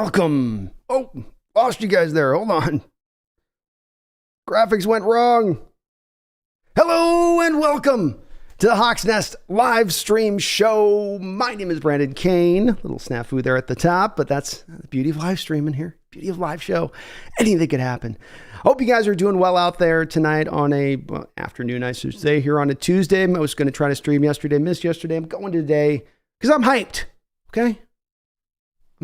welcome. Oh, lost you guys there. Hold on. Graphics went wrong. Hello and welcome to the Hawks Nest live stream show. My name is Brandon Kane. Little snafu there at the top, but that's the beauty of live streaming here. Beauty of live show. Anything could happen. Hope you guys are doing well out there tonight on a afternoon, I should say, here on a Tuesday. I was going to try to stream yesterday, missed yesterday. I'm going today because I'm hyped. Okay.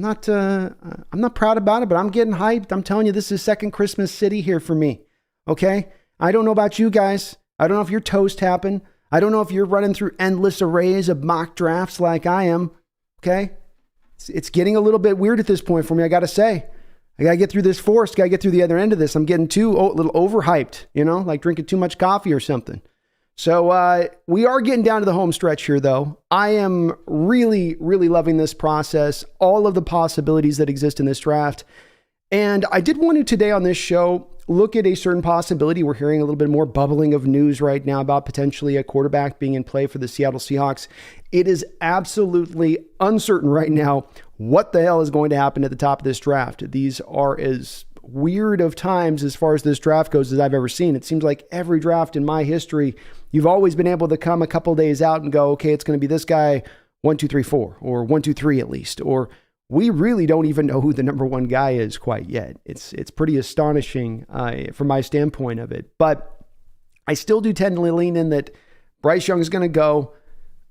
I'm not proud about it, but I'm getting hyped. I'm telling you, this is second Christmas city here for me. Okay. I don't know about you guys. I don't know if your toast happened. I don't know if you're running through endless arrays of mock drafts like I am. Okay. It's getting a little bit weird at this point for me. I got to say, I got to get through this forest. Got to get through the other end of this. I'm getting a little overhyped, like drinking too much coffee or something. So we are getting down to the home stretch here, though. I am really, really loving this process, all of the possibilities that exist in this draft. And I did want to today on this show look at a certain possibility. We're hearing a little bit more bubbling of news right now about potentially a quarterback being in play for the Seattle Seahawks. It is absolutely uncertain right now what the hell is going to happen at the top of this draft. These are as weird of times as far as this draft goes as I've ever seen. It seems like every draft in my history, you've always been able to come a couple days out and go, okay, it's going to be this guy 1, 2, 3, 4, or 1, 2, 3 at least, or we really don't even know who the number one guy is quite yet. It's pretty astonishing from my standpoint of it. But I still do tend to lean in that Bryce Young is going to go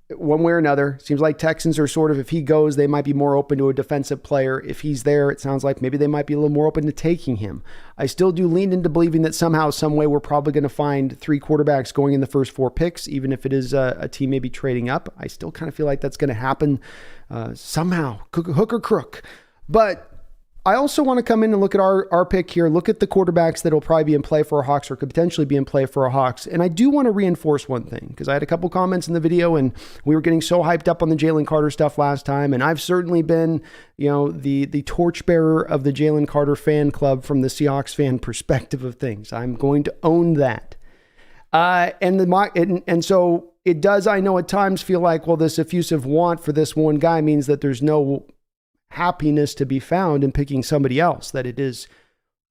one way or another. Seems like Texans are sort of, if he goes, they might be more open to a defensive player. If he's there, it sounds like maybe they might be a little more open to taking him. I still do lean into believing that somehow, some way, we're probably going to find 3 quarterbacks going in the first 4 picks, even if it is a team maybe trading up. I still kind of feel like that's going to happen somehow, hook or crook. But I also want to come in and look at our pick here, look at the quarterbacks that will probably be in play for our Hawks or could potentially be in play for our Hawks. And I do want to reinforce one thing, because I had a couple comments in the video and we were getting so hyped up on the Jalen Carter stuff last time. And I've certainly been, the torchbearer of the Jalen Carter fan club from the Seahawks fan perspective of things. I'm going to own that. And so it does, I know at times feel like, well, this effusive want for this one guy means that there's no happiness to be found in picking somebody else, that it is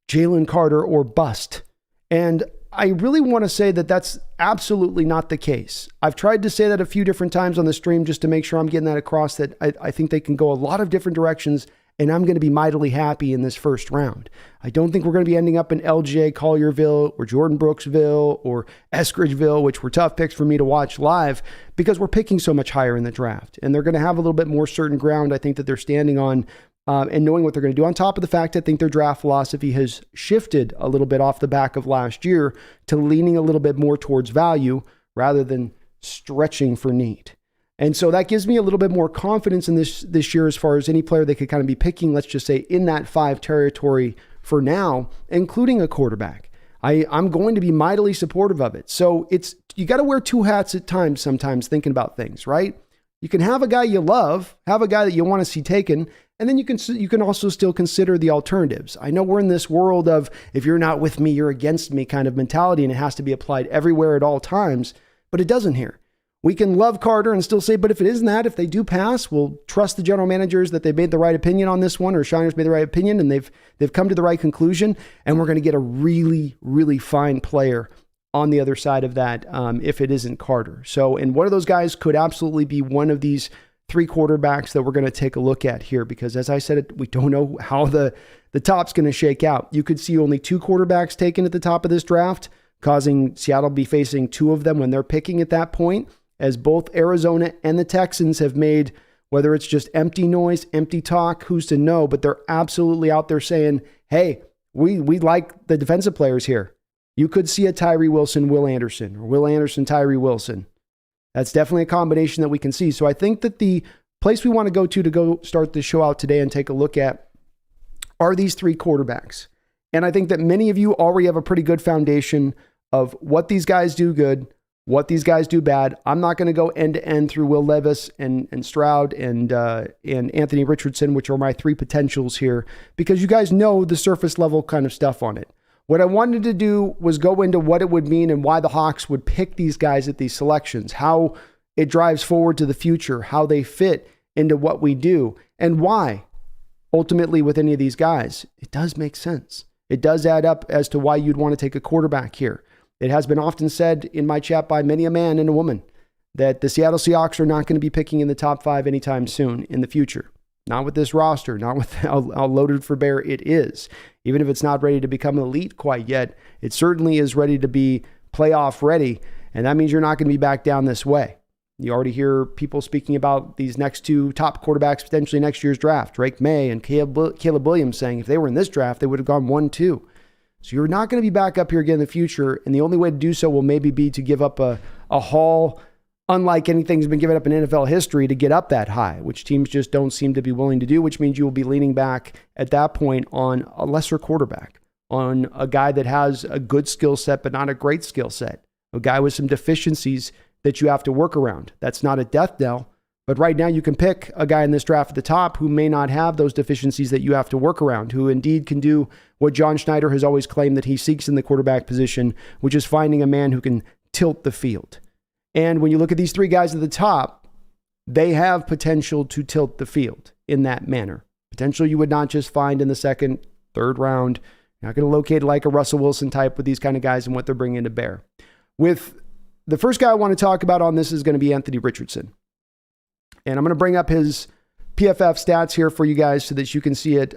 Jalen Carter or bust. And I really want to say that that's absolutely not the case. I've tried to say that a few different times on the stream just to make sure I'm getting that across, that I think they can go a lot of different directions, and I'm going to be mightily happy in this first round. I don't think we're going to be ending up in LJ Collierville or Jordan Brooksville or Eskridgeville, which were tough picks for me to watch live because we're picking so much higher in the draft. And they're going to have a little bit more certain ground, I think, that they're standing on and knowing what they're going to do. On top of the fact, I think their draft philosophy has shifted a little bit off the back of last year to leaning a little bit more towards value rather than stretching for need. And so that gives me a little bit more confidence in this year as far as any player they could kind of be picking, let's just say, in that 5 territory for now, including a quarterback. I'm going to be mightily supportive of it. So you got to wear 2 hats at times sometimes thinking about things, right? You can have a guy you love, have a guy that you want to see taken, and then you can also still consider the alternatives. I know we're in this world of if you're not with me, you're against me kind of mentality, and it has to be applied everywhere at all times, but it doesn't here. We can love Carter and still say, but if it isn't that, if they do pass, we'll trust the general managers that they made the right opinion on this one, or Shiner's made the right opinion and they've come to the right conclusion. And we're going to get a really, really fine player on the other side of that if it isn't Carter. So, and one of those guys could absolutely be one of these 3 quarterbacks that we're going to take a look at here, because as I said, we don't know how the top's going to shake out. You could see only 2 quarterbacks taken at the top of this draft, causing Seattle to be facing 2 of them when they're picking at that point, as both Arizona and the Texans have made, whether it's just empty noise, empty talk, who's to know, but they're absolutely out there saying, hey, we like the defensive players here. You could see a Tyree Wilson, Will Anderson, or Will Anderson, Tyree Wilson. That's definitely a combination that we can see. So I think that the place we want to go start the show out today and take a look at are these 3 quarterbacks. And I think that many of you already have a pretty good foundation of what these guys do good, what these guys do bad. I'm not going to go end to end through Will Levis and Stroud and Anthony Richardson, which are my 3 potentials here, because you guys know the surface level kind of stuff on it. What I wanted to do was go into what it would mean and why the Hawks would pick these guys at these selections, how it drives forward to the future, how they fit into what we do, and why. ultimately with any of these guys, it does make sense. It does add up as to why you'd want to take a quarterback here. It has been often said in my chat by many a man and a woman that the Seattle Seahawks are not going to be picking in the top 5 anytime soon in the future. Not with this roster, not with how loaded for bear it is. Even if it's not ready to become elite quite yet, it certainly is ready to be playoff ready, and that means you're not going to be back down this way. You already hear people speaking about these next 2 top quarterbacks potentially next year's draft, Drake May and Caleb Williams, saying if they were in this draft, they would have gone 1-2. So you're not going to be back up here again in the future, and the only way to do so will maybe be to give up a haul unlike anything's been given up in NFL history to get up that high, which teams just don't seem to be willing to do, which means you will be leaning back at that point on a lesser quarterback, on a guy that has a good skill set but not a great skill set, a guy with some deficiencies that you have to work around. That's not a death knell, but right now you can pick a guy in this draft at the top who may not have those deficiencies that you have to work around, who indeed can do what John Schneider has always claimed that he seeks in the quarterback position, which is finding a man who can tilt the field. And when you look at these 3 guys at the top, they have potential to tilt the field in that manner. Potential you would not just find in the 2nd, 3rd round. You're not going to locate like a Russell Wilson type with these kind of guys and what they're bringing to bear. With the first guy I want to talk about on this is going to be Anthony Richardson. And I'm going to bring up his PFF stats here for you guys so that you can see it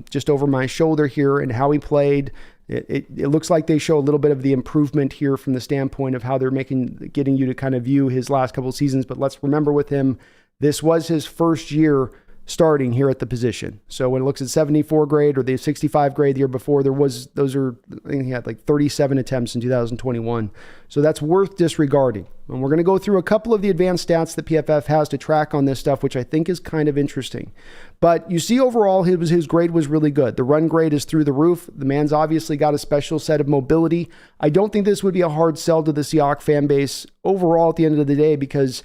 just over my shoulder here and how he played. It looks like they show a little bit of the improvement here from the standpoint of how they're getting you to kind of view his last couple of seasons. But let's remember with him, this was his first year starting here at the position. So when it looks at 74 grade or the 65 grade the year before, I think he had like 37 attempts in 2021. So that's worth disregarding. And we're going to go through a couple of the advanced stats that PFF has to track on this stuff, which I think is kind of interesting. But you see overall, his grade was really good. The run grade is through the roof. The man's obviously got a special set of mobility. I don't think this would be a hard sell to the Seahawks fan base overall at the end of the day because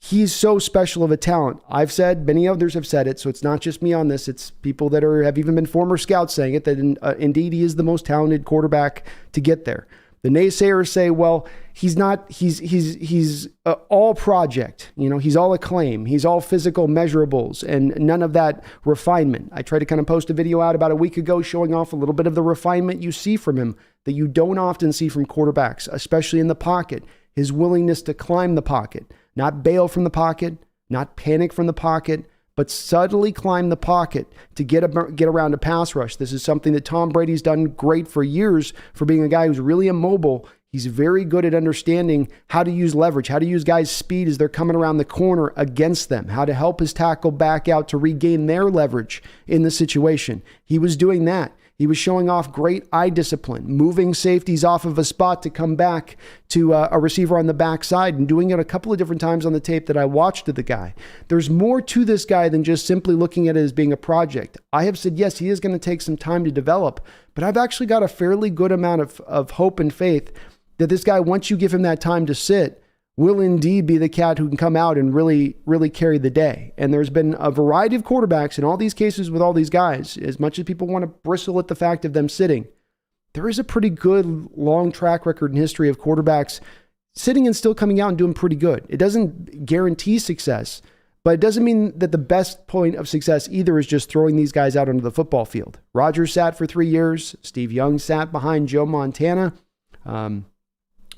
he's so special of a talent. I've said, many others have said it, so it's not just me on this. It's people that have even been former scouts saying it, that indeed he is the most talented quarterback to get there. The naysayers say, well, he's not, he's all project, he's all acclaim, he's all physical measurables and none of that refinement. I tried to kind of post a video out about a week ago showing off a little bit of the refinement you see from him that you don't often see from quarterbacks, especially in the pocket. His willingness to climb the pocket, not bail from the pocket, not panic from the pocket, but subtly climb the pocket to get around a pass rush. This is something that Tom Brady's done great for years for being a guy who's really immobile. He's very good at understanding how to use leverage, how to use guys' speed as they're coming around the corner against them, how to help his tackle back out to regain their leverage in the situation. He was doing that. He was showing off great eye discipline, moving safeties off of a spot to come back to a receiver on the backside and doing it a couple of different times on the tape that I watched of the guy. There's more to this guy than just simply looking at it as being a project. I have said, yes, he is going to take some time to develop, but I've actually got a fairly good amount of hope and faith that this guy, once you give him that time to sit, will indeed be the cat who can come out and really, really carry the day. And there's been a variety of quarterbacks in all these cases with all these guys. As much as people want to bristle at the fact of them sitting, there is a pretty good long track record and history of quarterbacks sitting and still coming out and doing pretty good. It doesn't guarantee success, but it doesn't mean that the best point of success either is just throwing these guys out onto the football field. Rodgers sat for 3 years. Steve Young sat behind Joe Montana.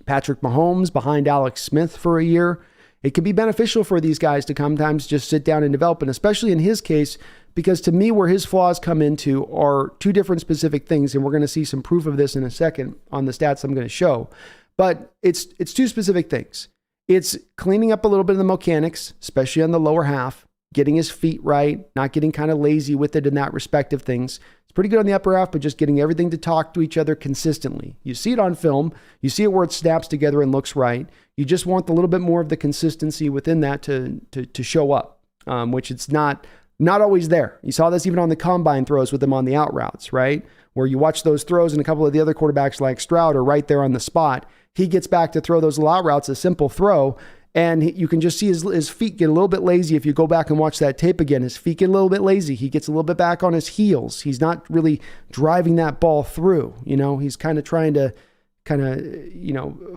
Patrick Mahomes behind Alex Smith for a year. It can be beneficial for these guys to sometimes just sit down and develop, and especially in his case, because to me, where his flaws come into are 2 different specific things, and we're going to see some proof of this in a second on the stats I'm going to show. But it's 2 specific things. It's cleaning up a little bit of the mechanics, especially on the lower half, getting his feet right, not getting kind of lazy with it in that respect of things. It's pretty good on the upper half, but just getting everything to talk to each other consistently. You see it on film. You see it where it snaps together and looks right. You just want a little bit more of the consistency within that to show up, which it's not always there. You saw this even on the combine throws with them on the out routes, right? Where you watch those throws and a couple of the other quarterbacks like Stroud are right there on the spot. He gets back to throw those little out routes, a simple throw, and you can just see his feet get a little bit lazy. If you go back and watch that tape again, his feet get a little bit lazy. He gets a little bit back on his heels. He's not really driving that ball through. He's kind of trying to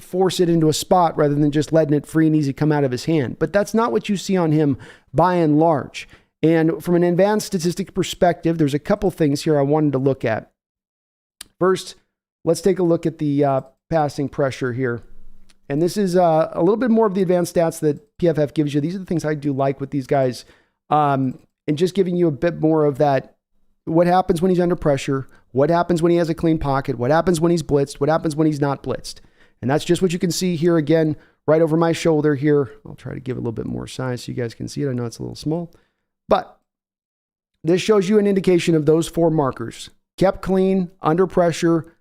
force it into a spot rather than just letting it free and easy come out of his hand. But that's not what you see on him by and large. And from an advanced statistic perspective, there's a couple things here I wanted to look at. First, let's take a look at the passing pressure here. And this is a little bit more of the advanced stats that PFF gives you. These are the things I do like with these guys. And just giving you a bit more of that, what happens when he's under pressure, what happens when he has a clean pocket, what happens when he's blitzed, what happens when he's not blitzed. And that's just what you can see here again, right over my shoulder here. I'll try to give it a little bit more size so you guys can see it. I know it's a little small, but this shows you an indication of those 4 markers. Kept clean, under pressure,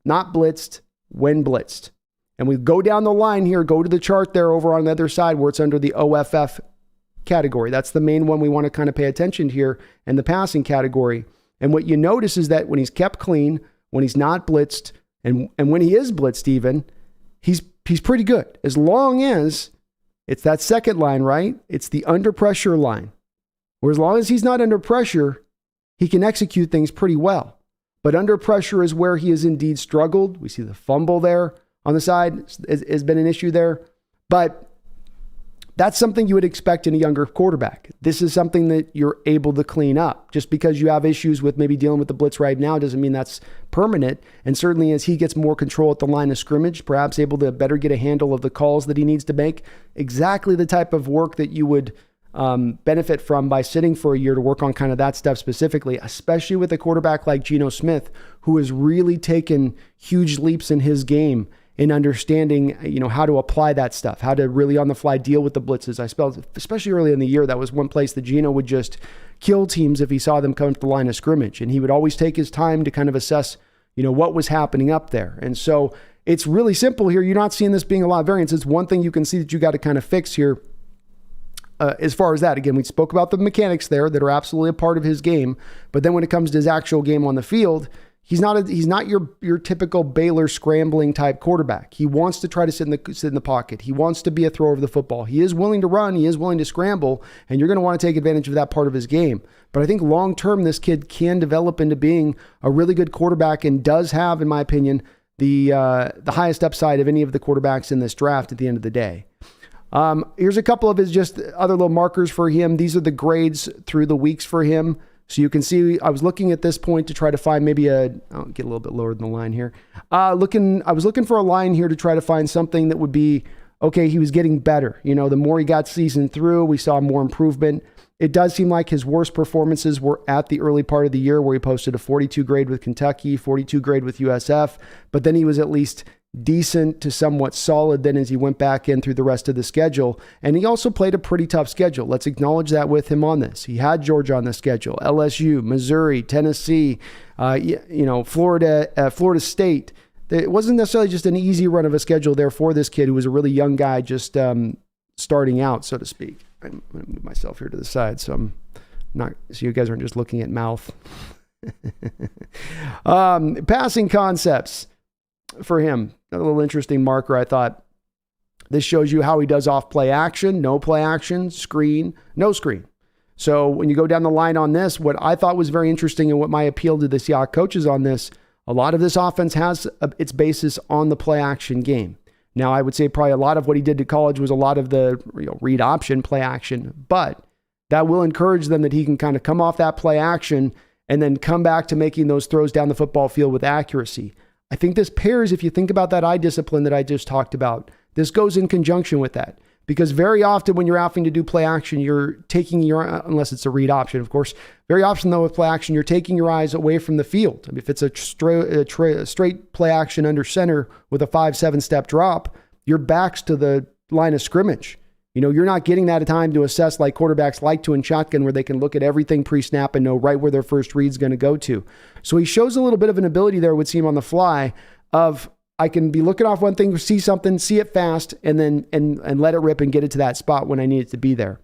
not blitzed, when blitzed. And we go down the line here, go to the chart there over on the other side where it's under the OFF category. That's the main one we want to kind of pay attention to here in the passing category. And what you notice is that when he's kept clean, when he's not blitzed, and when he is blitzed even, he's pretty good. As long as it's that second line, right? It's the under pressure line. Where as long as he's not under pressure, he can execute things pretty well. But under pressure is where he has indeed struggled. We see the fumble there on the side has been an issue there. But that's something you would expect in a younger quarterback. This is something that you're able to clean up. Just because you have issues with maybe dealing with the blitz right now doesn't mean that's permanent. And certainly as he gets more control at the line of scrimmage, perhaps able to better get a handle of the calls that he needs to make, exactly the type of work that you would benefit from by sitting for a year to work on kind of that stuff specifically, especially with a quarterback like Geno Smith, who has really taken huge leaps in his game in understanding, how to apply that stuff, how to really on the fly deal with the blitzes. I spelled, especially early in the year, that was one place that Geno would just kill teams if he saw them come to the line of scrimmage. And he would always take his time to kind of assess, what was happening up there. And so it's really simple here. You're not seeing this being a lot of variance. It's one thing you can see that you got to kind of fix here. As far as that, again, we spoke about the mechanics there that are absolutely a part of his game. But then when it comes to his actual game on the field, he's not your typical Baylor scrambling type quarterback. He wants to try to sit in the pocket. He wants to be a thrower of the football. He is willing to run. He is willing to scramble, and you're going to want to take advantage of that part of his game. But I think long term, this kid can develop into being a really good quarterback and does have, in my opinion, the highest upside of any of the quarterbacks in this draft at the end of the day. Here's a couple of his just other little markers for him. These are the grades through the weeks for him. So you can see, I was looking at this point to try to find maybe I'll get a little bit lower than the line here. I was looking for a line here to try to find something that would be, okay, he was getting better. The more he got seasoned through, we saw more improvement. It does seem like his worst performances were at the early part of the year where he posted a 42 grade with Kentucky, 42 grade with USF, but then he was at least decent to somewhat solid then as he went back in through the rest of the schedule. And he also played a pretty tough schedule. Let's acknowledge that with him on this. He had Georgia on the schedule, LSU, Missouri, Tennessee, Florida State. It wasn't necessarily just an easy run of a schedule there for this kid who was a really young guy just starting out, so to speak. I'm going to move myself here to the side so you guys aren't just looking at mouth. Passing concepts for him. A little interesting marker, I thought. This shows you how he does off play action, no play action, screen, no screen. So when you go down the line on this, what I thought was very interesting and what my appeal to the Seahawks coaches on this, a lot of this offense has its basis on the play action game. Now, I would say probably a lot of what he did to college was a lot of the read option, play action, but that will encourage them that he can kind of come off that play action and then come back to making those throws down the football field with accuracy. I think this pairs, if you think about that eye discipline that I just talked about, this goes in conjunction with that. Because very often when you're having to do play action, you're taking unless it's a read option, of course, very often though with play action, you're taking your eyes away from the field. I mean, if it's a straight play action under center with a 5-7 step drop, your back's to the line of scrimmage. You're not getting that time to assess like quarterbacks like to in shotgun where they can look at everything pre-snap and know right where their first read's going to go to. So he shows a little bit of an ability there, it would seem on the fly, of I can be looking off one thing, see something, see it fast, and then and let it rip and get it to that spot when I need it to be there.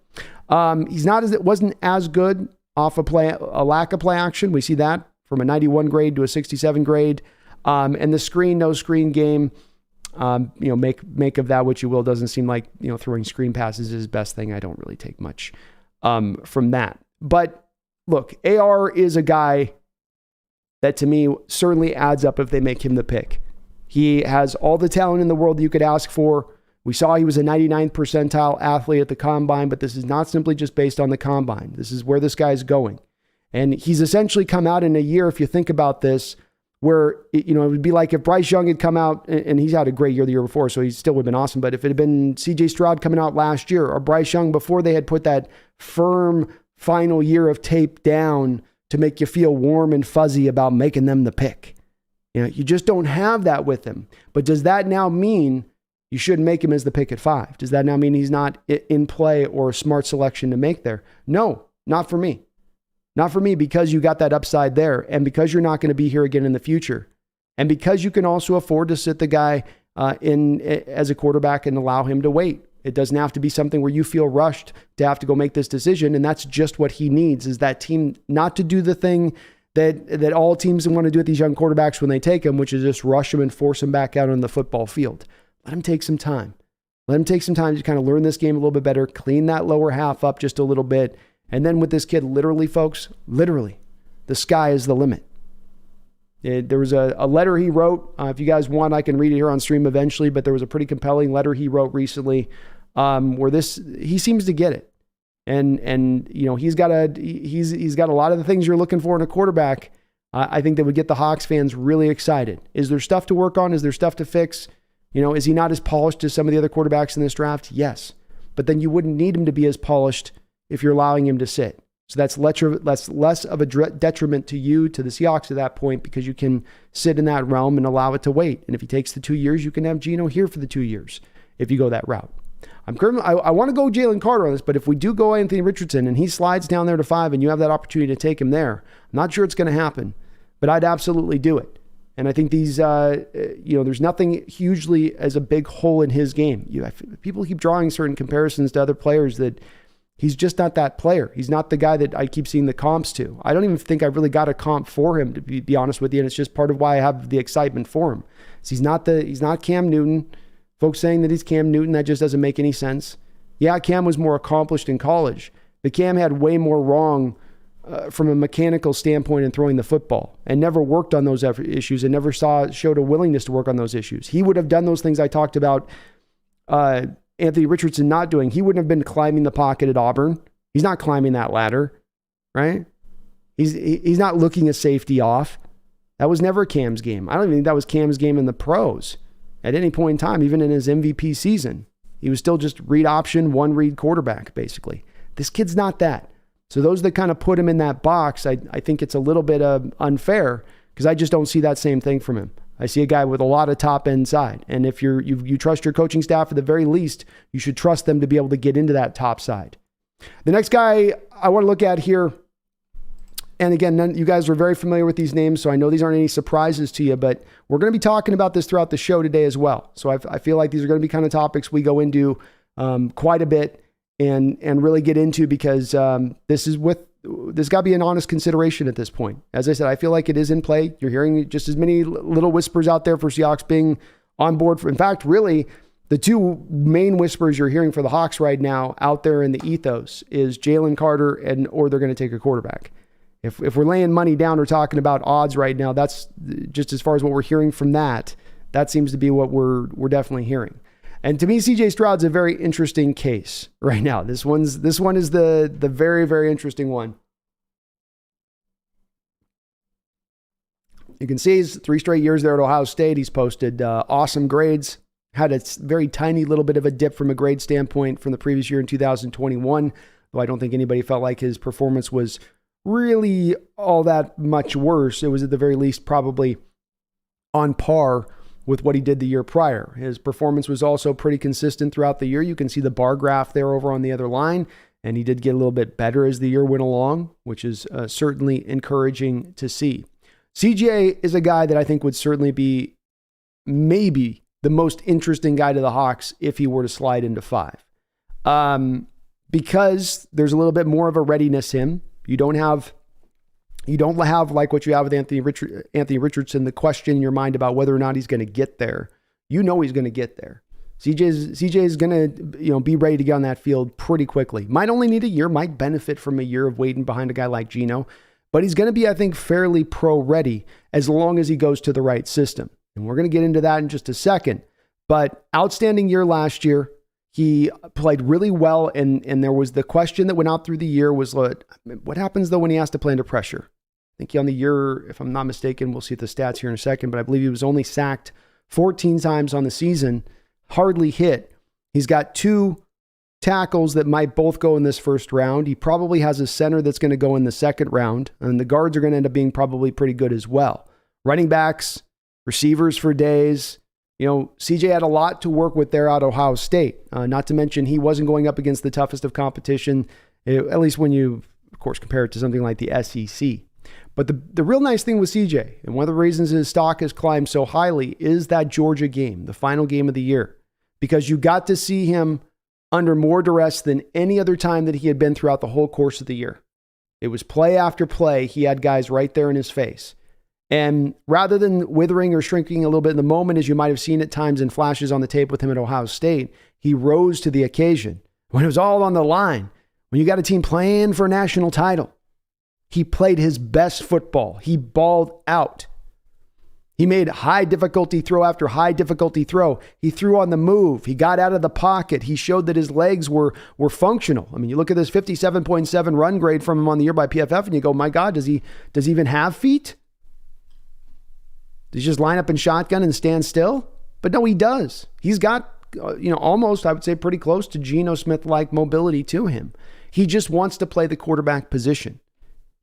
It wasn't as good off a lack of play action. We see that from a 91 grade to a 67 grade. And the no screen game, make of that what you will. Doesn't seem like, throwing screen passes is his best thing. I don't really take much from that. But look, AR is a guy that to me certainly adds up if they make him the pick. He has all the talent in the world that you could ask for, We saw he was a 99th percentile athlete at the combine, but this is not simply just based on the combine. This is where this guy's going. And he's essentially come out in a year, if you think about this, where, it would be like if Bryce Young had come out, and he's had a great year the year before, so he still would have been awesome. But if it had been CJ Stroud coming out last year, or Bryce Young before they had put that firm final year of tape down to make you feel warm and fuzzy about making them the pick. You just don't have that with him. But does that now mean you shouldn't make him as the pick at 5? Does that now mean he's not in play or a smart selection to make there? No, not for me. Not for me, because you got that upside there, and because you're not going to be here again in the future, and because you can also afford to sit the guy in as a quarterback and allow him to wait. It doesn't have to be something where you feel rushed to have to go make this decision, and that's just what he needs, is that team not to do the thing that all teams want to do with these young quarterbacks when they take them, which is just rush them and force them back out on the football field. Let him take some time. Let him take some time to kind of learn this game a little bit better, clean that lower half up just a little bit. And then with this kid, literally, folks, literally, the sky is the limit. There was a letter he wrote. If you guys want, I can read it here on stream eventually, but there was a pretty compelling letter he wrote recently where he seems to get it. And he's got a lot of the things you're looking for in a quarterback. I think that would get the Hawks fans really excited. Is there stuff to work on? Is there stuff to fix? Is he not as polished as some of the other quarterbacks in this draft? Yes. But then you wouldn't need him to be as polished if you're allowing him to sit. So that's less of a detriment to you, to the Seahawks at that point, because you can sit in that realm and allow it to wait. And if he takes the 2 years, you can have Geno here for the 2 years if you go that route. I want to go Jalen Carter on this, but if we do go Anthony Richardson and he slides down there to 5 and you have that opportunity to take him there, I'm not sure it's going to happen, but I'd absolutely do it. And I think these, there's nothing hugely as a big hole in his game. People keep drawing certain comparisons to other players that he's just not that player. He's not the guy that I keep seeing the comps to. I don't even think I really got a comp for him, to be honest with you. And it's just part of why I have the excitement for him. So he's not Cam Newton. Folks saying that he's Cam Newton, that just doesn't make any sense. Yeah, Cam was more accomplished in college, but Cam had way more wrong from a mechanical standpoint in throwing the football, and never worked on those issues, and never showed a willingness to work on those issues. He would have done those things I talked about Anthony Richardson not doing. He wouldn't have been climbing the pocket at Auburn. He's not climbing that ladder, right? He's not looking a safety off. That was never Cam's game. I don't even think that was Cam's game in the pros at any point in time, even in his MVP season. He was still just read option, one read quarterback, basically. This kid's not that. So those that kind of put him in that box, I think it's a little bit unfair, because I just don't see that same thing from him. I see a guy with a lot of top end side. And if you trust your coaching staff, at the very least, you should trust them to be able to get into that top side. The next guy I want to look at here, and again, you guys are very familiar with these names, so I know these aren't any surprises to you, but we're going to be talking about this throughout the show today as well. So I feel like these are going to be kind of topics we go into quite a bit and really get into, because this got to be an honest consideration at this point. As I said, I feel like it is in play. You're hearing just as many little whispers out there for Seahawks being on board. In fact, really, the two main whispers you're hearing for the Hawks right now out there in the ethos is Jalen Carter or they're going to take a quarterback. If we're laying money down or talking about odds right now, that's just as far as what we're hearing from that seems to be what we're definitely hearing. And to me, CJ Stroud's a very interesting case right now. This one is the very, very interesting one. You can see he's 3 straight years there at Ohio State. He's posted awesome grades. Had a very tiny little bit of a dip from a grade standpoint from the previous year in 2021, though I don't think anybody felt like his performance was really all that much worse. It was at the very least probably on par with what he did the year prior. His performance was also pretty consistent throughout the year. You can see the bar graph there over on the other line, and he did get a little bit better as the year went along, which is certainly encouraging to see. CJ is a guy that I think would certainly be maybe the most interesting guy to the Hawks if he were to slide into 5. Because there's a little bit more of a readiness him. You don't have like what you have with Anthony Richardson, the question in your mind about whether or not he's going to get there. You know he's going to get there. CJ is going to be ready to get on that field pretty quickly. Might only need a year, might benefit from a year of waiting behind a guy like Geno, but he's going to be, I think, fairly pro ready as long as he goes to the right system. And we're going to get into that in just a second. But outstanding year last year. He played really well, and there was the question that went out through the year was, what happens though when he has to play under pressure? I think on the year, if I'm not mistaken, we'll see the stats here in a second, but I believe he was only sacked 14 times on the season, hardly hit. He's got 2 tackles that might both go in this first round. He probably has a center that's going to go in the second round, and the guards are going to end up being probably pretty good as well. Running backs, receivers for days. CJ had a lot to work with there at Ohio State. Not to mention he wasn't going up against the toughest of competition, at least when you, of course, compare it to something like the SEC. But the real nice thing with CJ, and one of the reasons his stock has climbed so highly, is that Georgia game, the final game of the year, because you got to see him under more duress than any other time that he had been throughout the whole course of the year. It was play after play. He had guys right there in his face. And rather than withering or shrinking a little bit in the moment, as you might have seen at times in flashes on the tape with him at Ohio State, he rose to the occasion when it was all on the line. When you got a team playing for a national title, he played his best football. He balled out. He made high difficulty throw after high difficulty throw. He threw on the move. He got out of the pocket. He showed that his legs were functional. I mean, you look at this 57.7 run grade from him on the year by PFF, and you go, my God, does he even have feet? Does he just line up in shotgun and stand still? But no, he does. He's got, almost, I would say, pretty close to Geno Smith-like mobility to him. He just wants to play the quarterback position.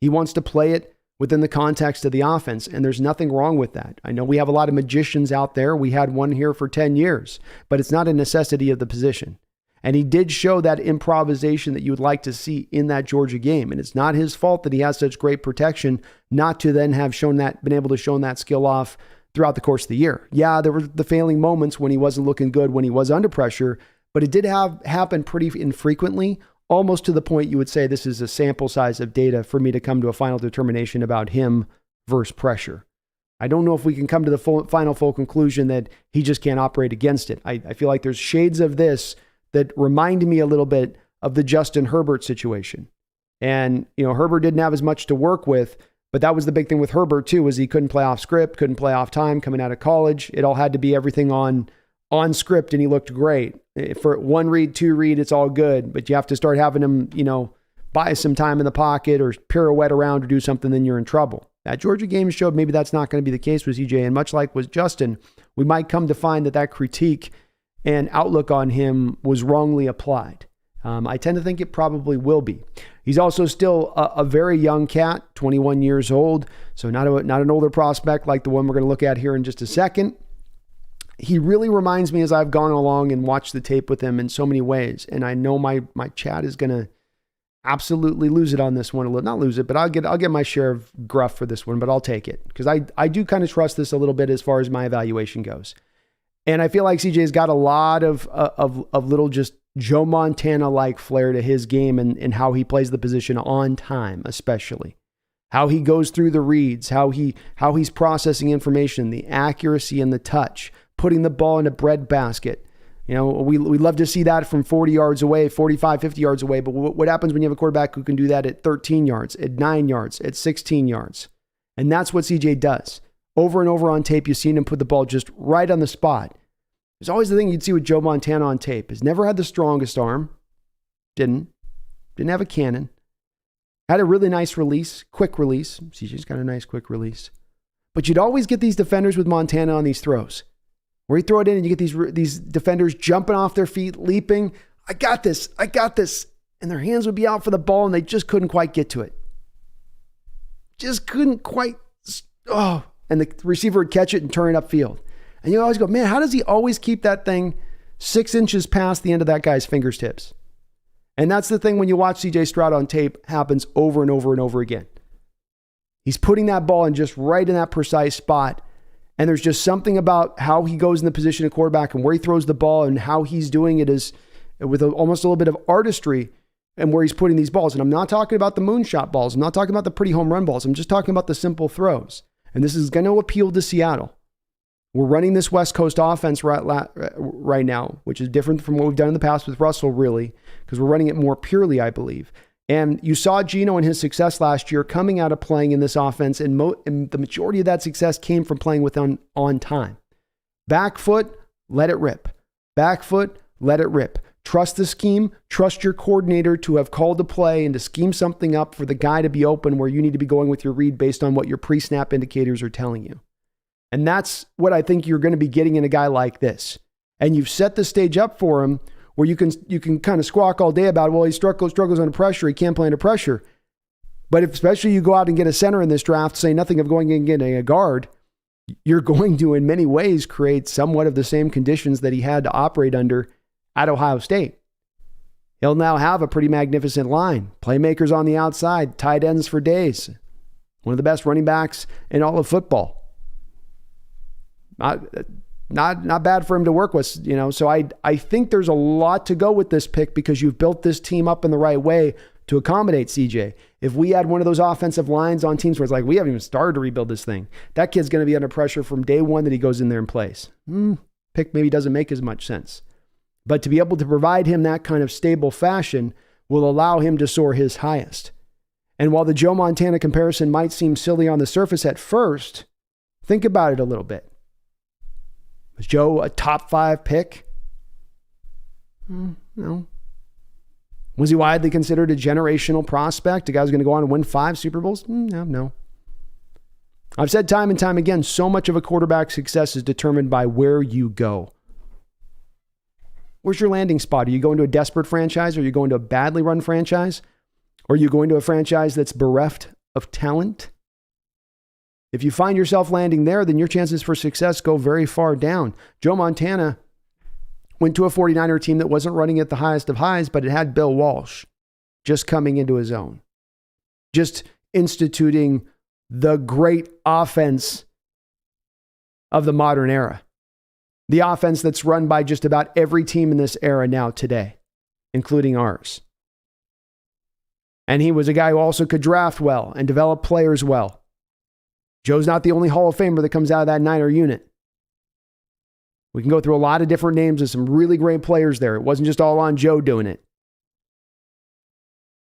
He wants to play it within the context of the offense, and there's nothing wrong with that. I know we have a lot of magicians out there. We had one here for 10 years, but it's not a necessity of the position. And he did show that improvisation that you would like to see in that Georgia game. And it's not his fault that he has such great protection not to then have been able to show that skill off throughout the course of the year. Yeah, there were the failing moments when he wasn't looking good, when he was under pressure, but it did happen pretty infrequently, almost to the point you would say this is a sample size of data for me to come to a final determination about him versus pressure. I don't know if we can come to the final full conclusion that he just can't operate against it. I feel like there's shades of this that remind me a little bit of the Justin Herbert situation. And, Herbert didn't have as much to work with, but that was the big thing with Herbert too, was he couldn't play off script, couldn't play off time coming out of college. It all had to be everything on script, and he looked great. For 1 read, 2 read, it's all good, but you have to start having him, buy some time in the pocket or pirouette around or do something, then you're in trouble. That Georgia game showed maybe that's not going to be the case with CJ, and much like with Justin, we might come to find that critique and outlook on him was wrongly applied. I tend to think it probably will be. He's also still a very young cat, 21 years old, so not an older prospect like the one we're going to look at here in just a second. He really reminds me as I've gone along and watched the tape with him in so many ways, and I know my chat is going to absolutely lose it on this one. Not lose it, but I'll get my share of gruff for this one, but I'll take it because I do kind of trust this a little bit as far as my evaluation goes. And I feel like CJ's got a lot of little just Joe Montana-like flair to his game and how he plays the position on time, especially. How he goes through the reads, how he's processing information, the accuracy and the touch, putting the ball in a breadbasket. We love to see that from 40 yards away, 45, 50 yards away. But what happens when you have a quarterback who can do that at 13 yards, at 9 yards, at 16 yards? And that's what CJ does. Over and over on tape, you've seen him put the ball just right on the spot. There's always the thing you'd see with Joe Montana on tape. He's never had the strongest arm. Didn't have a cannon. Had a really nice release, quick release. CJ's got a nice quick release. But you'd always get these defenders with Montana on these throws, where you throw it in and you get these defenders jumping off their feet, leaping. I got this. And their hands would be out for the ball and they just couldn't quite get to it. And the receiver would catch it and turn it upfield. And you always go, man, how does he always keep that thing 6 inches past the end of that guy's fingertips? And that's the thing when you watch CJ Stroud on tape happens over and over and over again. He's putting that ball in just right in that precise spot. And there's just something about how he goes in the position of quarterback and where he throws the ball and how he's doing it is with almost a little bit of artistry and where he's putting these balls. And I'm not talking about the moonshot balls. I'm not talking about the pretty home run balls. I'm just talking about the simple throws. And this is going to appeal to Seattle. We're running this West Coast offense right now, which is different from what we've done in the past with Russell, really, because we're running it more purely, I believe. And you saw Geno and his success last year coming out of playing in this offense, and the majority of that success came from playing with on time. Back foot, let it rip. Back foot, let it rip. Trust the scheme. Trust your coordinator to have called the play and to scheme something up for the guy to be open where you need to be going with your read based on what your pre-snap indicators are telling you. And that's what I think you're going to be getting in a guy like this. And you've set the stage up for him where you can kind of squawk all day about, well, he struggles under pressure. He can't play under pressure. But if especially you go out and get a center in this draft, say nothing of going and getting a guard, you're going to, in many ways, create somewhat of the same conditions that he had to operate under at Ohio State. He'll now have a pretty magnificent line. Playmakers on the outside, tight ends for days. One of the best running backs in all of football. Not bad for him to work with, So I think there's a lot to go with this pick because you've built this team up in the right way to accommodate CJ. If we had one of those offensive lines on teams where it's like, we haven't even started to rebuild this thing, that kid's going to be under pressure from day one that he goes in there and plays. Pick maybe doesn't make as much sense. But to be able to provide him that kind of stable fashion will allow him to soar his highest. And while the Joe Montana comparison might seem silly on the surface at first, think about it a little bit. Was Joe a top 5 pick? No. Was he widely considered a generational prospect? A guy who's going to go on and win 5 Super Bowls? No. I've said time and time again, so much of a quarterback's success is determined by where you go. Where's your landing spot? Are you going to a desperate franchise? Are you going to a badly run franchise? Or are you going to a franchise that's bereft of talent? If you find yourself landing there, then your chances for success go very far down. Joe Montana went to a 49er team that wasn't running at the highest of highs, but it had Bill Walsh just coming into his own, just instituting the great offense of the modern era. The offense that's run by just about every team in this era now today, including ours. And he was a guy who also could draft well and develop players well. Joe's not the only Hall of Famer that comes out of that Niner unit. We can go through a lot of different names of some really great players there. It wasn't just all on Joe doing it.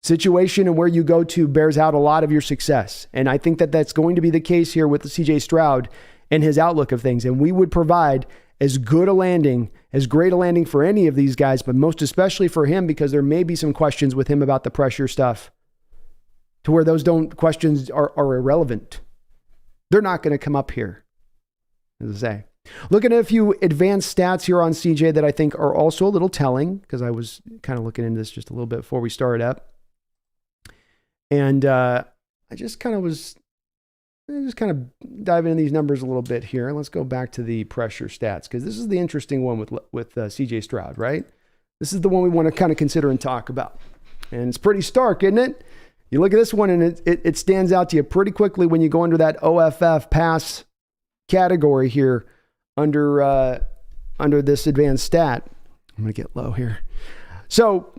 Situation and where you go to bears out a lot of your success. And I think that that's going to be the case here with the CJ Stroud and his outlook of things. And we would provide as good a landing, as great a landing for any of these guys, but most especially for him because there may be some questions with him about the pressure stuff to where those questions are irrelevant. They're not going to come up here, as I say. Looking at a few advanced stats here on CJ that I think are also a little telling because I was kind of looking into this just a little bit before we started up. And I just kind of diving into these numbers a little bit here. Let's go back to the pressure stats because this is the interesting one with CJ Stroud, right? This is the one we want to kind of consider and talk about. And it's pretty stark, isn't it? You look at this one and it stands out to you pretty quickly when you go under that OFF pass category here under this advanced stat. I'm going to get low here. So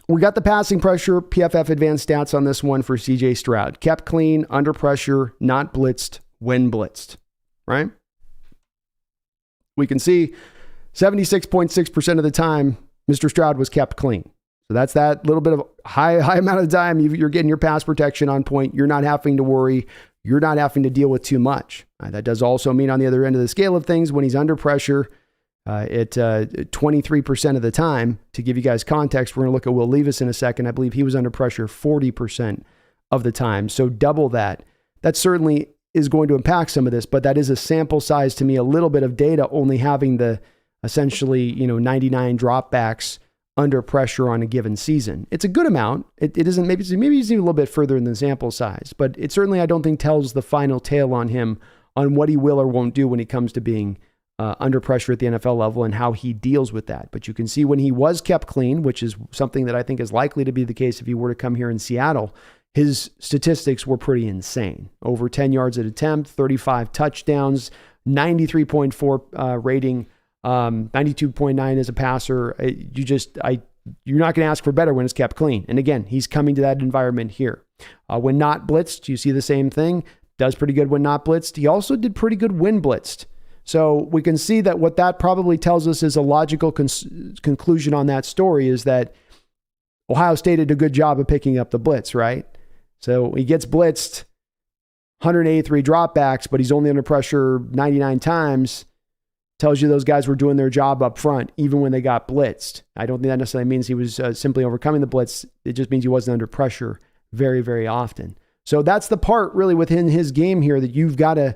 we got the passing pressure, PFF advanced stats on this one for CJ Stroud. Kept clean, under pressure, not blitzed, when blitzed, right? We can see 76.6% of the time, Mr. Stroud was kept clean. So that's that little bit of high amount of time you're getting your pass protection on point. You're not having to worry. You're not having to deal with too much. That does also mean on the other end of the scale of things, when he's under pressure, at 23% of the time, to give you guys context, we're going to look at Will Levis in a second. I believe he was under pressure 40% of the time. So double that. That certainly is going to impact some of this, but that is a sample size to me, a little bit of data, only having the essentially 99 dropbacks under pressure on a given season. It's a good amount. It isn't, maybe it's even a little bit further in the sample size, but it certainly, I don't think, tells the final tale on him on what he will or won't do when it comes to being under pressure at the NFL level and how he deals with that. But you can see when he was kept clean, which is something that I think is likely to be the case if he were to come here in Seattle, his statistics were pretty insane. Over 10 yards at attempt, 35 touchdowns, 93.4 rating, 92.9 as a passer. You're not going to ask for better when it's kept clean. And again, he's coming to that environment here. When not blitzed, you see the same thing. Does pretty good when not blitzed. He also did pretty good when blitzed. So we can see that what that probably tells us is a logical conclusion on that story is that Ohio State did a good job of picking up the blitz, right? So he gets blitzed, 183 dropbacks, but he's only under pressure 99 times. tells you those guys were doing their job up front, even when they got blitzed. I don't think that necessarily means he was simply overcoming the blitz. It just means he wasn't under pressure very, very often. So that's the part really within his game here that you're going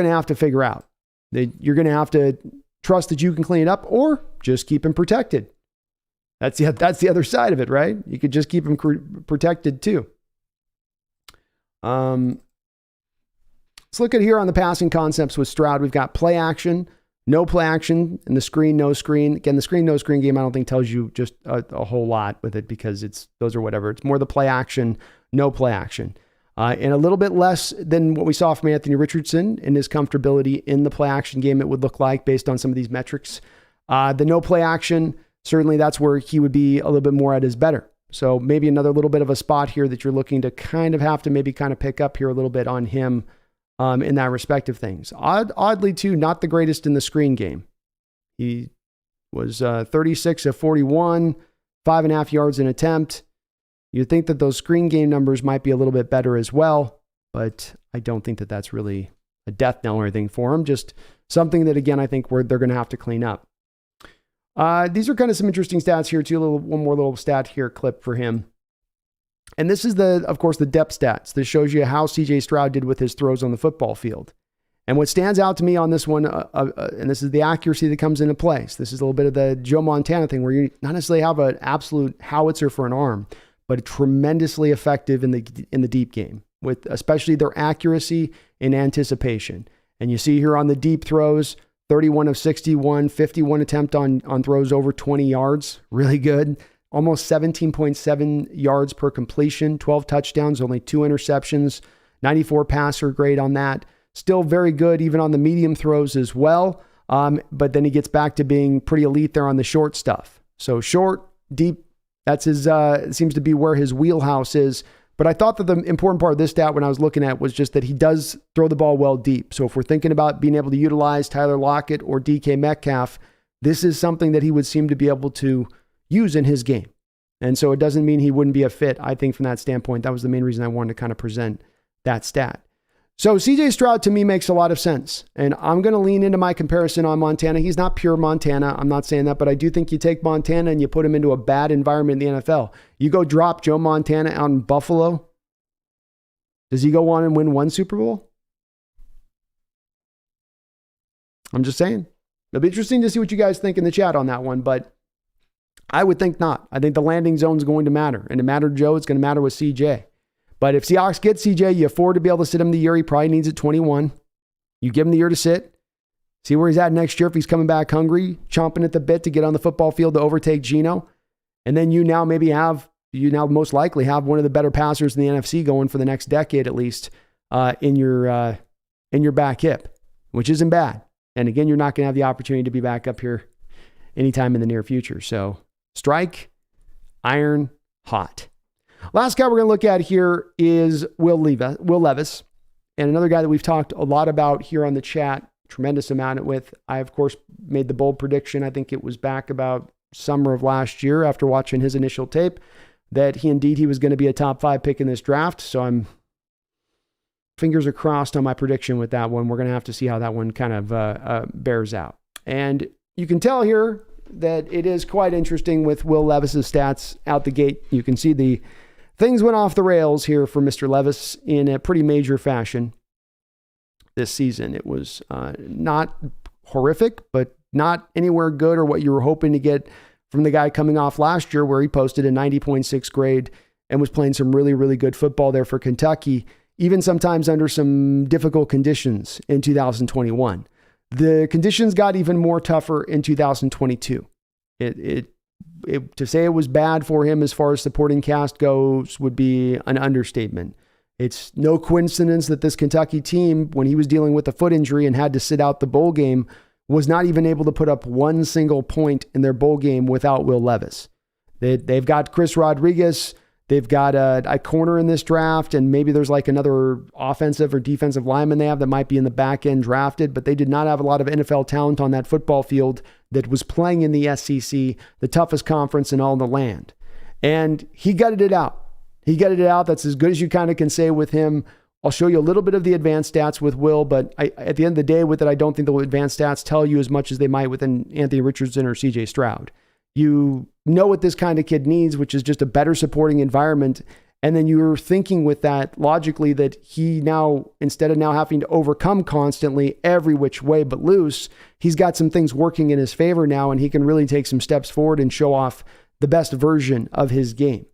to have to figure out. That you're going to have to trust that you can clean it up or just keep him protected. That's the other side of it, right? You could just keep him protected too. Let's look at here on the passing concepts with Stroud. We've got play action, no play action, and the screen, no screen. Again, the screen, no screen game, I don't think tells you just a whole lot with it because those are whatever. It's more the play action, no play action. And a little bit less than what we saw from Anthony Richardson in his comfortability in the play action game, it would look like based on some of these metrics. The no play action, certainly that's where he would be a little bit more at his better. So maybe another little bit of a spot here that you're looking to kind of pick up here a little bit on him in that respect of things. Oddly too, not the greatest in the screen game. He was 36 of 41, 5.5 yards an attempt. You'd think that those screen game numbers might be a little bit better as well, but I don't think that that's really a death knell or anything for him. Just something that, again, I think they're going to have to clean up. These are kind of some interesting stats here too. One more little stat here clip for him. And this is of course, the depth stats. This shows you how CJ Stroud did with his throws on the football field. And what stands out to me on this one, and this is the accuracy that comes into place. This is a little bit of the Joe Montana thing where you not necessarily have an absolute howitzer for an arm, but tremendously effective in the deep game with especially their accuracy and anticipation. And you see here on the deep throws, 31 of 61, 51 attempt on throws over 20 yards. Really good. Almost 17.7 yards per completion, 12 touchdowns, only 2 interceptions, 94 passer grade on that. Still very good even on the medium throws as well. But then he gets back to being pretty elite there on the short stuff. So short, deep, that's his, seems to be where his wheelhouse is. But I thought that the important part of this stat when I was looking at was just that he does throw the ball well deep. So if we're thinking about being able to utilize Tyler Lockett or DK Metcalf, this is something that he would seem to be able to use in his game. And so it doesn't mean he wouldn't be a fit. I think from that standpoint, that was the main reason I wanted to kind of present that stat. So CJ Stroud to me makes a lot of sense. And I'm going to lean into my comparison on Montana. He's not pure Montana. I'm not saying that, but I do think you take Montana and you put him into a bad environment in the NFL. You go drop Joe Montana out in Buffalo. Does he go on and win one Super Bowl? I'm just saying. It'll be interesting to see what you guys think in the chat on that one, but I would think not. I think the landing zone is going to matter. And it mattered, Joe. It's going to matter with CJ. But if Seahawks get CJ, you afford to be able to sit him the year. He probably needs it 21. You give him the year to sit. See where he's at next year if he's coming back hungry, chomping at the bit to get on the football field to overtake Geno. And then you now most likely have one of the better passers in the NFC going for the next decade at least in your back hip, which isn't bad. And again, you're not going to have the opportunity to be back up here anytime in the near future. So strike, iron, hot. Last guy we're going to look at here is Will Levis, and another guy that we've talked a lot about here on the chat, tremendous amount with. I, of course, made the bold prediction. I think it was back about summer of last year after watching his initial tape that he was going to be a top 5 pick in this draft. So fingers are crossed on my prediction with that one. We're going to have to see how that one kind of bears out. And you can tell here that it is quite interesting with Will Levis's stats out the gate. You can see the things went off the rails here for Mr. Levis in a pretty major fashion this season. It was not horrific, but not anywhere good or what you were hoping to get from the guy coming off last year where he posted a 90.6 grade and was playing some really, really good football there for Kentucky, even sometimes under some difficult conditions in 2021. The conditions got even more tougher in 2022. To say it was bad for him as far as supporting cast goes would be an understatement. It's no coincidence that this Kentucky team, when he was dealing with a foot injury and had to sit out the bowl game, was not even able to put up one single point in their bowl game without Will Levis. They've got Chris Rodriguez. They've got a corner in this draft, and maybe there's like another offensive or defensive lineman they have that might be in the back end drafted, but they did not have a lot of NFL talent on that football field that was playing in the SEC, the toughest conference in all the land. And he gutted it out. That's as good as you kind of can say with him I'll show you a little bit of the advanced stats with Will, but at the end of the day with it, I don't think the advanced stats tell you as much as they might with an Anthony Richardson or CJ Stroud. You know what this kind of kid needs, which is just a better supporting environment. And then you're thinking with that logically that he now, instead of now having to overcome constantly every which way but loose, he's got some things working in his favor now, and he can really take some steps forward and show off the best version of his game.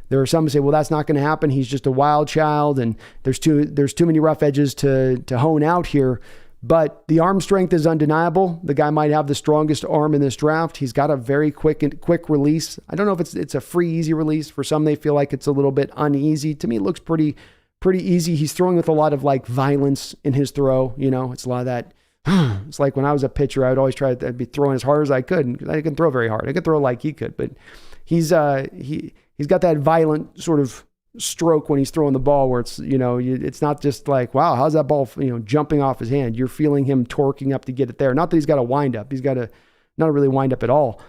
There are some who say, well, that's not going to happen. He's just a wild child, and there's too many rough edges to hone out here. But the arm strength is undeniable. The guy might have the strongest arm in this draft. He's got a very quick release. I don't know if it's a free, easy release. For some, they feel like it's a little bit uneasy. To me, it looks pretty easy. He's throwing with a lot of like violence in his throw. You know, it's a lot of that. It's like when I was a pitcher, I would always try to be throwing as hard as I could. And I couldn't throw very hard. I could throw like he could, but he's got that violent sort of stroke when he's throwing the ball where it's, you know, it's not just like, wow, how's that ball, you know, jumping off his hand. You're feeling him torquing up to get it there. Not that he's got a wind up. He's got not really wind up at all.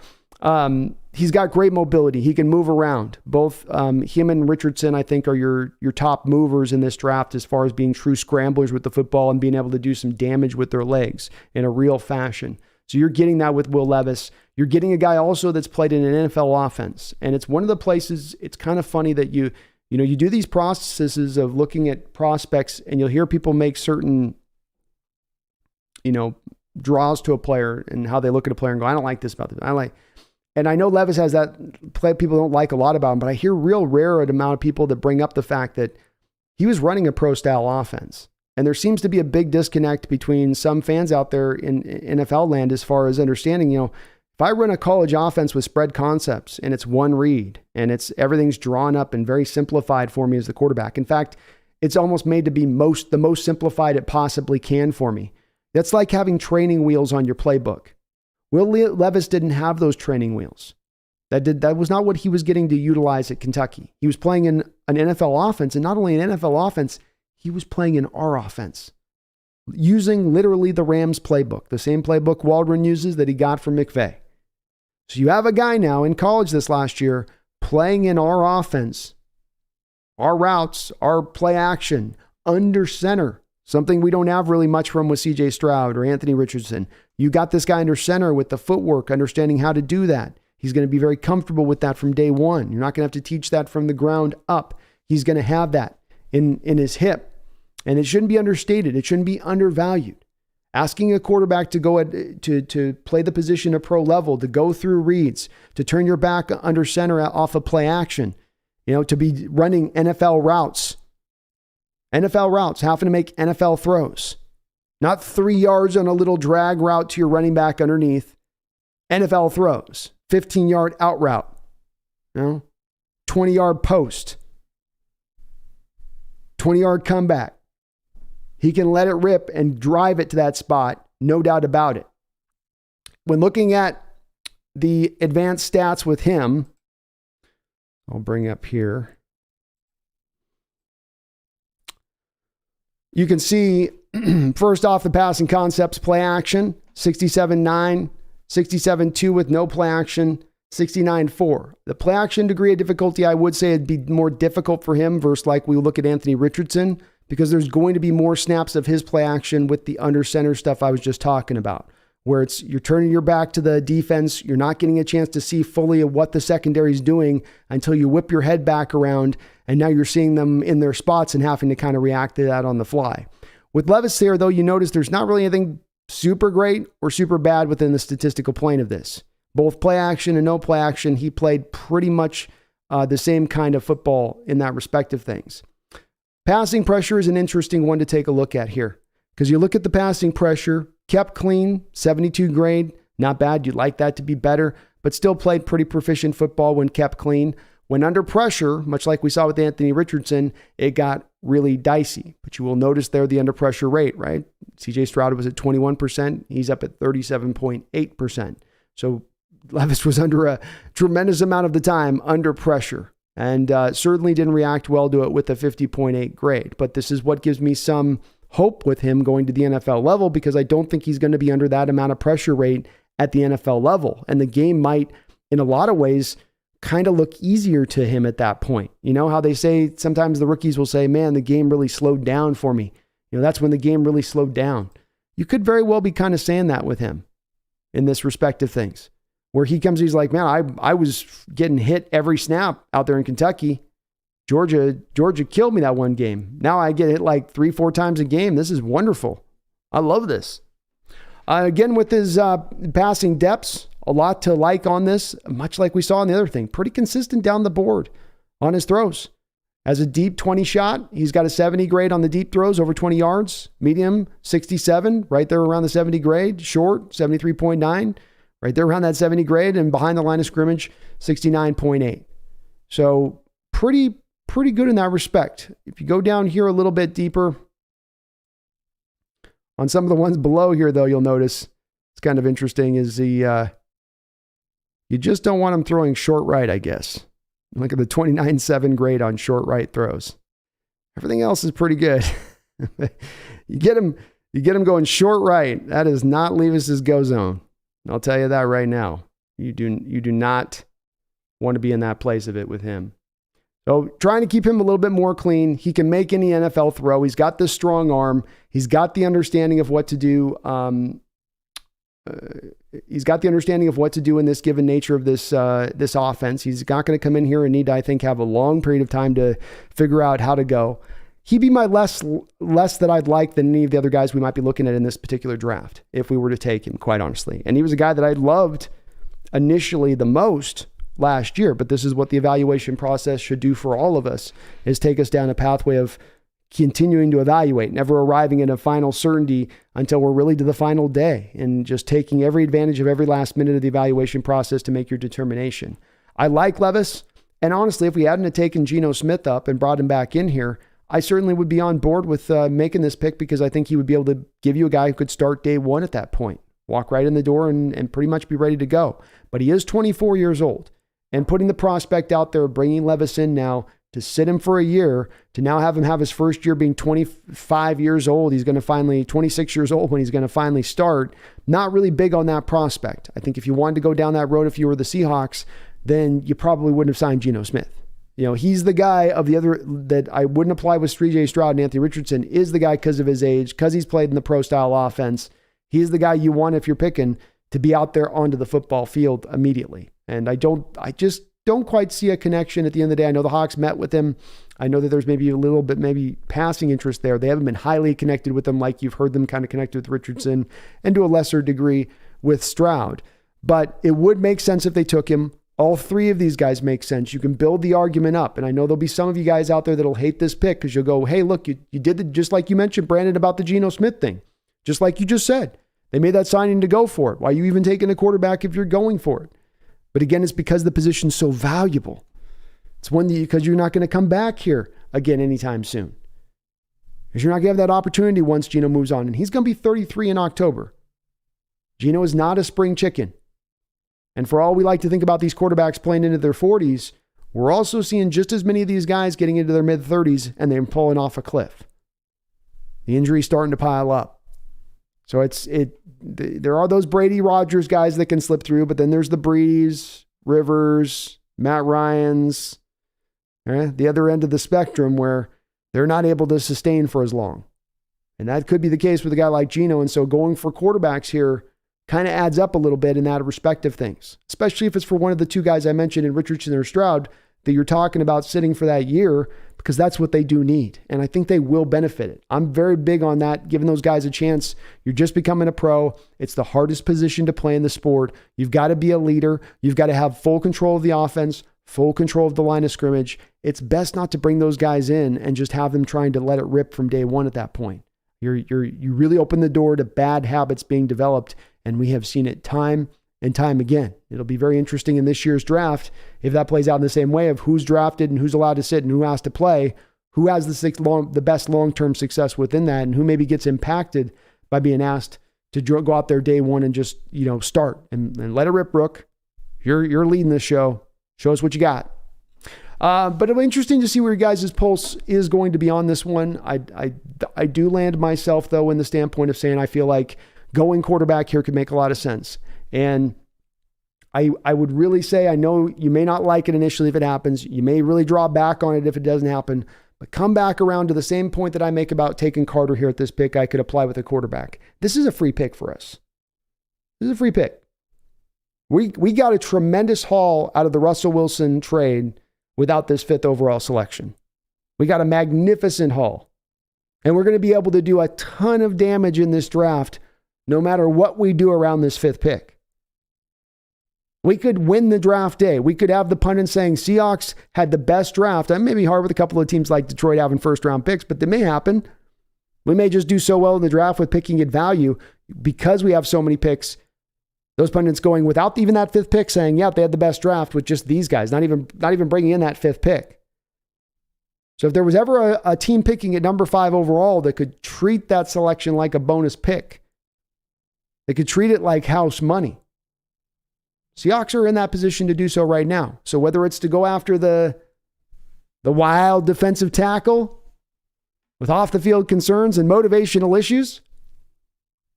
He's got great mobility. He can move around. Both him and Richardson, I think, are your top movers in this draft as far as being true scramblers with the football and being able to do some damage with their legs in a real fashion. So you're getting that with Will Levis. You're getting a guy also that's played in an NFL offense. And it's one of the places, it's kind of funny that you do these processes of looking at prospects and you'll hear people make certain, draws to a player and how they look at a player and go, I don't like this about them. And I know Levis has that play people don't like a lot about him, but I hear real rare amount of people that bring up the fact that he was running a pro style offense. And there seems to be a big disconnect between some fans out there in NFL land as far as understanding, if I run a college offense with spread concepts and it's one read and everything's drawn up and very simplified for me as the quarterback. In fact, it's almost made to be the most simplified it possibly can for me. That's like having training wheels on your playbook. Will Levis didn't have those training wheels. That was not what he was getting to utilize at Kentucky. He was playing in an NFL offense, and not only an NFL offense, he was playing in our offense, using literally the Rams playbook, the same playbook Waldron uses that he got from McVay. So you have a guy now in college this last year playing in our offense, our routes, our play action, under center, something we don't have really much from with CJ Stroud or Anthony Richardson. You got this guy under center with the footwork, understanding how to do that. He's going to be very comfortable with that from day one. You're not going to have to teach that from the ground up. He's going to have that in his hip. And it shouldn't be understated. It shouldn't be undervalued. Asking a quarterback to go to play the position at pro level, to go through reads, to turn your back under center off of play action, to be running NFL routes, having to make NFL throws, not 3 yards on a little drag route to your running back underneath, NFL throws, 15-yard out route, 20-yard post, 20-yard comeback. He can let it rip and drive it to that spot, no doubt about it. When looking at the advanced stats with him, I'll bring up here. You can see, first off, the passing concepts, play action, 67.9, 67.2 with no play action, 69.4. The play action degree of difficulty, I would say it'd be more difficult for him versus like we look at Anthony Richardson, because there's going to be more snaps of his play action with the under center stuff I was just talking about, where you're turning your back to the defense. You're not getting a chance to see fully what the secondary is doing until you whip your head back around. And now you're seeing them in their spots and having to kind of react to that on the fly. With Levis there, though, you notice there's not really anything super great or super bad within the statistical plane of this. Both play action and no play action, he played pretty much the same kind of football in that respect of things. Passing pressure is an interesting one to take a look at here, because you look at the passing pressure, kept clean, 72 grade, not bad. You'd like that to be better, but still played pretty proficient football when kept clean. When under pressure, much like we saw with Anthony Richardson, it got really dicey. But you will notice there the under pressure rate, right? CJ Stroud was at 21%. He's up at 37.8%. So Levis was under a tremendous amount of the time under pressure. And certainly didn't react well to it with a 50.8 grade. But this is what gives me some hope with him going to the NFL level, because I don't think he's going to be under that amount of pressure rate at the NFL level. And the game might, in a lot of ways, kind of look easier to him at that point. You know how they say, sometimes the rookies will say, man, the game really slowed down for me. That's when the game really slowed down. You could very well be kind of saying that with him in this respect of things, where he comes, he's like, man, I was getting hit every snap out there in Kentucky. Georgia killed me that one game. Now I get hit like 3-4 times a game. This is wonderful. I love this. Again, with his passing depths, a lot to like on this, much like we saw in the other thing. Pretty consistent down the board on his throws. As a deep 20 shot, he's got a 70 grade on the deep throws, over 20 yards. Medium, 67, right there around the 70 grade. Short, 73.9, right there around that 70 grade. And behind the line of scrimmage, 69.8. So pretty good in that respect. If you go down here a little bit deeper, on some of the ones below here, though, you'll notice it's kind of interesting is you just don't want him throwing short right, I guess. Look at the 29.7 grade on short right throws. Everything else is pretty good. You get him going short right. That is not Levis's go zone. I'll tell you that right now. You do not want to be in that place of it with him. So trying to keep him a little bit more clean. He can make any NFL throw. He's got this strong arm. He's got the understanding of what to do. He's got the understanding of what to do in this given nature of this offense. He's not going to come in here and need to, I think, have a long period of time to figure out how to go. He'd be my less that I'd like than any of the other guys we might be looking at in this particular draft, if we were to take him, quite honestly. And he was a guy that I loved initially the most last year, but this is what the evaluation process should do for all of us, is take us down a pathway of continuing to evaluate, never arriving at a final certainty until we're really to the final day, and just taking every advantage of every last minute of the evaluation process to make your determination. I like Levis, and honestly, if we hadn't taken Geno Smith up and brought him back in here, I certainly would be on board with making this pick, because I think he would be able to give you a guy who could start day one at that point, walk right in the door and pretty much be ready to go. But he is 24 years old, and putting the prospect out there, bringing Levis in now to sit him for a year, to now have him have his first year being 25 years old. He's going to finally, 26 years old when he's going to finally start. Not really big on that prospect. I think if you wanted to go down that road, if you were the Seahawks, then you probably wouldn't have signed Geno Smith. He's the guy of the other that I wouldn't apply with Stroud and Anthony Richardson, is the guy because of his age, because he's played in the pro style offense. He's the guy you want, if you're picking, to be out there onto the football field immediately. And I just don't quite see a connection at the end of the day. I know the Hawks met with him. I know that there's maybe a little bit, maybe passing interest there. They haven't been highly connected with him like you've heard them kind of connected with Richardson, and to a lesser degree with Stroud. But it would make sense if they took him. All three of these guys make sense. You can build the argument up. And I know there'll be some of you guys out there that'll hate this pick, because you'll go, hey, look, you did it just like you mentioned, Brandon, about the Geno Smith thing. Just like you just said. They made that signing to go for it. Why are you even taking a quarterback if you're going for it? But again, it's because the position's so valuable. It's one because you're not going to come back here again anytime soon. Because you're not going to have that opportunity once Geno moves on. And he's going to be 33 in October. Geno is not a spring chicken. And for all we like to think about these quarterbacks playing into their 40s, we're also seeing just as many of these guys getting into their mid-30s and they're pulling off a cliff. The injury's starting to pile up. So there are those Brady Rodgers guys that can slip through, but then there's the Brees, Rivers, Matt Ryans, the other end of the spectrum where they're not able to sustain for as long. And that could be the case with a guy like Geno. And so going for quarterbacks here kind of adds up a little bit in that respect of things, especially if it's for one of the two guys I mentioned in Richardson or Stroud that you're talking about sitting for that year, because that's what they do need. And I think they will benefit it. I'm very big on that, giving those guys a chance. You're just becoming a pro. It's the hardest position to play in the sport. You've got to be a leader. You've got to have full control of the offense, full control of the line of scrimmage. It's best not to bring those guys in and just have them trying to let it rip from day one at that point. You really open the door to bad habits being developed, and we have seen it time and time again. It'll be very interesting in this year's draft if that plays out in the same way of who's drafted and who's allowed to sit and who has to play, who has the best long-term success within that, and who maybe gets impacted by being asked to go out there day one and just start and let it rip. Rook, you're leading this show. Show us what you got. But it'll be interesting to see where your guys' pulse is going to be on this one. I do land myself, though, in the standpoint of saying I feel like going quarterback here could make a lot of sense. And I would really say, I know you may not like it initially if it happens. You may really draw back on it if it doesn't happen. But come back around to the same point that I make about taking Carter here at this pick. I could apply with a quarterback. This is a free pick for us. This is a free pick. We got a tremendous haul out of the Russell Wilson trade without this 5th overall selection. We got a magnificent haul. And we're going to be able to do a ton of damage in this draft no matter what we do around this 5th pick. We could win the draft day. We could have the pundits saying Seahawks had the best draft. That may be hard with a couple of teams like Detroit having first-round picks, but that may happen. We may just do so well in the draft with picking at value because we have so many picks. Those pundits going without even that 5th pick saying, yeah, they had the best draft with just these guys, not even bringing in that 5th pick. So if there was ever a team picking at number 5 overall that could treat that selection like a bonus pick, they could treat it like house money. Seahawks are in that position to do so right now. So whether it's to go after the wild defensive tackle with off-the-field concerns and motivational issues,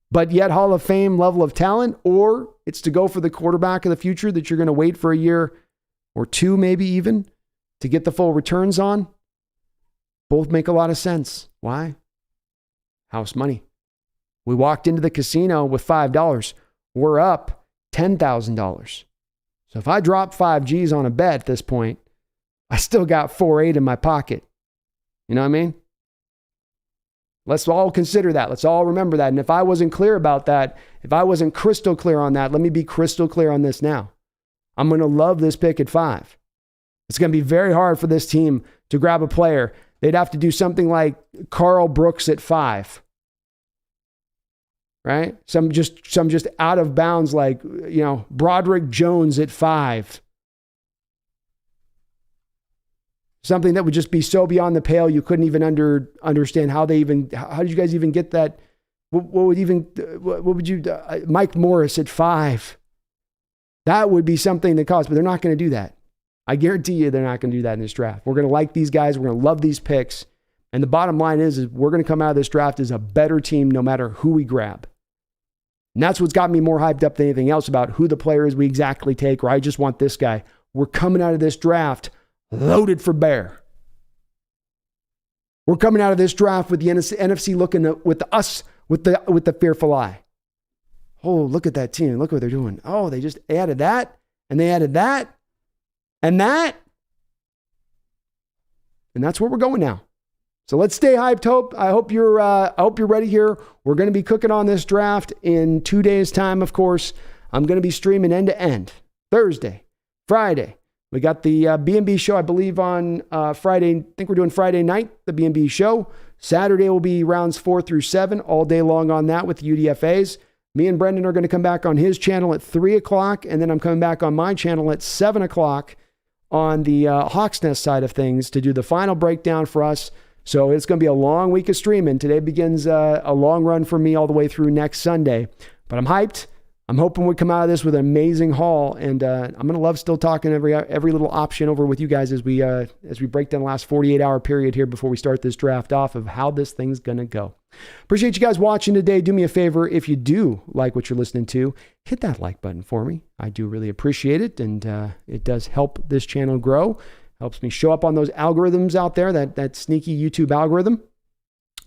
but yet Hall of Fame level of talent, or it's to go for the quarterback of the future that you're going to wait for a year or two, maybe even, to get the full returns on, both make a lot of sense. Why? House money. We walked into the casino with $5. We're up $10,000. So if I drop 5 G's on a bet at this point, I still got 4.8 in my pocket. You know what I mean? Let's all consider that. Let's all remember that. And if I wasn't clear about that, if I wasn't crystal clear on that, let me be crystal clear on this now. I'm going to love this pick at 5. It's going to be very hard for this team to grab a player. They'd have to do something like Carl Brooks at 5. Right? Some just out of bounds, like, Broderick Jones at 5. Something that would just be so beyond the pale you couldn't even understand how did you guys even get that? What would you Mike Morris at 5? That would be something that costs, but they're not going to do that. I guarantee you they're not going to do that in this draft. We're going to like these guys. We're going to love these picks. And the bottom line is we're going to come out of this draft as a better team no matter who we grab. And that's what's got me more hyped up than anything else about who the player is we exactly take, or I just want this guy. We're coming out of this draft loaded for bear. We're coming out of this draft with the NFC looking with the fearful eye. Oh, look at that team. Look what they're doing. Oh, they just added that, and they added that, and that. And that's where we're going now. So let's stay hyped. I hope you're ready here. We're going to be cooking on this draft in 2 days' time, of course. I'm going to be streaming end to end. Thursday, Friday. We got the B&B show, I believe, on Friday. I think we're doing Friday night, the B&B show. Saturday will be rounds 4 through 7, all day long on that with the UDFAs. Me and Brendan are going to come back on his channel at 3 o'clock, and then I'm coming back on my channel at 7 o'clock on the TheSeahawksNest side of things to do the final breakdown for us. So it's going to be a long week of streaming. Today begins a long run for me all the way through next Sunday. But I'm hyped. I'm hoping we come out of this with an amazing haul. And I'm going to love still talking every little option over with you guys as we break down the last 48-hour period here before we start this draft off of how this thing's going to go. Appreciate you guys watching today. Do me a favor. If you do like what you're listening to, hit that like button for me. I do really appreciate it. And it does help this channel grow. Helps me show up on those algorithms out there, that sneaky YouTube algorithm.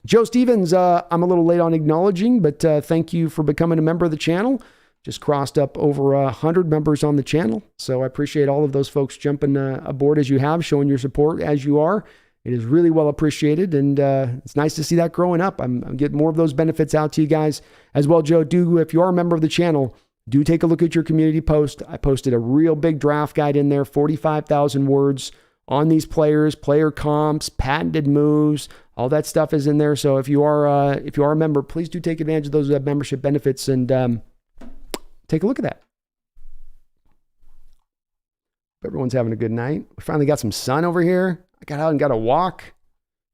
Joe Stevens, I'm a little late on acknowledging, but thank you for becoming a member of the channel. Just crossed up over 100 members on the channel. So I appreciate all of those folks jumping aboard as you have, showing your support as you are. It is really well appreciated, and it's nice to see that growing up. I'm getting more of those benefits out to you guys as well. Joe, if you are a member of the channel, do take a look at your community post. I posted a real big draft guide in there, 45,000 words on these players, player comps, patented moves, all that stuff is in there. So if you are a member, please do take advantage of those membership benefits and take a look at that. Hope everyone's having a good night. We finally got some sun over here. I got out and got a walk.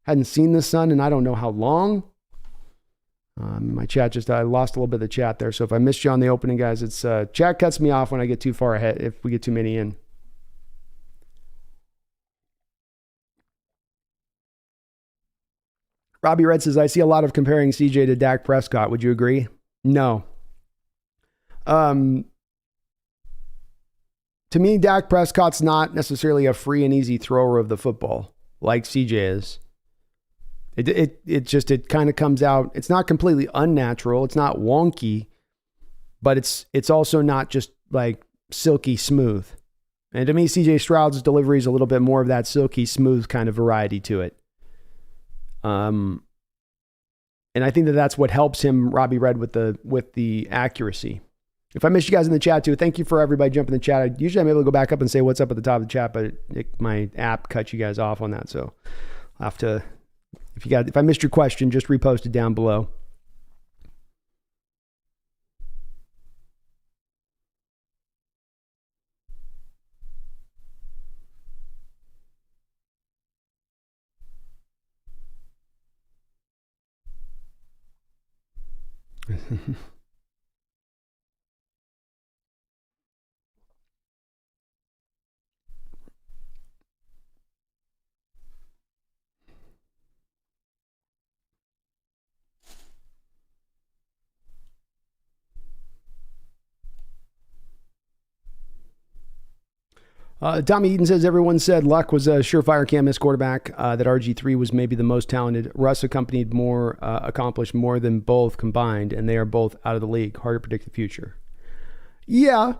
Hadn't seen the sun in I don't know how long. My chat I lost a little bit of the chat there. So if I missed you on the opening, guys, it's chat cuts me off when I get too far ahead, if we get too many in. Robbie Red says, I see a lot of comparing CJ to Dak Prescott. Would you agree? No. To me, Dak Prescott's not necessarily a free and easy thrower of the football like CJ is. It kind of comes out. It's not completely unnatural. It's not wonky, but it's also not just like silky smooth. And to me, CJ Stroud's delivery is a little bit more of that silky smooth kind of variety to it. And I think that's what helps him, Robbie Red, with the accuracy. If I missed you guys in the chat too, thank you for everybody jumping in the chat. Usually I'm able to go back up and say what's up at the top of the chat, but my app cut you guys off on that. So I'll have to, if I missed your question, just repost it down below. Tommy Eaton says, everyone said Luck was a surefire can't miss quarterback, that RG3 was maybe the most talented. Russ accomplished more than both combined, and they are both out of the league. Hard to predict the future. Yeah.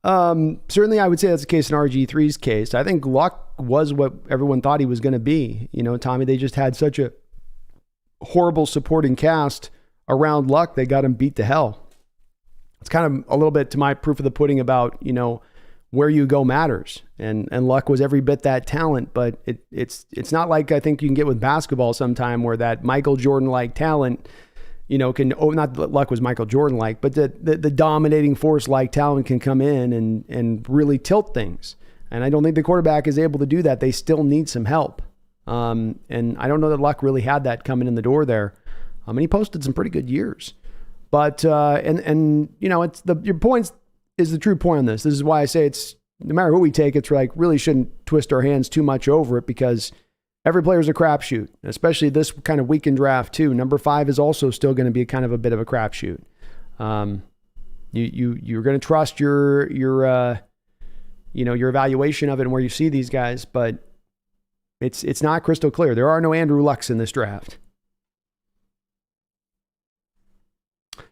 Certainly I would say that's the case in RG3's case. I think Luck was what everyone thought he was going to be. You know, Tommy, they just had such a horrible supporting cast around Luck. They got him beat to hell. It's kind of a little bit to my proof of the pudding about, you know, where you go matters. And Luck was every bit that talent, but it's not like I think you can get with basketball sometime where that Michael Jordan-like talent, you know, not that Luck was Michael Jordan-like, but the dominating force-like talent can come in and really tilt things. And I don't think the quarterback is able to do that. They still need some help. And I don't know that Luck really had that coming in the door there. And he posted some pretty good years. But, and you know, your points is the true point on this. This is why I say it's, no matter who we take, it's like really shouldn't twist our hands too much over it, because every player is a crapshoot, especially this kind of weekend draft too. Number 5 is also still going to be a kind of a bit of a crapshoot. You're going to trust your evaluation of it and where you see these guys, but it's not crystal clear. There are no Andrew Lucks in this draft.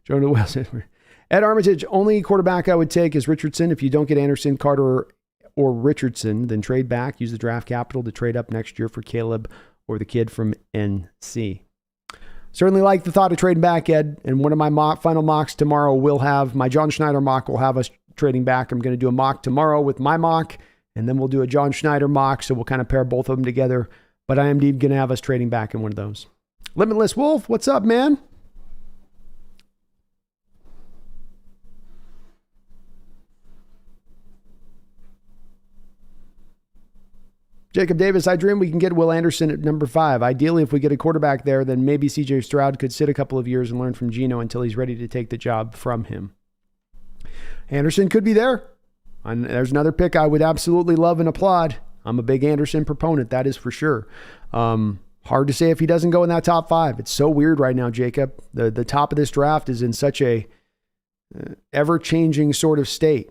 Jonah Wilson. Ed Armitage, only quarterback I would take is Richardson. If you don't get Anderson, Carter, or Richardson, then trade back. Use the draft capital to trade up next year for Caleb or the kid from NC. Certainly like the thought of trading back, Ed. And one of my final mocks tomorrow will have, my John Schneider mock will have us trading back. I'm going to do a mock tomorrow with my mock, and then we'll do a John Schneider mock, so we'll kind of pair both of them together. But I am indeed going to have us trading back in one of those. Limitless Wolf, what's up, man? Jacob Davis, I dream we can get Will Anderson at number 5. Ideally, if we get a quarterback there, then maybe CJ Stroud could sit a couple of years and learn from Geno until he's ready to take the job from him. Anderson could be there. And there's another pick I would absolutely love and applaud. I'm a big Anderson proponent, that is for sure. Hard to say if he doesn't go in that top 5. It's so weird right now, Jacob. The top of this draft is in such a ever-changing sort of state.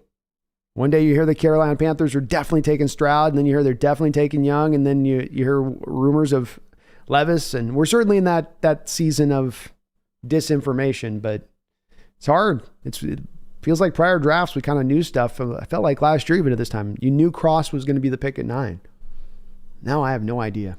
One day you hear the Carolina Panthers are definitely taking Stroud, and then you hear they're definitely taking Young, and then you hear rumors of Levis, and we're certainly in that season of disinformation, but it's hard. It feels like prior drafts we kind of knew stuff. I felt like last year even at this time, you knew Cross was going to be the pick at 9. Now I have no idea.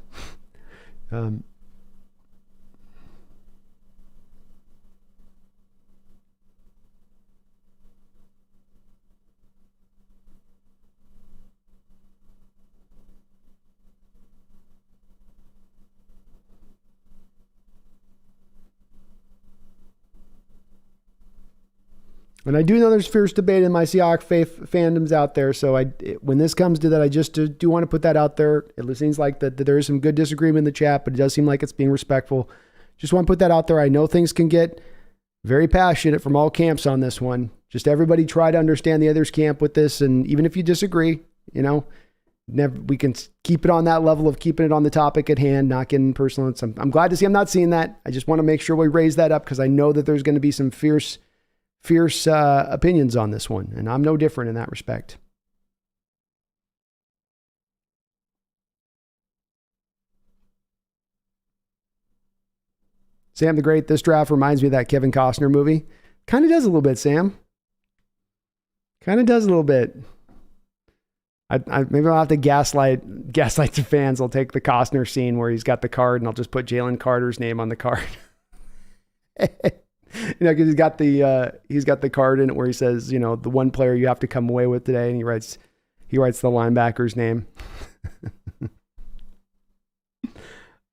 And I do know there's fierce debate in my Seahawks fandoms out there. So when this comes to that, I just do want to put that out there. It seems like that there is some good disagreement in the chat, but it does seem like it's being respectful. Just want to put that out there. I know things can get very passionate from all camps on this one. Just everybody try to understand the other's camp with this. And even if you disagree, we can keep it on that level of keeping it on the topic at hand, not getting personal. I'm glad to see I'm not seeing that. I just want to make sure we raise that up because I know that there's going to be some fierce opinions on this one, and I'm no different in that respect. Sam the Great, this draft reminds me of that Kevin Costner movie. Kind of does a little bit, Sam. Kind of does a little bit. Maybe I'll have to gaslight the fans. I'll take the Costner scene where he's got the card and I'll just put Jalen Carter's name on the card. Because he's got the card in it where he says, the one player you have to come away with today, and he writes the linebacker's name.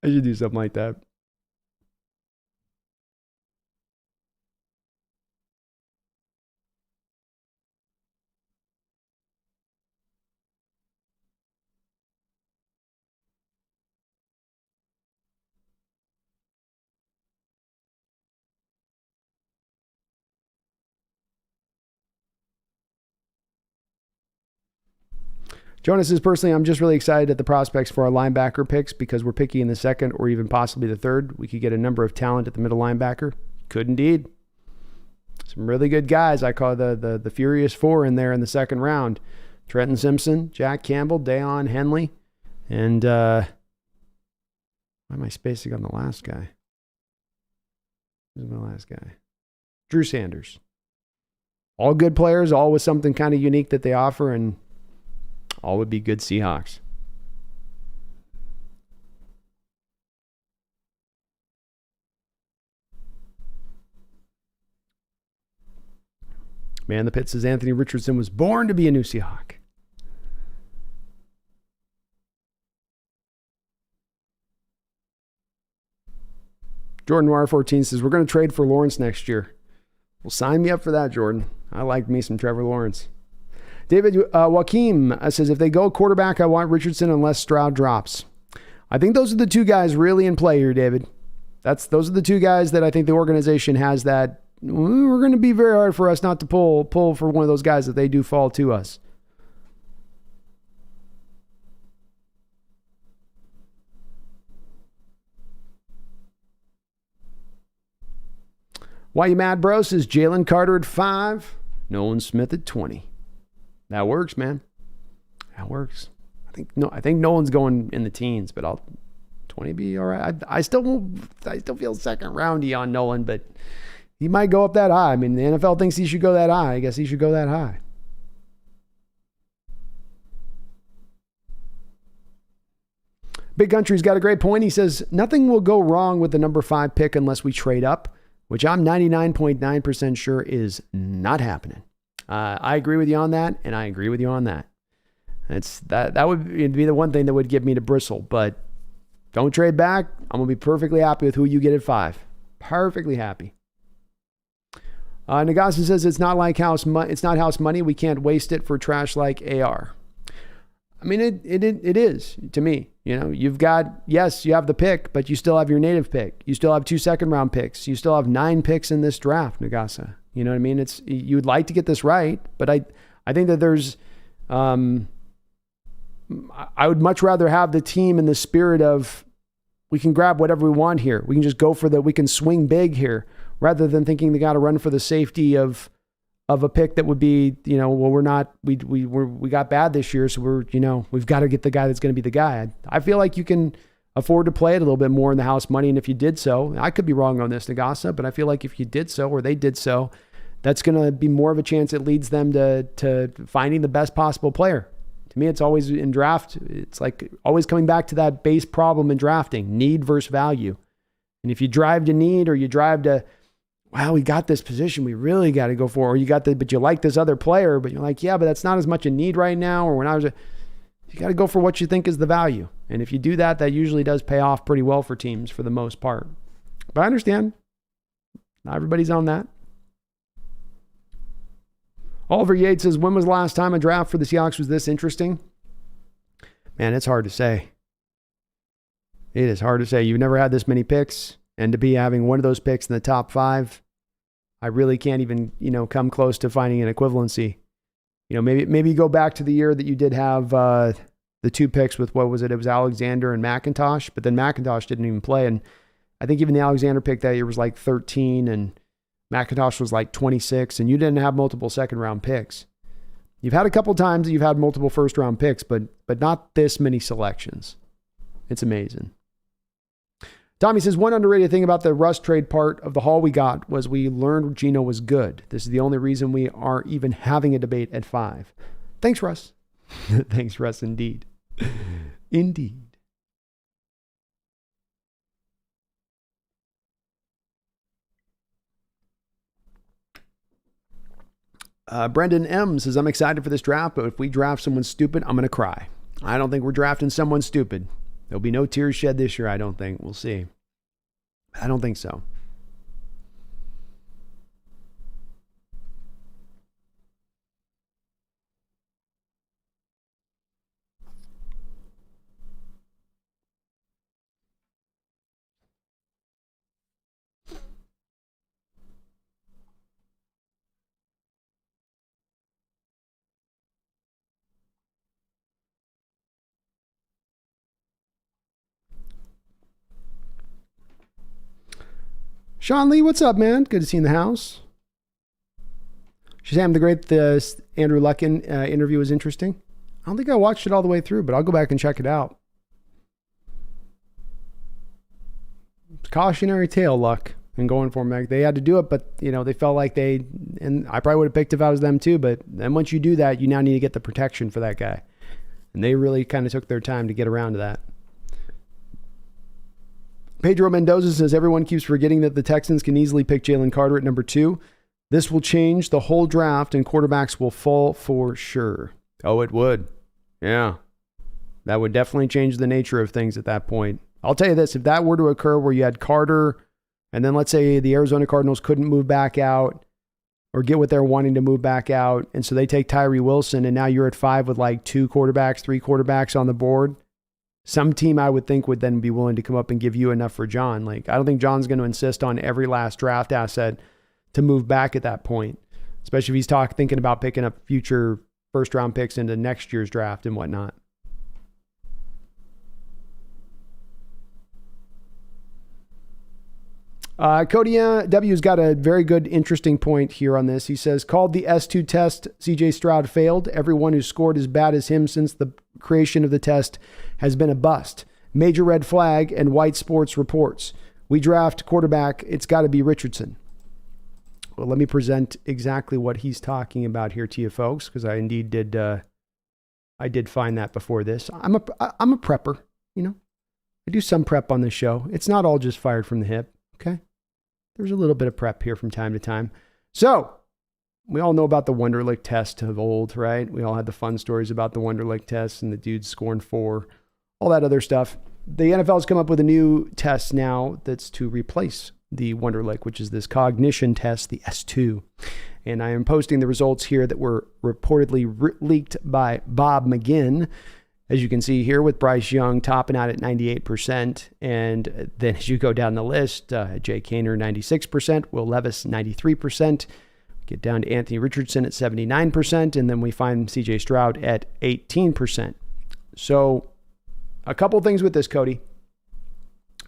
I should do something like that. Jonas says, personally, I'm just really excited at the prospects for our linebacker picks because we're picky in the second or even possibly the third. We could get a number of talent at the middle linebacker. Could indeed. Some really good guys. I call the Furious Four in there in the second round. Trenton Simpson, Jack Campbell, Dayon Henley, and why am I spacing on the last guy? Who's my last guy? Drew Sanders. All good players, all with something kind of unique that they offer, and all would be good Seahawks. Man, the Pit says Anthony Richardson was born to be a new Seahawk. Jordan R14 says, we're going to trade for Lawrence next year. Well, sign me up for that, Jordan. I like me some Trevor Lawrence. David Joaquim says, if they go quarterback, I want Richardson unless Stroud drops. I think those are the two guys really in play here, David. Those are the two guys that I think the organization has that we're going to be very hard for us not to pull for one of those guys if they do fall to us. Why you mad, bro? Says Jalen Carter at 5, Nolan Smith at 20. That works, man. That works. I think Nolan's going in the teens, but 20 be all right. I still feel second roundy on Nolan, but he might go up that high. I mean, the NFL thinks he should go that high. I guess he should go that high. Big Country's got a great point. He says, nothing will go wrong with the number 5 pick unless we trade up, which I'm 99.9% sure is not happening. I agree with you on that, and I agree with you on that. That would be the one thing that would get me to bristle, but don't trade back. I'm going to be perfectly happy with who you get at 5. Perfectly happy. Nagasan says it's not house money. We can't waste it for trash like AR. I mean, it is to me. You have the pick, but you still have your native pick. You still have 2 second-round picks. You still have 9 picks in this draft, Nagasa. You know what I mean? You'd like to get this right, but I think that there's, I would much rather have the team in the spirit of we can grab whatever we want here. We can just go for we can swing big here, rather than thinking they got to run for the safety of a pick that would be, we got bad this year, so we've got to get the guy that's going to be the guy. I feel like you can afford to play it a little bit more in the house money, and if you did so, I could be wrong on this, Nagasa, but I feel like if you did so or they did so, that's going to be more of a chance it leads them to finding the best possible player. To me, it's always in draft, it's like always coming back to that base problem in drafting, need versus value. And if you drive to need or you drive to, wow, we got this position, we really got to go for it. Or but you like this other player, but you're like, yeah, but that's not as much a need right now. Or you got to go for what you think is the value. And if you do that, that usually does pay off pretty well for teams for the most part. But I understand. Not everybody's on that. Oliver Yates says, when was the last time a draft for the Seahawks was this interesting? Man, it's hard to say. It is hard to say. You've never had this many picks, and to be having one of those picks in the top 5, I really can't even, come close to finding an equivalency. Maybe you go back to the year that you did have the 2 picks with, what was it? It was Alexander and McIntosh, but then McIntosh didn't even play. And I think even the Alexander pick that year was like 13 and McIntosh was like 26, and you didn't have multiple second-round picks. You've had a couple times that you've had multiple first-round picks, but not this many selections. It's amazing. Tommy says, one underrated thing about the Russ trade part of the haul we got was we learned Geno was good. This is the only reason we are even having a debate at 5. Thanks, Russ. Thanks, Russ, indeed. Indeed. Brendan M says, I'm excited for this draft, but if we draft someone stupid, I'm going to cry. I don't think we're drafting someone stupid. There'll be no tears shed this year, I don't think. We'll see. I don't think so. Sean Lee, what's up, man? Good to see you in the house. Shazam the Great, the Andrew Luckin interview was interesting. I don't think I watched it all the way through, but I'll go back and check it out. Cautionary tale, Luck, and going for them. They had to do it, but they felt like and I probably would have picked if I was them too, but then once you do that, you now need to get the protection for that guy. And they really kind of took their time to get around to that. Pedro Mendoza says, everyone keeps forgetting that the Texans can easily pick Jalen Carter at number 2. This will change the whole draft and quarterbacks will fall for sure. Oh, it would. Yeah. That would definitely change the nature of things at that point. I'll tell you this, if that were to occur where you had Carter and then let's say the Arizona Cardinals couldn't move back out or get what they're wanting to move back out, and so they take Tyree Wilson and now you're at 5 with like 2 quarterbacks, 3 quarterbacks on the board. Some team I would think would then be willing to come up and give you enough for John. Like, I don't think John's going to insist on every last draft asset to move back at that point, especially if he's thinking about picking up future first round picks into next year's draft and whatnot. Cody W's got a very good, interesting point here on this. He says, called the S2 test, CJ Stroud failed. Everyone who scored as bad as him since the creation of the test has been a bust. Major red flag, and White Sports reports. We draft quarterback, it's got to be Richardson. Well, let me present exactly what he's talking about here to you folks, because I indeed did find that before this. I'm a prepper, I do some prep on this show. It's not all just fired from the hip, okay? There's a little bit of prep here from time to time. So, we all know about the Wonderlic test of old, right? We all had the fun stories about the Wonderlic test and the dudes scoring 4, all that other stuff. The NFL's come up with a new test now that's to replace the Wonderlic, which is this cognition test, the S2. And I am posting the results here that were reportedly leaked by Bob McGinn. As you can see here with Bryce Young topping out at 98%. And then as you go down the list, Jay Kaner, 96%, Will Levis, 93%. Get down to Anthony Richardson at 79%. And then we find CJ Stroud at 18%. So a couple things with this, Cody.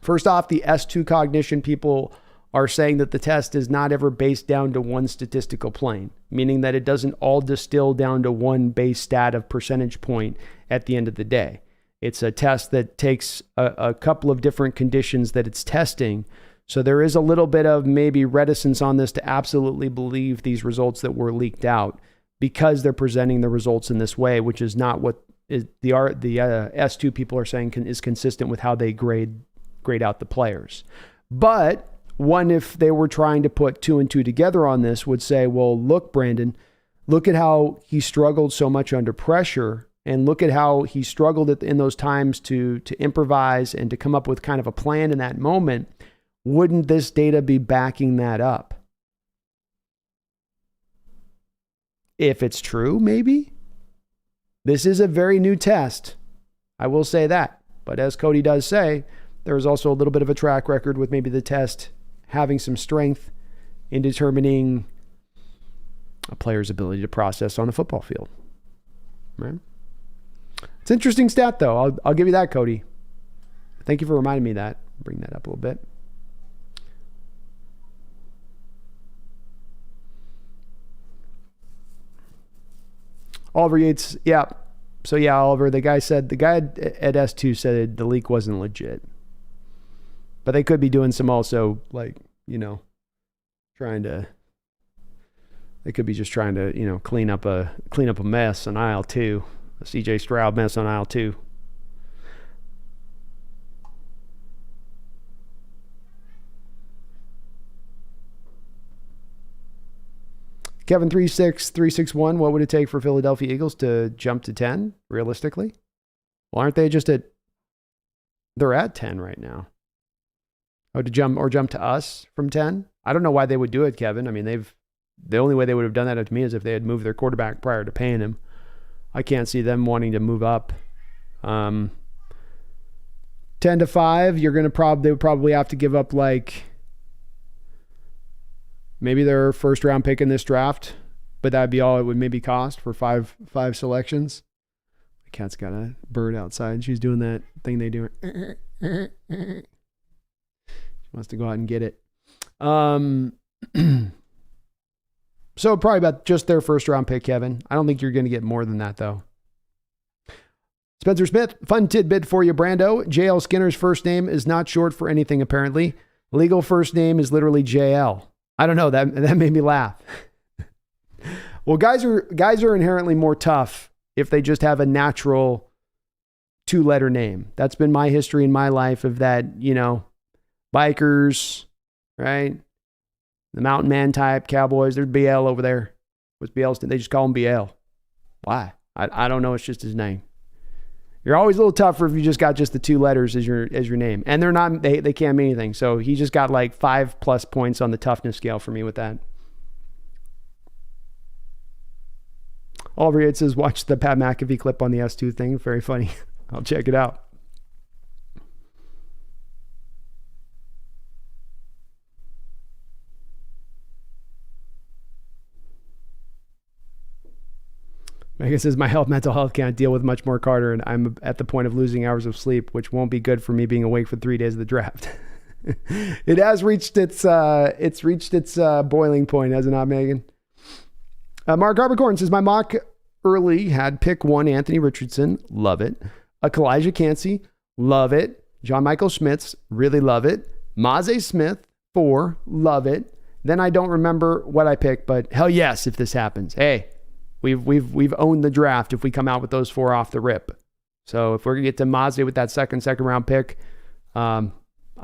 First off, the S2 cognition people are saying that the test is not ever based down to one statistical plane, meaning that it doesn't all distill down to one base stat of percentage point at the end of the day. It's a test that takes a couple of different conditions that it's testing. So there is a little bit of maybe reticence on this to absolutely believe these results that were leaked out because they're presenting the results in this way, which is not what is the S2 people are saying is consistent with how they grade out the players. But one, if they were trying to put 2 and 2 together on this, would say, well, look, Brandon, look at how he struggled so much under pressure, and look at how he struggled in those times to improvise and to come up with kind of a plan in that moment. Wouldn't this data be backing that up? If it's true, maybe. This is a very new test. I will say that. But as Cody does say, there is also a little bit of a track record with maybe the test having some strength in determining a player's ability to process on the football field. Right? It's an interesting stat, though. I'll give you that, Cody. Thank you for reminding me of that. Bring that up a little bit. Oliver Yates, yeah. So yeah, Oliver, the guy at S2 said the leak wasn't legit. But they could be doing some also, like, they could be just trying to, clean up a mess on aisle 2, a CJ Stroud mess on aisle 2. Kevin 36361, what would it take for Philadelphia Eagles to jump to 10 realistically? Well, aren't they they're at 10 right now. Oh, jump to us from 10? I don't know why they would do it, Kevin. I mean, the only way they would have done that to me is if they had moved their quarterback prior to paying him. I can't see them wanting to move up. 10 to 5, they would probably have to give up like maybe their first round pick in this draft, but that'd be all it would maybe cost for five selections. My cat's got a bird outside. She's doing that thing they do. She wants to go out and get it. So probably about just their first round pick, Kevin. I don't think you're going to get more than that, though. Spencer Smith, fun tidbit for you, Brando. JL Skinner's first name is not short for anything, apparently. Legal first name is literally JL. I don't know. That made me laugh. Well, guys are inherently more tough if they just have a natural 2-letter name. That's been my history in my life of that, bikers, right? The mountain man type, cowboys. There's BL over there. What's BL's? They just call him BL. Why? I don't know. It's just his name. You're always a little tougher if you just got just the 2 letters as your name. And they're not, they can't mean anything. So he just got like 5+ points on the toughness scale for me with that. Oliver, it says, watch the Pat McAfee clip on the S2 thing. Very funny. I'll check it out. Megan says, my mental health can't deal with much more Carter, and I'm at the point of losing hours of sleep, which won't be good for me being awake for 3 days of the draft. It has reached its boiling point, has it not, Megan? Mark Garbercorn says, my mock early had pick 1, Anthony Richardson. Love it. Kalijah Cansey. Love it. John Michael Schmitz. Really love it. Maze Smith. 4. Love it. Then I don't remember what I picked, but hell yes, if this happens. Hey, We've owned the draft if we come out with those 4 off the rip. So if we're going to get to Maze with that second round pick, I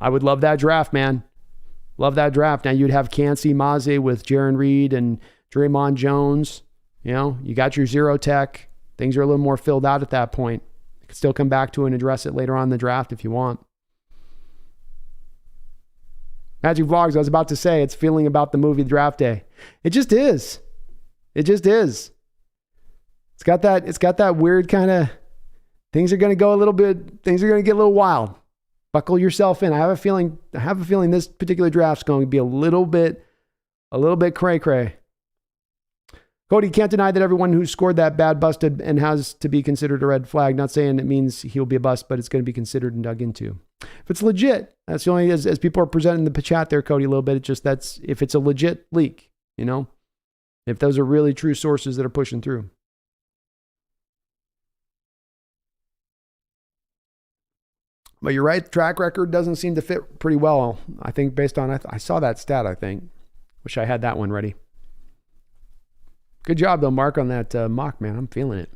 would love that draft, man. Love that draft. Now you'd have Cansey, Maze with Jaron Reed and Draymond Jones. You got your 0 tech. Things are a little more filled out at that point. You can still come back to it and address it later on in the draft if you want. Magic Vlogs, I was about to say, it's feeling about the movie Draft Day. It just is. It just is. It's got that weird kind of, things are going to get a little wild. Buckle yourself in. I have a feeling this particular draft's going to be a little bit cray-cray. Cody, can't deny that everyone who scored that bad busted and has to be considered a red flag. Not saying it means he'll be a bust, but it's going to be considered and dug into. If it's legit, that's the only, as people are presenting the chat there, Cody, a little bit, that's if it's a legit leak, if those are really true sources that are pushing through. But you're right, track record doesn't seem to fit pretty well. I think based on, I saw that stat, I think. Wish I had that one ready. Good job, though, Mark, on that mock, man. I'm feeling it.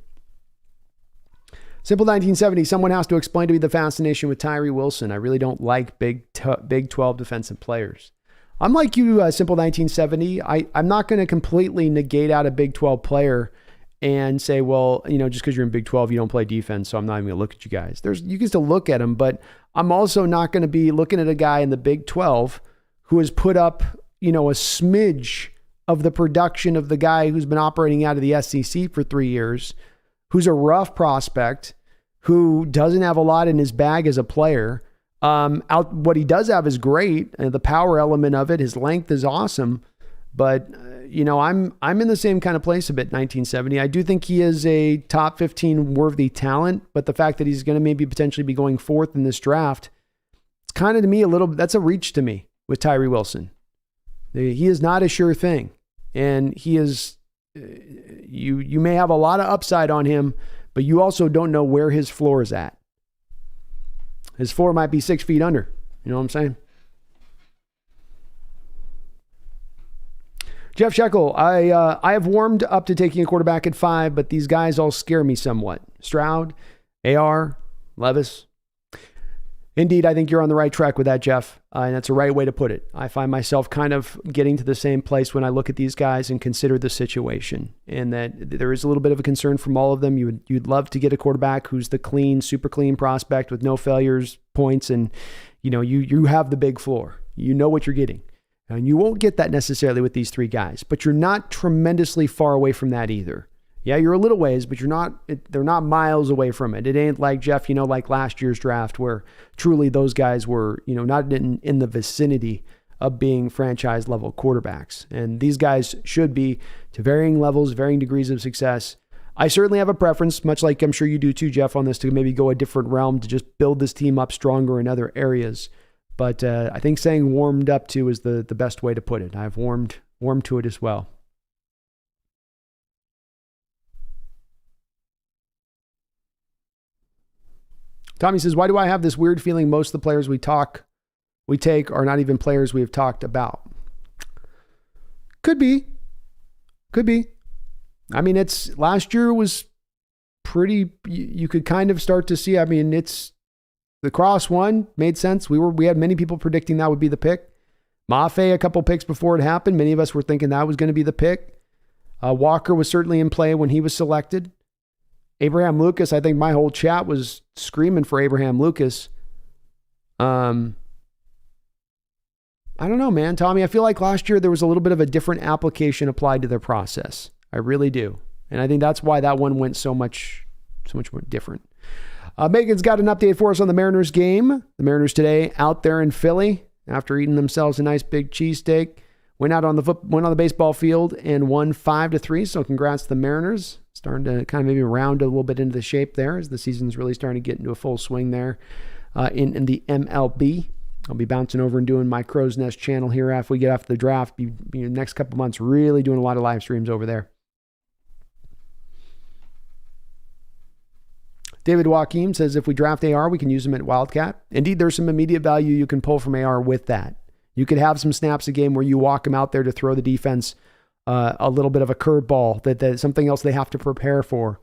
Simple 1970, someone has to explain to me the fascination with Tyree Wilson. I really don't like Big 12 defensive players. I'm like you, Simple 1970. I'm not going to completely negate out a Big 12 player and say, well, just because you're in Big 12, you don't play defense, so I'm not even going to look at you guys. You can still look at them, but I'm also not going to be looking at a guy in the Big 12 who has put up, a smidge of the production of the guy who's been operating out of the SEC for 3 years, who's a rough prospect, who doesn't have a lot in his bag as a player. What he does have is great. The power element of it, his length is awesome. But, I'm in the same kind of place a bit, 1970. I do think he is a top 15 worthy talent, but the fact that he's going to maybe potentially be going 4th in this draft, it's kind of to me that's a reach to me with Tyree Wilson. He is not a sure thing. And he is, you may have a lot of upside on him, but you also don't know where his floor is at. His floor might be 6 feet under. You know what I'm saying? Jeff Shekel, I have warmed up to taking a quarterback at 5, but these guys all scare me somewhat. Stroud, AR, Levis. Indeed, I think you're on the right track with that, Jeff, and that's the right way to put it. I find myself kind of getting to the same place when I look at these guys and consider the situation, and that there is a little bit of a concern from all of them. You'd love to get a quarterback who's the clean, super clean prospect with no failures, points, and you have the big floor. You know what you're getting. And you won't get that necessarily with these 3 guys, but you're not tremendously far away from that either. Yeah, you're a little ways, but they're not miles away from it. It ain't like, Jeff, like last year's draft where truly those guys were, not in the vicinity of being franchise level quarterbacks. And these guys should be, to varying levels, varying degrees of success. I certainly have a preference, much like I'm sure you do too, Jeff, on this, to maybe go a different realm, to just build this team up stronger in other areas. But I think saying warmed up to is the best way to put it. I've warmed to it as well. Tommy says, why do I have this weird feeling most of the players we take are not even players we have talked about? Could be. I mean, last year was pretty, you could kind of start to see, the cross one made sense. We had many people predicting that would be the pick. Mafe, a couple picks before it happened. Many of us were thinking that was going to be the pick. Walker was certainly in play when he was selected. Abraham Lucas, I think my whole chat was screaming for Abraham Lucas. I don't know, man. Tommy, I feel like last year there was a little bit of a different application applied to their process. I really do. And I think that's why that one went so much more different. Megan's got an update for us on the Mariners game. The Mariners today out there in Philly after eating themselves a nice big cheesesteak. Went on the baseball field and won 5-3. So congrats to the Mariners. Starting to kind of maybe round a little bit into the shape there as the season's really starting to get into a full swing there in the MLB. I'll be bouncing over and doing my Crow's Nest channel here after we get after the draft. Next couple months, really doing a lot of live streams over there. David Joaquim says, if we draft AR, we can use him at Wildcat. Indeed, there's some immediate value you can pull from AR with that. You could have some snaps a game where you walk him out there to throw the defense a little bit of a curveball, that's something else they have to prepare for,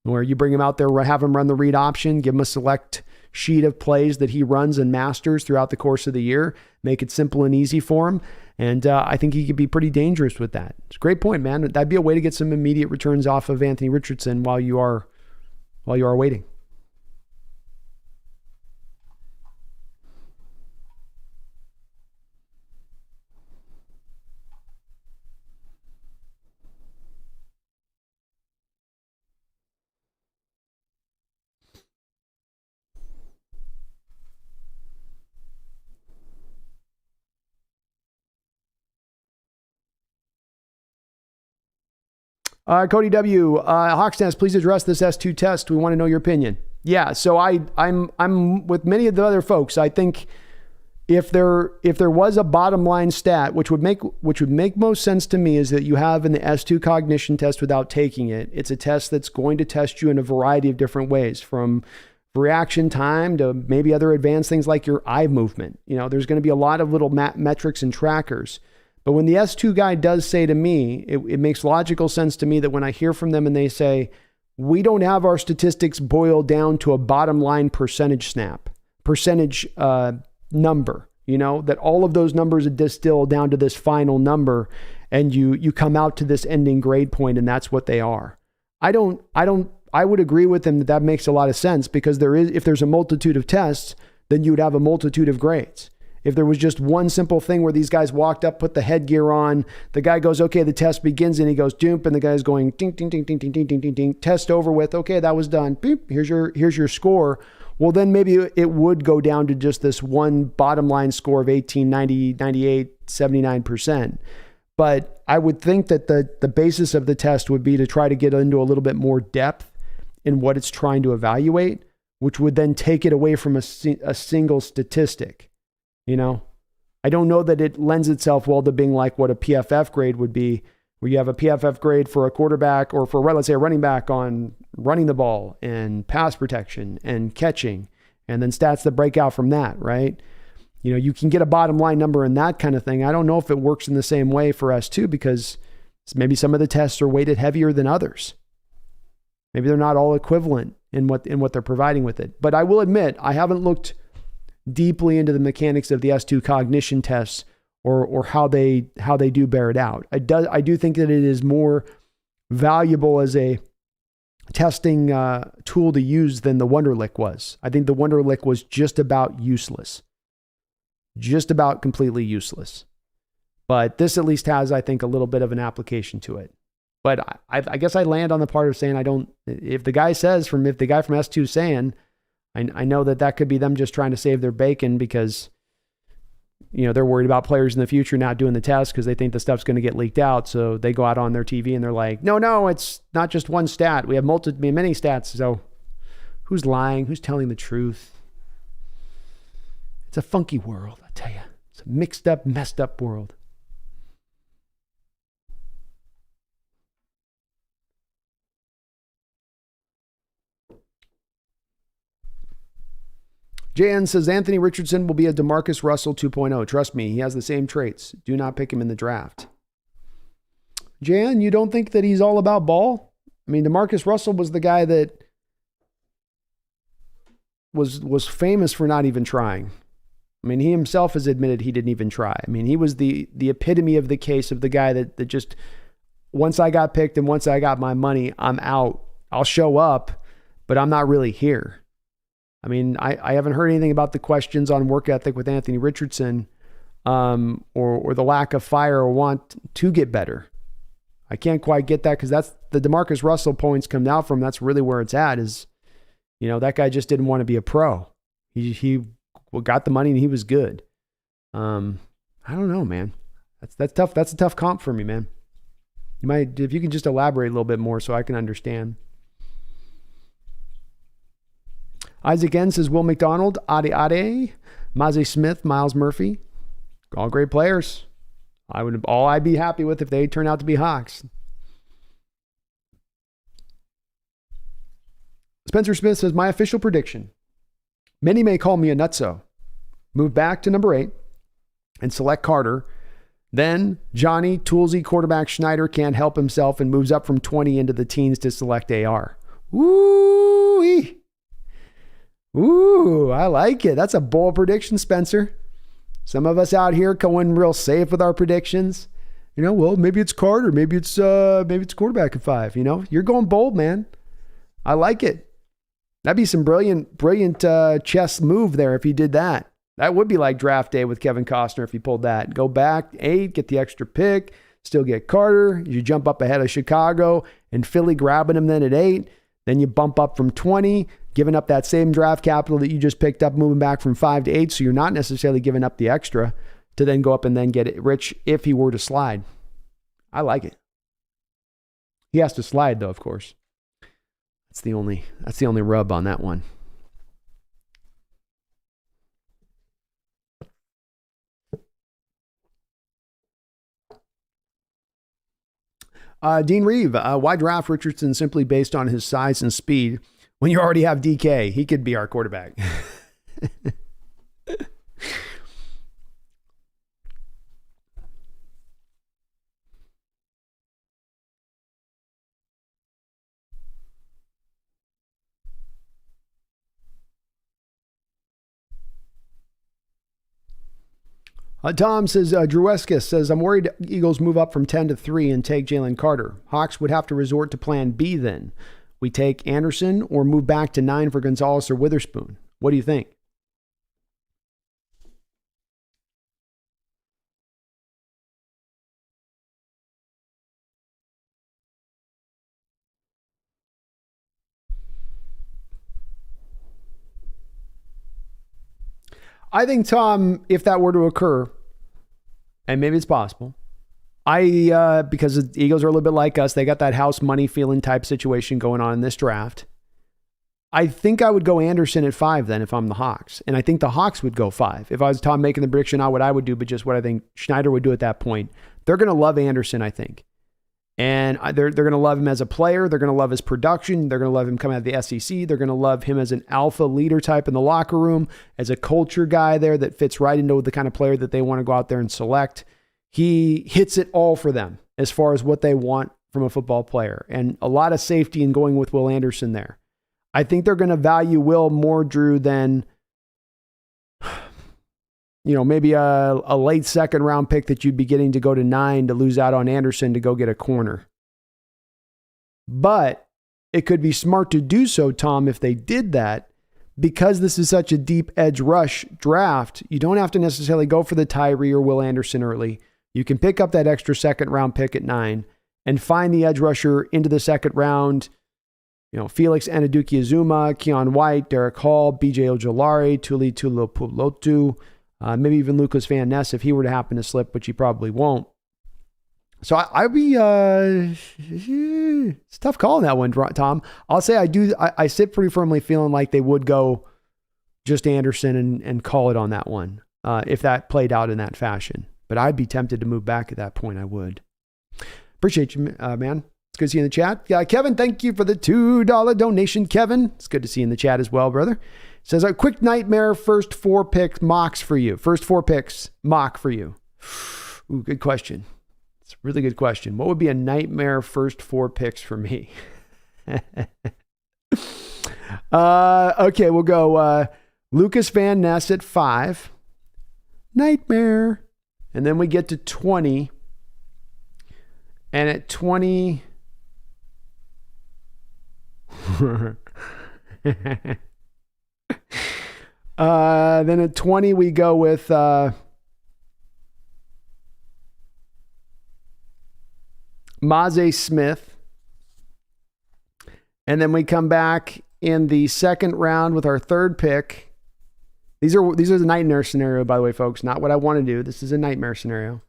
where you bring him out there, have him run the read option, give him a select sheet of plays that he runs and masters throughout the course of the year, make it simple and easy for him. And I think he could be pretty dangerous with that. It's a great point, man. That'd be a way to get some immediate returns off of Anthony Richardson while you are waiting. Cody W. HawksNest, please address this S2 test. We want to know your opinion. Yeah, so I'm with many of the other folks. I think if there was a bottom line stat, which would make most sense to me, is that you have in the S2 cognition test without taking it. It's a test that's going to test you in a variety of different ways, from reaction time to maybe other advanced things like your eye movement. There's going to be a lot of little metrics and trackers. But when the S2 guy does say to me, it makes logical sense to me that when I hear from them and they say, we don't have our statistics boiled down to a bottom line percentage number, that all of those numbers are distilled down to this final number, and you come out to this ending grade point, and that's what they are. I would agree with them that makes a lot of sense, because if there's a multitude of tests, then you would have a multitude of grades. If there was just one simple thing where these guys walked up, put the headgear on, the guy goes, okay, the test begins, and he goes, doop, and the guy's going, ding, ding, ding, ding, ding, ding, ding, ding, ding, test over with, okay, that was done, beep, here's your score. Well, then maybe it would go down to just this one bottom line score of 18, 90, 98, 79%. But I would think that the basis of the test would be to try to get into a little bit more depth in what it's trying to evaluate, which would then take it away from a single statistic. I don't know that it lends itself well to being like what a PFF grade would be, where you have a PFF grade for a quarterback or for, let's say, a running back on running the ball and pass protection and catching, and then stats that break out from that, right? You can get a bottom line number and that kind of thing. I don't know if it works in the same way for S2 because maybe some of the tests are weighted heavier than others. Maybe they're not all equivalent in what they're providing with it. But I will admit, I haven't looked deeply into the mechanics of the S2 cognition tests or how they do bear it out. I do think that it is more valuable as a testing tool to use than the Wonderlic was. I think the Wonderlic was just about useless. Just about completely useless. But this at least has, I think, a little bit of an application to it. But I guess I land on the part of saying if the guy from S2 saying, I know that could be them just trying to save their bacon because, they're worried about players in the future not doing the test because they think the stuff's going to get leaked out. So they go out on their TV and they're like, no, it's not just one stat. We have many stats. So who's lying? Who's telling the truth? It's a funky world, I tell you. It's a mixed up, messed up world. JN says Anthony Richardson will be a DeMarcus Russell 2.0. Trust me, he has the same traits. Do not pick him in the draft. JN, you don't think that he's all about ball? I mean, DeMarcus Russell was the guy that was famous for not even trying. I mean, he himself has admitted he didn't even try. I mean, he was the epitome of the case of the guy that just, once I got picked and once I got my money, I'm out. I'll show up, but I'm not really here. I mean, I haven't heard anything about the questions on work ethic with Anthony Richardson or the lack of fire or want to get better. I can't quite get that because that's the DeMarcus Russell points come out from. That's really where it's at is, that guy just didn't want to be a pro. He got the money and he was good. I don't know, man. That's tough. That's a tough comp for me, man. If you can just elaborate a little bit more so I can understand. Isaac N says Will McDonald, Ade, Mazi Smith, Miles Murphy, all great players. I'd be happy with if they turn out to be Hawks. Spencer Smith says my official prediction. Many may call me a nutso. Move back to number 8 and select Carter. Then Johnny Toolsy quarterback Schneider can't help himself and moves up from 20 into the teens to select AR. Ooh-wee. Ooh, I like it. That's a bold prediction, Spencer. Some of us out here going real safe with our predictions. Well, maybe it's Carter, maybe it's quarterback at 5. You're going bold, man. I like it. That'd be some brilliant chess move there if he did that. That would be like draft day with Kevin Costner if he pulled that. Go back 8, get the extra pick, still get Carter. You jump up ahead of Chicago and Philly grabbing him then at 8. Then you bump up from 20, giving up that same draft capital that you just picked up, moving back from 5 to 8. So you're not necessarily giving up the extra to then go up and then get it Rich if he were to slide. I like it. He has to slide though, of course. That's the only rub on that one. Dean Reeve, why draft Richardson simply based on his size and speed when you already have DK? He could be our quarterback. Tom says, Drew Eskis says, I'm worried Eagles move up from 10 to 3 and take Jalen Carter. Hawks would have to resort to plan B then. We take Anderson or move back to 9 for Gonzalez or Witherspoon. What do you think? I think, Tom, if that were to occur, and maybe it's possible, because the Eagles are a little bit like us, they got that house money feeling type situation going on in this draft. I think I would go Anderson at 5 then if I'm the Hawks. And I think the Hawks would go 5. If I was Tom making the prediction, not what I would do, but just what I think Schneider would do at that point. They're going to love Anderson, I think. And they're going to love him as a player. They're going to love his production. They're going to love him coming out of the SEC. They're going to love him as an alpha leader type in the locker room, as a culture guy there that fits right into the kind of player that they want to go out there and select. He hits it all for them as far as what they want from a football player, and a lot of safety in going with Will Anderson there. I think they're going to value Will more, Drew, than maybe a late second round pick that you'd be getting to go to 9 to lose out on Anderson to go get a corner. But it could be smart to do so, Tom, if they did that, because this is such a deep edge rush draft. You don't have to necessarily go for the Tyree or Will Anderson early. You can pick up that extra second round pick at 9 and find the edge rusher into the second round. Felix Anaduki-Azuma, Keon White, Derek Hall, BJ Ojolari, Tuli Tuipulotu, maybe even Lucas Van Ness if he were to happen to slip, which he probably won't. So I'd be, it's a tough call on that one, Tom. I'll say I sit pretty firmly feeling like they would go just Anderson and call it on that one if that played out in that fashion. But I'd be tempted to move back at that point. I would. Appreciate you, man. It's good to see you in the chat. Kevin, thank you for the $2 donation, Kevin. It's good to see you in the chat as well, brother. Says a quick nightmare first 4 picks mocks for you. First 4 picks mock for you. Ooh, good question. It's a really good question. What would be a nightmare first 4 picks for me? Okay, we'll go Lucas Van Ness at 5. Nightmare. And then we get to 20. And at 20... then at 20 we go with Maze Smith, and then we come back in the second round with our third pick. These are the nightmare scenario, by the way, folks. Not what I want to do. This is a nightmare scenario.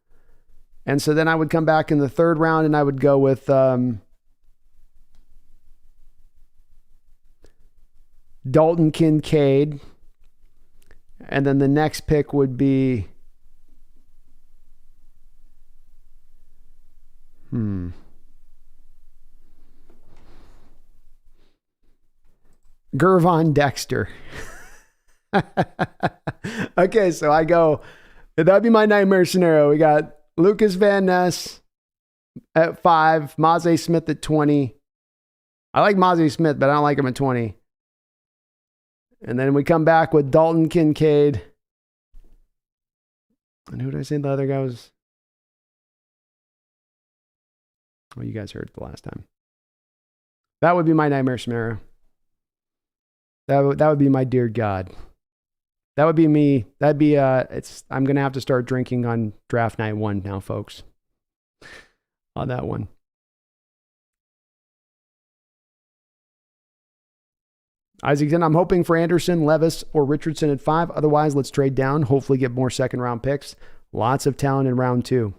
And so then I would come back in the third round and I would go with Dalton Kincaid. And then the next pick would be Gervon Dexter. Okay, so I go, that'd be my nightmare scenario. We got Lucas Van Ness at 5, Maze Smith at 20. I like Maze Smith, but I don't like him at 20. And then we come back with Dalton Kincaid. And who did I say the other guy was? Well, you guys heard it the last time. That would be my nightmare scenario. That would be my dear God. That would be me. That'd be I'm gonna have to start drinking on draft night 1 now, folks. On that one. Isaacson, I'm hoping for Anderson, Levis, or Richardson at 5. Otherwise, let's trade down. Hopefully get more second round picks. Lots of talent in round 2.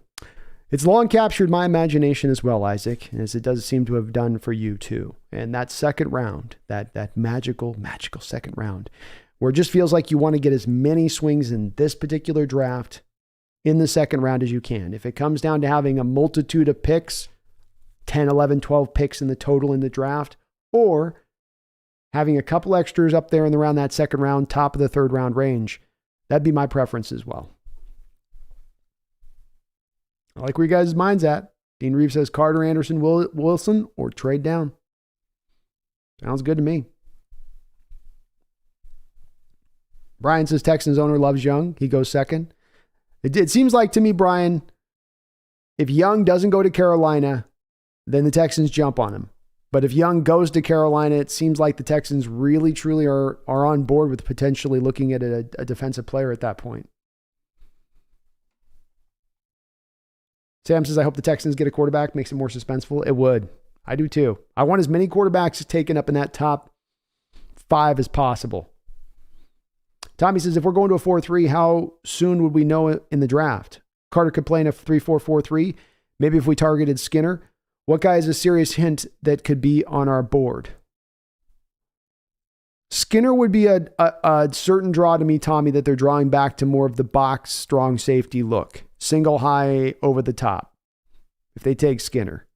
It's long captured my imagination as well, Isaac, as it does seem to have done for you too. And that second round, that magical second round, where it just feels like you want to get as many swings in this particular draft in the second round as you can. If it comes down to having a multitude of picks, 10, 11, 12 picks in the total in the draft, or having a couple extras up there in around that second round, top of the third round range, that'd be my preference as well. I like where you guys' mind's at. Dean Reeves says Carter, Anderson, Wilson, or trade down. Sounds good to me. Brian says Texans owner loves Young. He goes second. It seems like to me, Brian, if Young doesn't go to Carolina, then the Texans jump on him. But if Young goes to Carolina, it seems like the Texans really, truly are on board with potentially looking at a defensive player at that point. Sam says, I hope the Texans get a quarterback. Makes it more suspenseful. It would. I do too. I want as many quarterbacks taken up in that top 5 as possible. Tommy says, if we're going to a 4-3, how soon would we know it in the draft? Carter could play in a 3-4-4-3. Maybe if we targeted Skinner. What guy is a serious hint that could be on our board? Skinner would be a certain draw to me, Tommy, that they're drawing back to more of the box strong safety look. Single high over the top. If they take Skinner.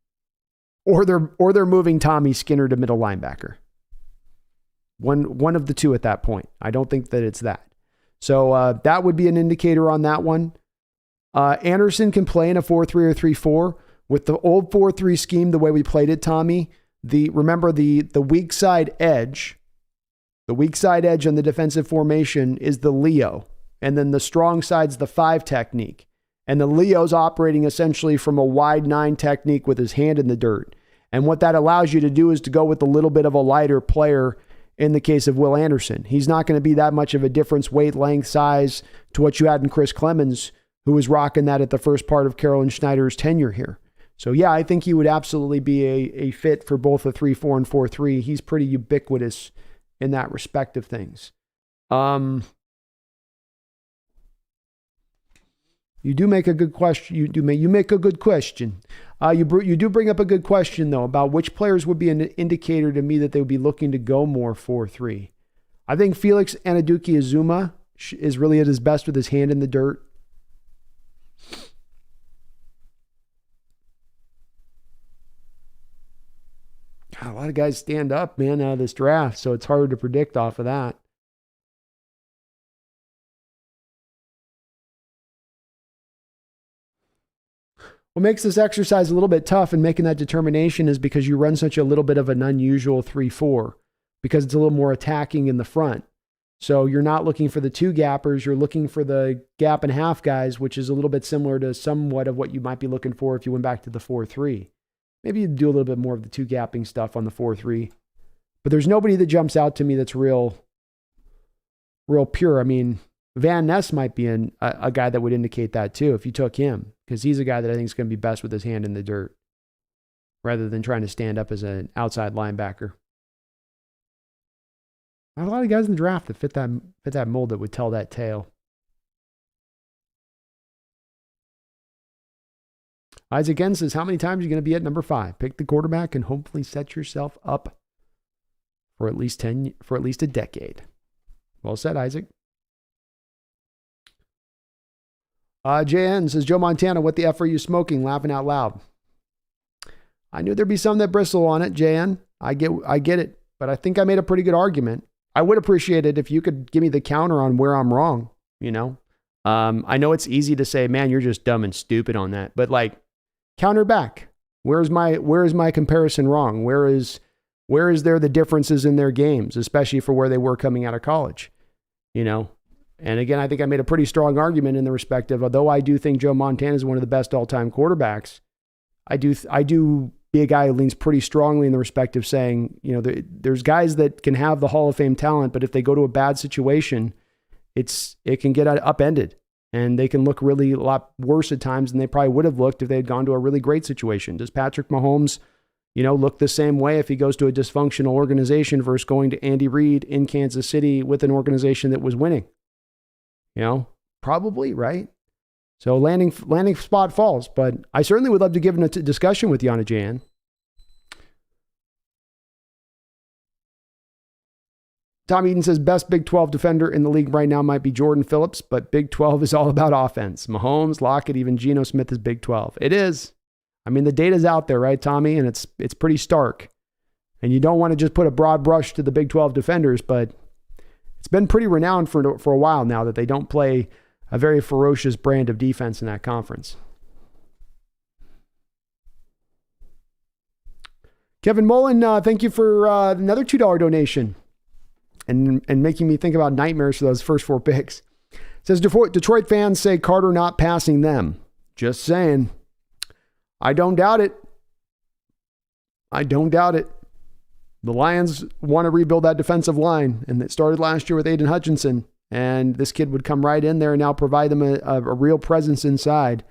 or they're moving Tommy Skinner to middle linebacker. One of the two at that point. I don't think that it's that. So that would be an indicator on that one. Anderson can play in a 4-3 or 3-4 with the old 4-3 scheme. The way we played it, Tommy. Remember the weak side edge. The weak side edge on the defensive formation is the Leo, and then the strong side's the 5 technique. And the Leo's operating essentially from a wide 9 technique with his hand in the dirt. And what that allows you to do is to go with a little bit of a lighter player in the case of Will Anderson. He's not going to be that much of a difference, weight, length, size, to what you had in Chris Clemens, who was rocking that at the first part of Carolyn Schneider's tenure here. So yeah, I think he would absolutely be a fit for both a 3-4 and 4-3. He's pretty ubiquitous in that respect of things. You do make a good question. You make a good question. You do bring up a good question though about which players would be an indicator to me that they would be looking to go more 4-3. I think Felix Anaduki-Azuma is really at his best with his hand in the dirt. God, a lot of guys stand up, man, out of this draft, so it's hard to predict off of that. What makes this exercise a little bit tough in making that determination is because you run such a little bit of an unusual 3-4, because it's a little more attacking in the front. So you're not looking for the 2 gappers, you're looking for the gap and half guys, which is a little bit similar to somewhat of what you might be looking for if you went back to the 4-3. Maybe you'd do a little bit more of the 2 gapping stuff on the 4-3. But there's nobody that jumps out to me that's real pure. I mean, Van Ness might be a guy that would indicate that too if you took him, because he's a guy that I think is going to be best with his hand in the dirt rather than trying to stand up as an outside linebacker. Not a lot of guys in the draft that fit that mold that would tell that tale. Isaac N says, how many times are you going to be at number 5? Pick the quarterback and hopefully set yourself up for at least a decade. Well said, Isaac. JN says, Joe Montana, what the F are you smoking? Laughing out loud. I knew there'd be some that bristle on it, JN. I get it, but I think I made a pretty good argument. I would appreciate it if you could give me the counter on where I'm wrong, you know? I know it's easy to say, man, you're just dumb and stupid on that, but like, counter back. Where is my comparison wrong? Where is there the differences in their games, especially for where they were coming out of college, you know? And again, I think I made a pretty strong argument in the respect of, although I do think Joe Montana is one of the best all-time quarterbacks, I do be a guy who leans pretty strongly in the respect of saying, you know, there's guys that can have the Hall of Fame talent, but if they go to a bad situation, it can get upended, and they can look really a lot worse at times than they probably would have looked if they had gone to a really great situation. Does Patrick Mahomes, you know, look the same way if he goes to a dysfunctional organization versus going to Andy Reid in Kansas City with an organization that was winning? You know, probably, right? So landing spot falls, but I certainly would love to give a discussion with you on it, Jan. Tom Eden says, best Big 12 defender in the league right now might be Jordan Phillips, but Big 12 is all about offense. Mahomes, Lockett, even Geno Smith is Big 12. It is. I mean, the data's out there, right, Tommy? And it's pretty stark. And you don't want to just put a broad brush to the Big 12 defenders, but it's been pretty renowned for a while now that they don't play a very ferocious brand of defense in that conference. Kevin Mullen, thank you for another $2 donation and making me think about nightmares for those first 4 picks. It says, Detroit fans say Carter not passing them. Just saying. I don't doubt it. The Lions want to rebuild that defensive line, and it started last year with Aiden Hutchinson, and this kid would come right in there and now provide them a real presence inside.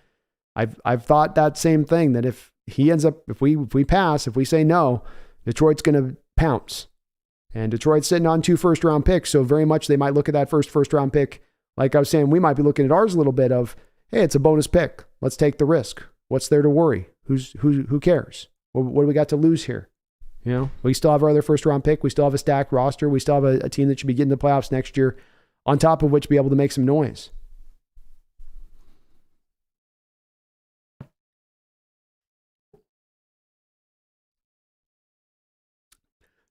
I've thought that same thing, that if he ends up, if we say no, Detroit's going to pounce. And Detroit's sitting on 2 first-round picks, so very much they might look at that first-round pick. Like I was saying, we might be looking at ours a little bit of, hey, it's a bonus pick. Let's take the risk. What's there to worry? Who cares? What do we got to lose here? You know, we still have our other first-round pick. We still have a stacked roster. We still have a team that should be getting to the playoffs next year, on top of which be able to make some noise.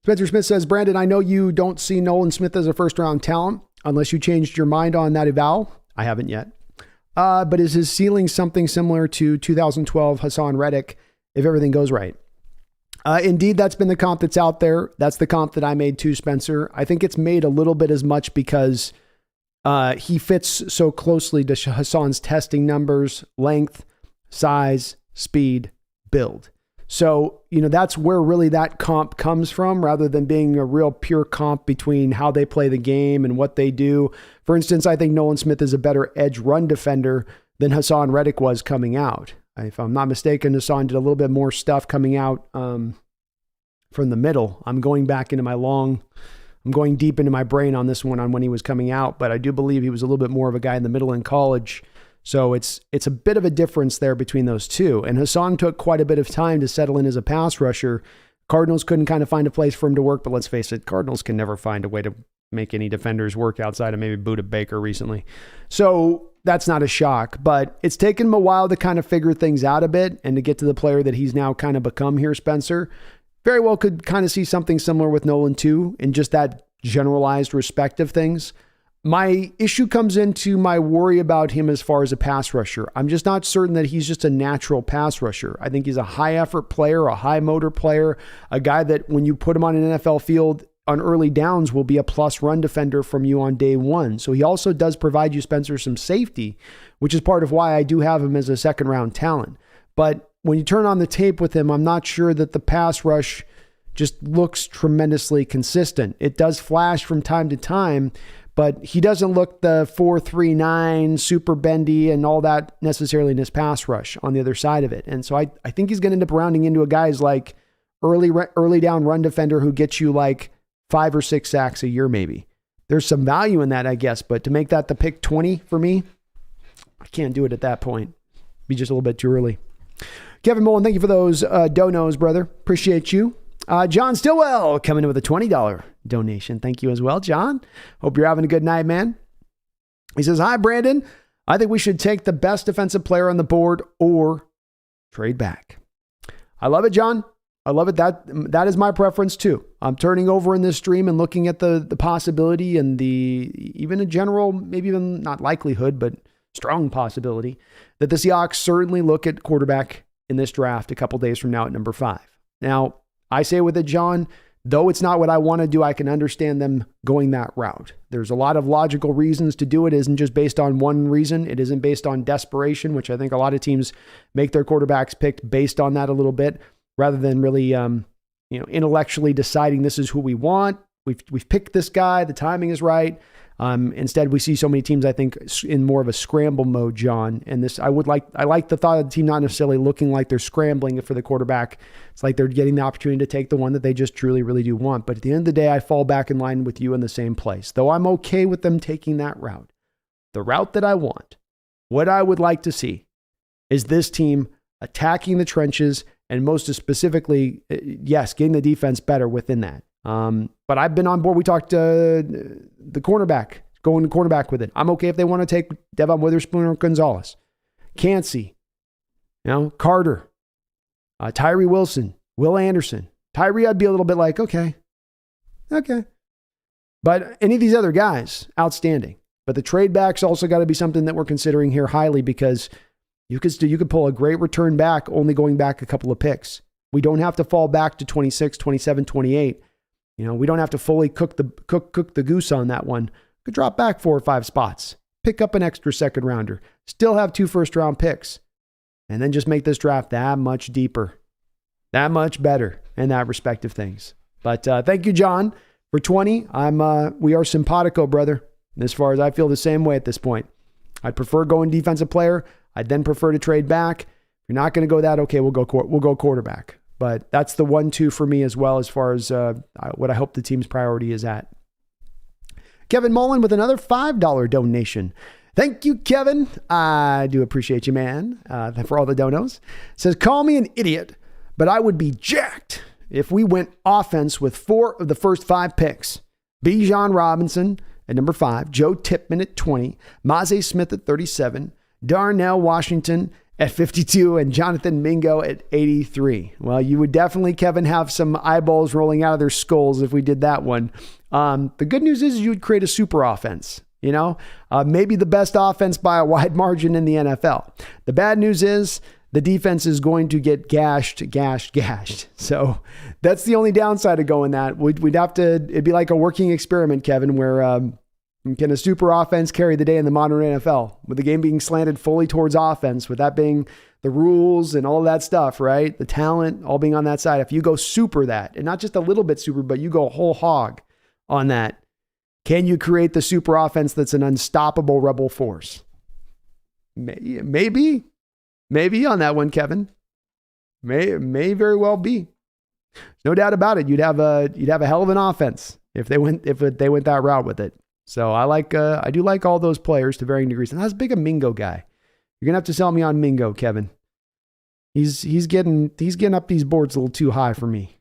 Spencer Smith says, Brandon, I know you don't see Nolan Smith as a first-round talent unless you changed your mind on that eval. I haven't yet. But is his ceiling something similar to 2012 Hassan Reddick if everything goes right? Indeed, that's been the comp that's out there. That's the comp that I made too, Spencer. I think it's made a little bit as much because he fits so closely to Hassan's testing numbers, length, size, speed, build. So, that's where really that comp comes from rather than being a real pure comp between how they play the game and what they do. For instance, I think Nolan Smith is a better edge run defender than Hassan Reddick was coming out. If I'm not mistaken, Hassan did a little bit more stuff coming out from the middle. I'm going deep into my brain on this one on when he was coming out, but I do believe he was a little bit more of a guy in the middle in college. So it's a bit of a difference there between those two. And Hassan took quite a bit of time to settle in as a pass rusher. Cardinals couldn't kind of find a place for him to work, but let's face it, Cardinals can never find a way to make any defenders work outside of maybe Budda Baker recently. So that's not a shock, but it's taken him a while to kind of figure things out a bit and to get to the player that he's now kind of become here, Spencer. Very well could kind of see something similar with Nolan too, in just that generalized respect of things. My issue comes into my worry about him as far as a pass rusher. I'm just not certain that he's just a natural pass rusher. I think he's a high effort player, a high motor player, a guy that when you put him on an NFL field on early downs will be a plus run defender from you on day one. So he also does provide you, Spencer, some safety, which is part of why I do have him as a second round talent. But when you turn on the tape with him, I'm not sure that the pass rush just looks tremendously consistent. It does flash from time to time, but he doesn't look the 4.39 super bendy and all that necessarily in his pass rush on the other side of it. And so I think he's going to end up rounding into a guy's like early down run defender who gets you like 5 or 6 sacks a year maybe. There's some value in that, I guess, but to make that the pick 20 for me, I can't do it at that point. Be just a little bit too early. Kevin Mullen, thank you for those donos, brother. Appreciate you. John Stillwell coming in with a $20 donation. Thank you as well, John. Hope you're having a good night, man. He says, hi, Brandon. I think we should take the best defensive player on the board or trade back. I love it, John. I love it. That is my preference too. I'm turning over in this stream and looking at the possibility and even a general, maybe even not likelihood, but strong possibility that the Seahawks certainly look at quarterback in this draft a couple days from now at number 5. Now, I say with it, John, though it's not what I want to do, I can understand them going that route. There's a lot of logical reasons to do it. It isn't just based on one reason. It isn't based on desperation, which I think a lot of teams make their quarterbacks picked based on that a little bit, rather than really, intellectually deciding this is who we want. We've picked this guy. The timing is right. Instead, we see so many teams, I think, in more of a scramble mode, John. And I like the thought of the team not necessarily looking like they're scrambling for the quarterback. It's like they're getting the opportunity to take the one that they just truly, really do want. But at the end of the day, I fall back in line with you in the same place. Though I'm okay with them taking that route. The route that I want, what I would like to see is this team attacking the trenches and most specifically, yes, getting the defense better within that. But I've been on board. We talked the cornerback, going to cornerback with it. I'm okay if they want to take Devon Witherspoon or Gonzalez. Cansey, Carter, Tyree Wilson, Will Anderson. Tyree, I'd be a little bit like, okay. But any of these other guys, outstanding. But the trade back's also got to be something that we're considering here highly because you could pull a great return back only going back a couple of picks. We don't have to fall back to 26, 27, 28. We don't have to fully cook the goose on that one. Could drop back 4 or 5 spots, pick up an extra second rounder, still have 2 first round picks, and then just make this draft that much deeper, that much better in that respect of things. But thank you, John, for 20. We are simpatico, brother. As far as I feel the same way at this point. I'd prefer going defensive player. I'd then prefer to trade back. If you're not going to go that, okay, we'll go quarterback. But that's the 1-2 for me as well as far as what I hope the team's priority is at. Kevin Mullen with another $5 donation. Thank you, Kevin. I do appreciate you, man, for all the donos. Says, call me an idiot, but I would be jacked if we went offense with 4 of the first 5 picks. Bijan Robinson at number 5, Joe Tippmann at 20, Maze Smith at 37, Darnell Washington at 52 and Jonathan Mingo at 83. Well, you would definitely, Kevin, have some eyeballs rolling out of their skulls if we did that one. The good news is you would create a super offense, maybe the best offense by a wide margin in the NFL. The bad news is the defense is going to get gashed. So that's the only downside of going that. We'd have to, it'd be like a working experiment, Kevin, where can a super offense carry the day in the modern NFL with the game being slanted fully towards offense, with that being the rules and all of that stuff, right? The talent all being on that side. If you go super that, and not just a little bit super, but you go whole hog on that, can you create the super offense that's an unstoppable rebel force? Maybe on that one, Kevin. May very well be. No doubt about it. You'd have a hell of an offense if they went that route with it. So I do like all those players to varying degrees. And I was big a Mingo guy. You're gonna have to sell me on Mingo, Kevin. He's getting up these boards a little too high for me,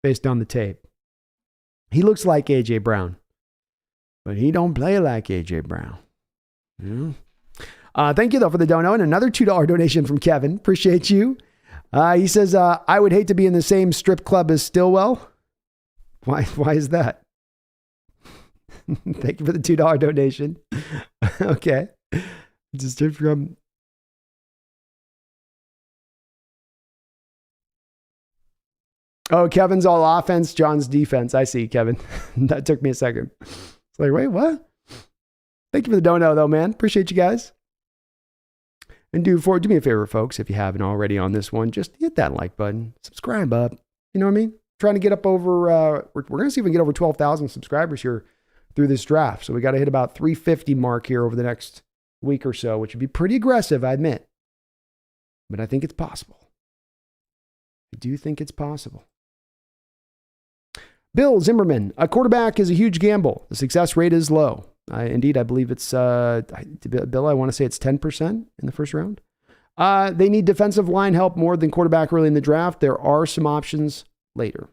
based on the tape. He looks like AJ Brown, but he don't play like AJ Brown. Thank you though for the dono, and another $2 donation from Kevin. Appreciate you. He says, I would hate to be in the same strip club as Stillwell. Why is that? Thank you for the $2 donation. Okay. Just from. Oh, Kevin's all offense, John's defense. I see, Kevin. That took me a second. It's like, wait, what? Thank you for the dono, though, man. Appreciate you guys. And do me a favor, folks, if you haven't already on this one, just hit that like button, subscribe up. You know what I mean? Trying to get up over, we're going to see if we can get over 12,000 subscribers here through this draft. So we got to hit about 350 mark here over the next week or so, which would be pretty aggressive, I admit. But I think it's possible. I do think it's possible. Bill Zimmerman, a quarterback is a huge gamble. The success rate is low. Indeed, I believe it's, Bill, I want to say it's 10% in the first round. They need defensive line help more than quarterback early in the draft. There are some options later.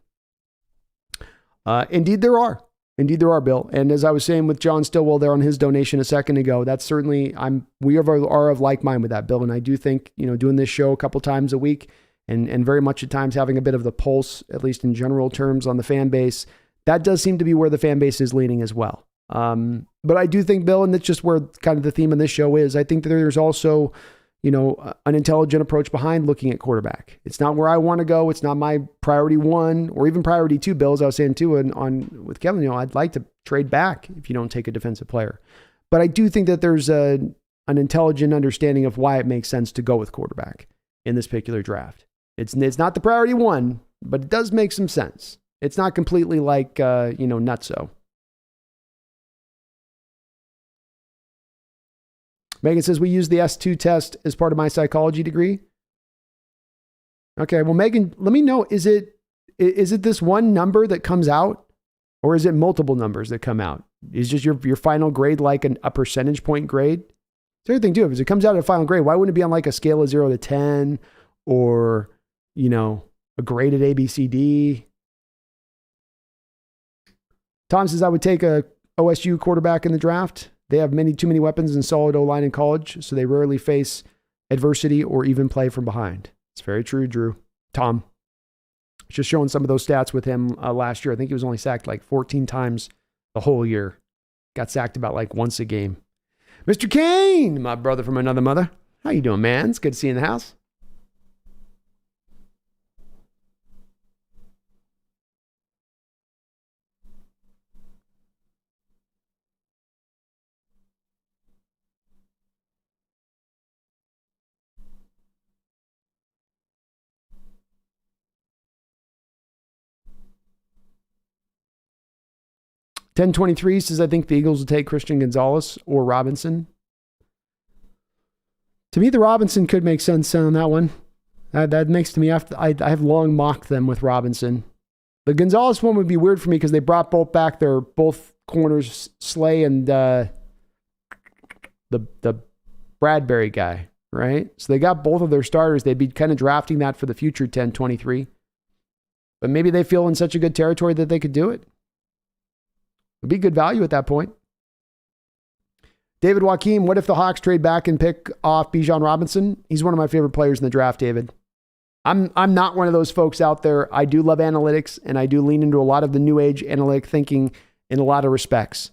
Indeed, there are. Bill. And as I was saying with John Stillwell there on his donation a second ago, that's certainly, we are of like mind with that, Bill. And I do think, doing this show a couple times a week and very much at times having a bit of the pulse, at least in general terms on the fan base, that does seem to be where the fan base is leaning as well. But I do think, Bill, and that's just where kind of the theme of this show is, I think that there's also, an intelligent approach behind looking at quarterback. It's not where I want to go. It's not my priority one or even priority two, Bill, as I was saying too, and with Kevin, I'd like to trade back if you don't take a defensive player. But I do think that there's an intelligent understanding of why it makes sense to go with quarterback in this particular draft. It's not the priority one, but it does make some sense. It's not completely like, nutso. Megan says, we use the S2 test as part of my psychology degree. Okay, well, Megan, let me know, is it this one number that comes out, or is it multiple numbers that come out? Is just your final grade like a percentage point grade? The other thing too, if it comes out at a final grade, why wouldn't it be on like a scale of 0 to 10 or, a graded ABCD? Tom says, I would take a OSU quarterback in the draft. They have too many weapons and solid O-line in college, so they rarely face adversity or even play from behind. It's very true, Drew. Tom, just showing some of those stats with him last year. I think he was only sacked like 14 times the whole year. Got sacked about like once a game. Mr. Kane, my brother from another mother. How you doing, man? It's good to see you in the house. $10.23 says, I think the Eagles will take Christian Gonzalez or Robinson. To me, the Robinson could make sense on that one. That makes to me, I have long mocked them with Robinson. The Gonzalez one would be weird for me because they brought both back their both corners, Slay and the Bradbury guy, right? So they got both of their starters. They'd be kind of drafting that for the future, 10-23. But maybe they feel in such a good territory that they could do it. Would be good value at that point. David Joaquim, what if the Hawks trade back and pick off Bijan Robinson? He's one of my favorite players in the draft, David. I'm not one of those folks out there. I do love analytics, and I do lean into a lot of the new age analytic thinking in a lot of respects.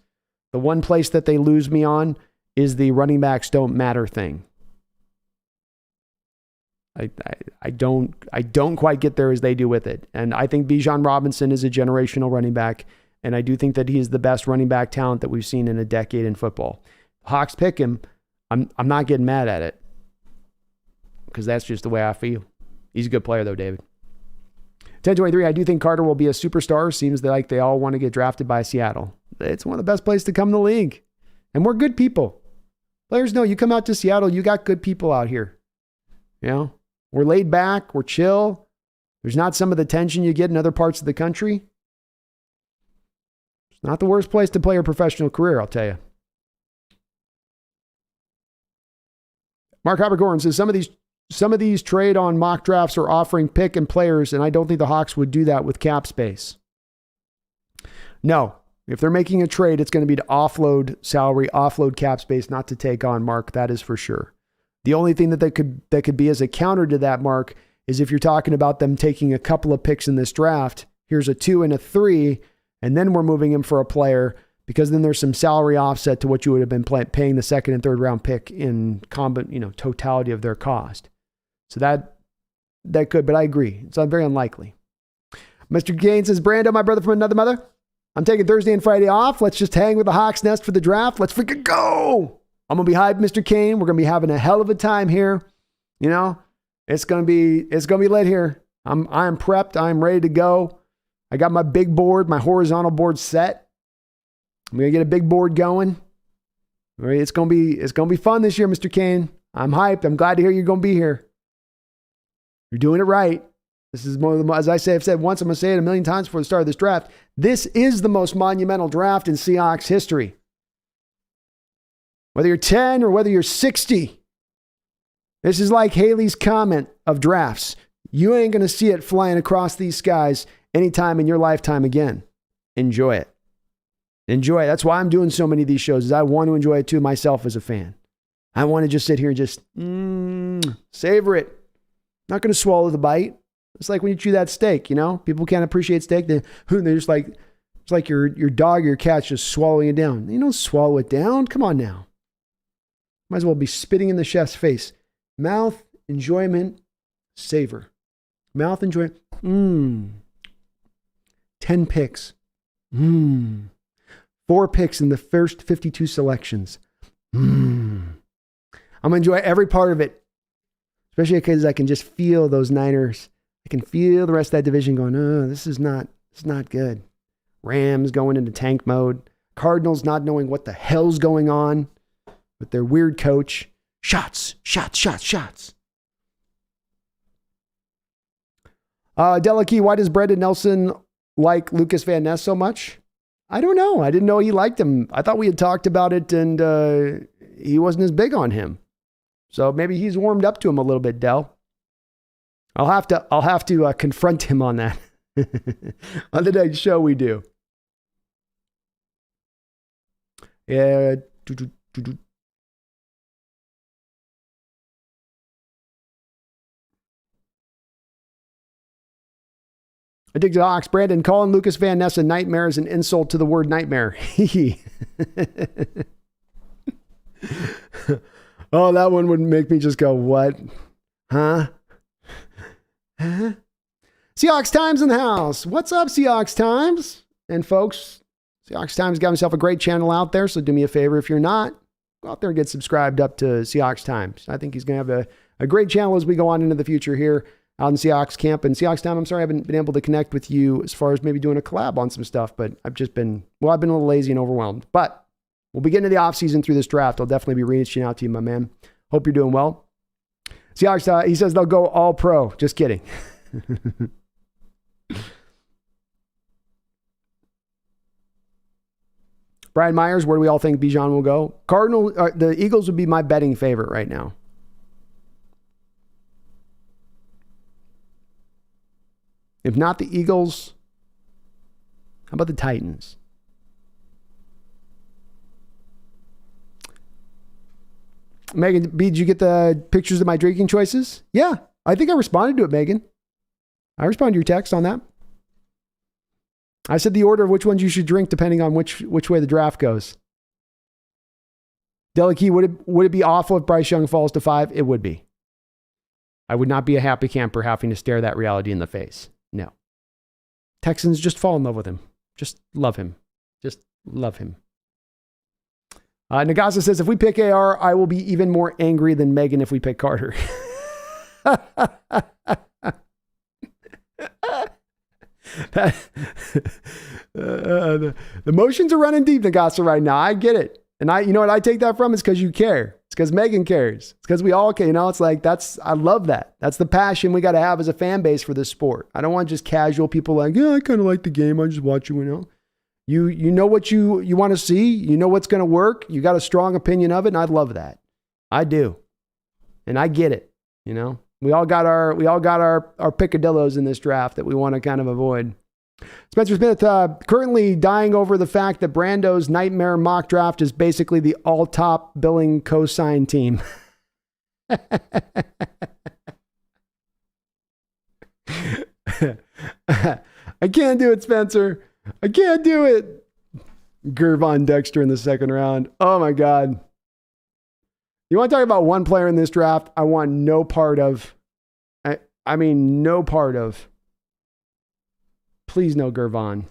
The one place that they lose me on is the running backs don't matter thing. I don't quite get there as they do with it. And I think Bijan Robinson is a generational running back, and I do think that he is the best running back talent that we've seen in a decade in football. Hawks pick him. I'm not getting mad at it because that's just the way I feel. He's a good player though, David. 1023, I do think Carter will be a superstar. Seems like they all want to get drafted by Seattle. It's one of the best places to come in the league. And we're good people. Players know you come out to Seattle, you got good people out here. You know, we're laid back, we're chill. There's not some of the tension you get in other parts of the country. It's not the worst place to play your professional career, I'll tell you. Mark Habercorn says some of these trade on mock drafts are offering pick and players, and I don't think the Hawks would do that with cap space. No. If they're making a trade, it's going to be to offload salary, offload cap space, not to take on, Mark. That is for sure. The only thing that could be as a counter to that, Mark, is if you're talking about them taking a couple of picks in this draft, here's a 2 and a 3, and then we're moving him for a player, because then there's some salary offset to what you would have been paying the second and third round pick in totality of their cost. So that could, but I agree. It's very unlikely. Mr. Gaines says, Brando, my brother from another mother, I'm taking Thursday and Friday off. Let's just hang with the Hawks Nest for the draft. Let's freaking go. I'm going to be hyped, Mr. Kane. We're going to be having a hell of a time here. You know, it's going to be lit here. I'm prepped. I'm ready to go. I got my big board, my horizontal board set. I'm going to get a big board going. All right, it's going to be fun this year, Mr. Kane. I'm hyped. I'm glad to hear you're going to be here. You're doing it right. This is as I've said once, I'm going to say it a million times before the start of this draft. This is the most monumental draft in Seahawks history. Whether you're 10 or whether you're 60, this is like Haley's comment of drafts. You ain't going to see it flying across these skies anytime in your lifetime again. Enjoy it. Enjoy it. That's why I'm doing so many of these shows, is I want to enjoy it too myself as a fan. I want to just sit here and just savor it. Not going to swallow the bite. It's like when you chew that steak, you know? People can't appreciate steak. They're just like, it's like your dog or your cat's just swallowing it down. You don't swallow it down. Come on now. Might as well be spitting in the chef's face. Mouth, enjoyment, savor. Mouth, enjoyment. 10 picks. 4 picks in the first 52 selections. I'm going to enjoy every part of it. Especially because I can just feel those Niners. I can feel the rest of that division going, oh, this is not good. Rams going into tank mode. Cardinals not knowing what the hell's going on with their weird coach. Shots. Delikey, why does Brendan Nelson like Lucas Van Ness so much? I don't know. I didn't know he liked him. I thought we had talked about it, and he wasn't as big on him. So maybe he's warmed up to him a little bit, Del. I'll have to confront him on that on the next show we do. Yeah. Addicted to Hawks. Brandon, calling Lucas Van Ness a nightmare is an insult to the word nightmare. Oh, that one would make me just go, what? Huh? Seahawks Times in the house. What's up, Seahawks Times? And folks, Seahawks Times got himself a great channel out there, so do me a favor if you're not, go out there and get subscribed up to Seahawks Times. I think he's going to have a great channel as we go on into the future here out in Seahawks camp. And Seahawks Time, I'm sorry I haven't been able to connect with you as far as maybe doing a collab on some stuff, but I've been a little lazy and overwhelmed. But we'll be getting to the offseason through this draft. I'll definitely be reaching out to you, my man. Hope you're doing well. Seahawks, he says they'll go all pro. Just kidding. Brian Myers, where do we all think Bijan will go? The Eagles would be my betting favorite right now. If not the Eagles, how about the Titans? Megan B, did you get the pictures of my drinking choices? Yeah, I think I responded to it, Megan. I responded to your text on that. I said the order of which ones you should drink depending on which way the draft goes. Delikey, would it be awful if Bryce Young falls to 5? It would be. I would not be a happy camper having to stare that reality in the face. No. Texans, just fall in love with him. Just love him. Just love him. Nagasa says, if we pick AR, I will be even more angry than Megan if we pick Carter. The emotions are running deep, Nagasa, right now. I get it. And you know what I take that from? It's because you care. It's because Megan cares. It's because we all care. It's like, I love that. That's the passion we got to have as a fan base for this sport. I don't want just casual people like, yeah, I kind of like the game. I just watch it, You know what you want to see. You know what's going to work. You got a strong opinion of it, and I love that. I do. And I get it, We all got our picadillos in this draft that we want to kind of avoid. Spencer Smith currently dying over the fact that Brando's nightmare mock draft is basically the all-top billing cosign team. I can't do it, Spencer. I can't do it. Gervon Dexter in the second round. Oh my God. You want to talk about one player in this draft I want no part of? I mean, no part of. Please no Gervon.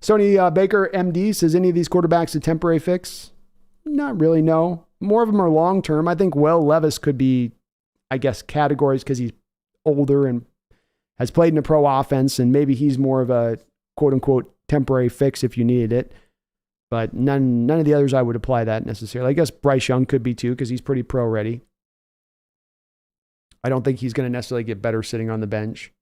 Sony Baker, MD, says any of these quarterbacks a temporary fix? Not really, no. More of them are long-term. I think Levis could be, I guess, categories because he's older and has played in a pro offense, and maybe he's more of a quote-unquote temporary fix if you needed it. But none of the others I would apply that necessarily. I guess Bryce Young could be too because he's pretty pro-ready. I don't think he's going to necessarily get better sitting on the bench.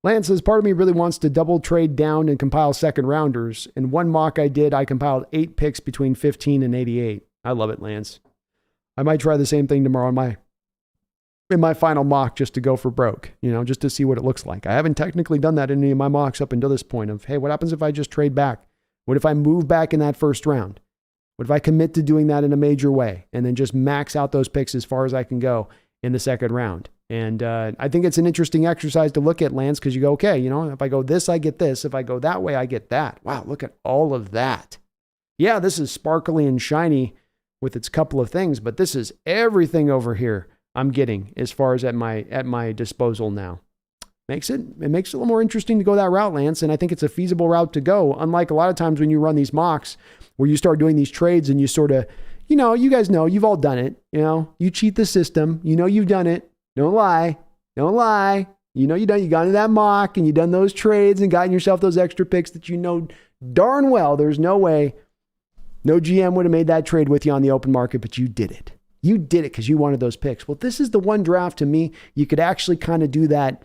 Lance says, part of me really wants to double trade down and compile second rounders. In one mock I did, I compiled 8 picks between 15 and 88. I love it, Lance. I might try the same thing tomorrow in my final mock just to go for broke, just to see what it looks like. I haven't technically done that in any of my mocks up until this point of, hey, what happens if I just trade back? What if I move back in that first round? What if I commit to doing that in a major way and then just max out those picks as far as I can go in the second round? And I think it's an interesting exercise to look at, Lance, because you go, okay, if I go this, I get this. If I go that way, I get that. Wow, look at all of that. Yeah, this is sparkly and shiny with its couple of things, but this is everything over here I'm getting as far as at my disposal now. It makes it a little more interesting to go that route, Lance, and I think it's a feasible route to go. Unlike a lot of times when you run these mocks where you start doing these trades and you sort of, you guys know, you've all done it. You cheat the system. You've done it. Don't lie. Don't lie. You got into that mock and you done those trades and gotten yourself those extra picks that darn well there's no way no GM would have made that trade with you on the open market, but you did it. You did it because you wanted those picks. Well, this is the one draft to me you could actually kind of do that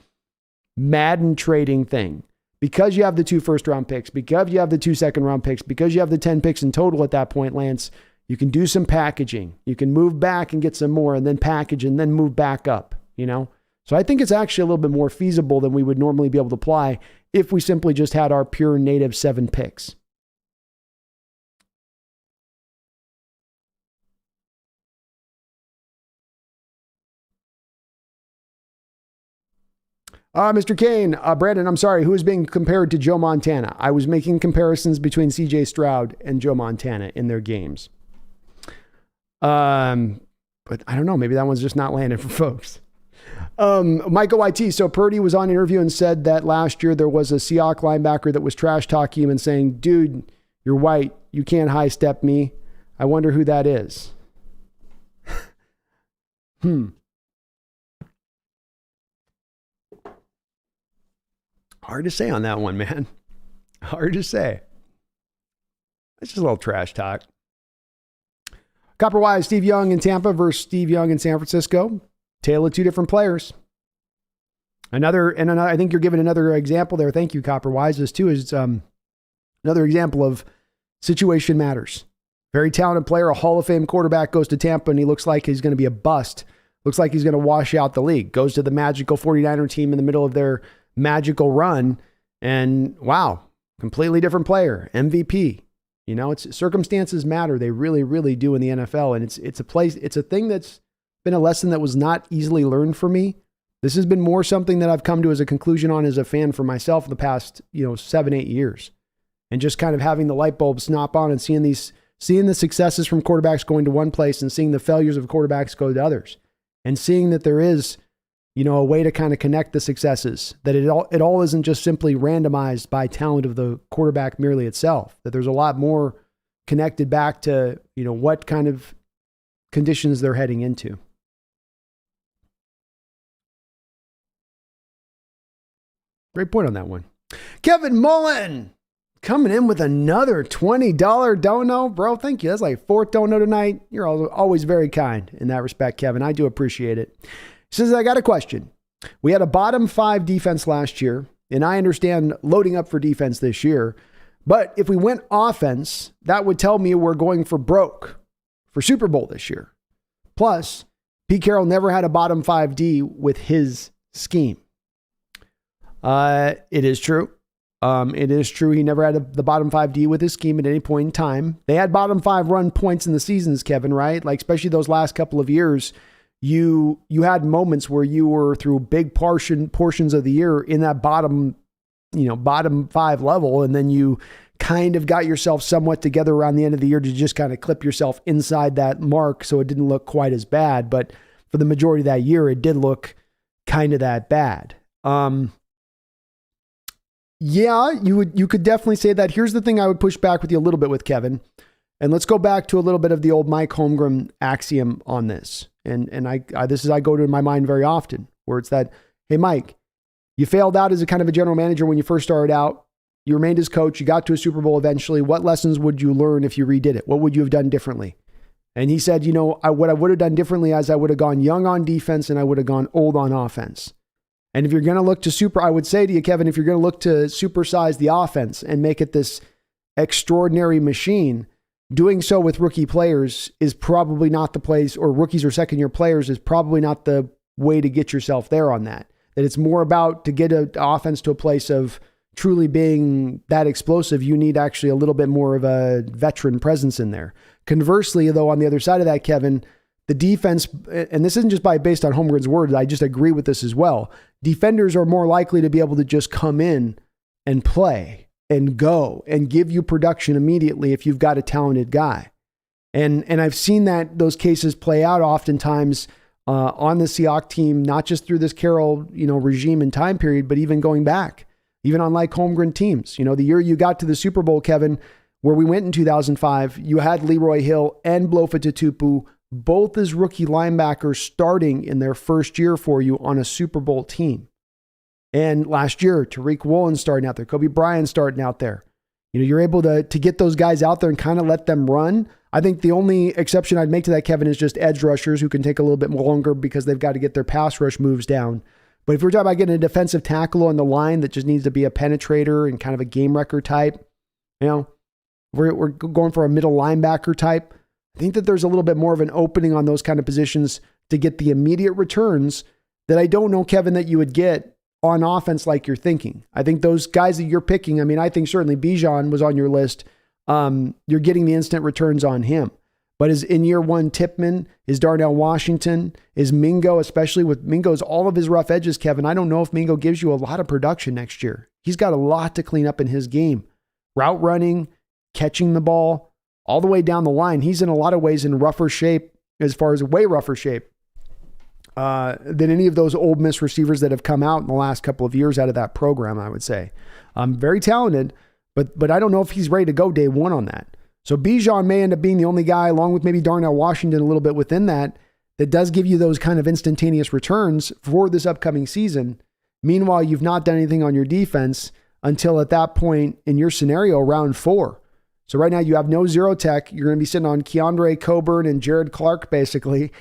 Madden trading thing. Because you have the 2 first-round picks, because you have the 2 second-round picks, because you have the 10 picks in total at that point, Lance, you can do some packaging. You can move back and get some more and then package and then move back up, So I think it's actually a little bit more feasible than we would normally be able to apply if we simply just had our pure native 7 picks. Mr. Kane, Brandon, I'm sorry, who is being compared to Joe Montana? I was making comparisons between CJ Stroud and Joe Montana in their games. But I don't know, maybe that one's just not landing for folks. Michael YT, so Purdy was on an interview and said that last year there was a Seahawks linebacker that was trash talking him and saying, dude, you're white, you can't high step me. I wonder who that is. Hard to say on that one, man. Hard to say. It's just a little trash talk. Copper Wise, Steve Young in Tampa versus Steve Young in San Francisco. Tale of 2 different players. Another, I think you're giving another example there. Thank you, Copper Wise. This too is another example of situation matters. Very talented player, a Hall of Fame quarterback, goes to Tampa and he looks like he's going to be a bust. Looks like he's going to wash out the league. Goes to the magical 49er team in the middle of their magical run. And wow, completely different player, MVP. You know, it's circumstances matter. They really, really do in the NFL. And it's a thing that's been a lesson that was not easily learned for me. This has been more something that I've come to as a conclusion on as a fan for myself in the past, 7-8 years. And just kind of having the light bulb snap on and seeing the successes from quarterbacks going to one place and seeing the failures of quarterbacks go to others. And seeing that there is, a way to kind of connect the successes, that it all isn't just simply randomized by talent of the quarterback merely itself, that there's a lot more connected back to, what kind of conditions they're heading into. Great point on that one. Kevin Mullen coming in with another $20 dono. Bro, thank you. That's like fourth dono tonight. You're always very kind in that respect, Kevin. I do appreciate it. He says, I got a question. We had a bottom 5 defense last year, and I understand loading up for defense this year. But if we went offense, that would tell me we're going for broke for Super Bowl this year. Plus, Pete Carroll never had a bottom 5 D with his scheme. It is true. It is true. He never had the bottom 5 D with his scheme at any point in time. They had bottom 5 run points in the seasons, Kevin, right? Like, especially those last couple of years, you had moments where you were through big portions of the year in that bottom 5 level. And then you kind of got yourself somewhat together around the end of the year to just kind of clip yourself inside that mark. So it didn't look quite as bad, but for the majority of that year, it did look kind of that bad. Yeah, you could definitely say that. Here's the thing I would push back with you a little bit with, Kevin. And let's go back to a little bit of the old Mike Holmgren axiom on this. And I go to in my mind very often, where it's that, hey, Mike, you failed out as a kind of a general manager when you first started out. You remained as coach. You got to a Super Bowl eventually. What lessons would you learn if you redid it? What would you have done differently? And he said, what I would have done differently is I would have gone young on defense and I would have gone old on offense. And if you're going to look to I would say to you, Kevin, if you're going to look to supersize the offense and make it this extraordinary machine, doing so with rookie players is probably not the place, or rookies or second-year players is probably not the way to get yourself there on that. That it's more about to get an offense to a place of truly being that explosive, you need actually a little bit more of a veteran presence in there. Conversely, though, on the other side of that, Kevin, the defense, and this isn't just based on Holmgren's words, I just agree with this as well. Defenders are more likely to be able to just come in and play and go and give you production immediately if you've got a talented guy. And I've seen those cases play out oftentimes on the Seahawks team, not just through this Carroll, regime and time period, but even going back, even on like Holmgren teams. The year you got to the Super Bowl, Kevin, where we went in 2005, you had Leroy Hill and Blofa Tutupu, both as rookie linebackers starting in their first year for you on a Super Bowl team. And last year, Tariq Woolen starting out there, Kobe Bryant starting out there. You're able to get those guys out there and kind of let them run. I think the only exception I'd make to that, Kevin, is just edge rushers who can take a little bit longer because they've got to get their pass rush moves down. But if we're talking about getting a defensive tackle on the line that just needs to be a penetrator and kind of a game wrecker type, we're going for a middle linebacker type. I think that there's a little bit more of an opening on those kind of positions to get the immediate returns that I don't know, Kevin, that you would get on offense like you're thinking. I think those guys that you're picking, I think certainly Bijan was on your list. You're getting the instant returns on him. But is in year one Tippmann, is Darnell Washington, is Mingo, especially with Mingo's all of his rough edges, Kevin. I don't know if Mingo gives you a lot of production next year. He's got a lot to clean up in his game. Route running, catching the ball, all the way down the line. He's in a lot of ways in rougher shape, as far as way rougher shape than any of those Ole Miss receivers that have come out in the last couple of years out of that program, I would say. Very talented, but I don't know if he's ready to go day one on that. So Bijan may end up being the only guy, along with maybe Darnell Washington a little bit within that does give you those kind of instantaneous returns for this upcoming season. Meanwhile, you've not done anything on your defense until at that point in your scenario, round 4. So right now you have no zero tech. You're going to be sitting on Keandre Coburn and Jared Clark, basically.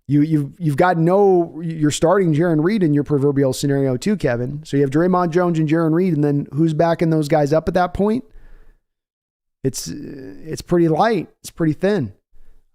You've got you're starting Jaron Reed in your proverbial scenario too, Kevin. So you have Draymond Jones and Jaron Reed, and then who's backing those guys up at that point? it's pretty light. It's pretty thin.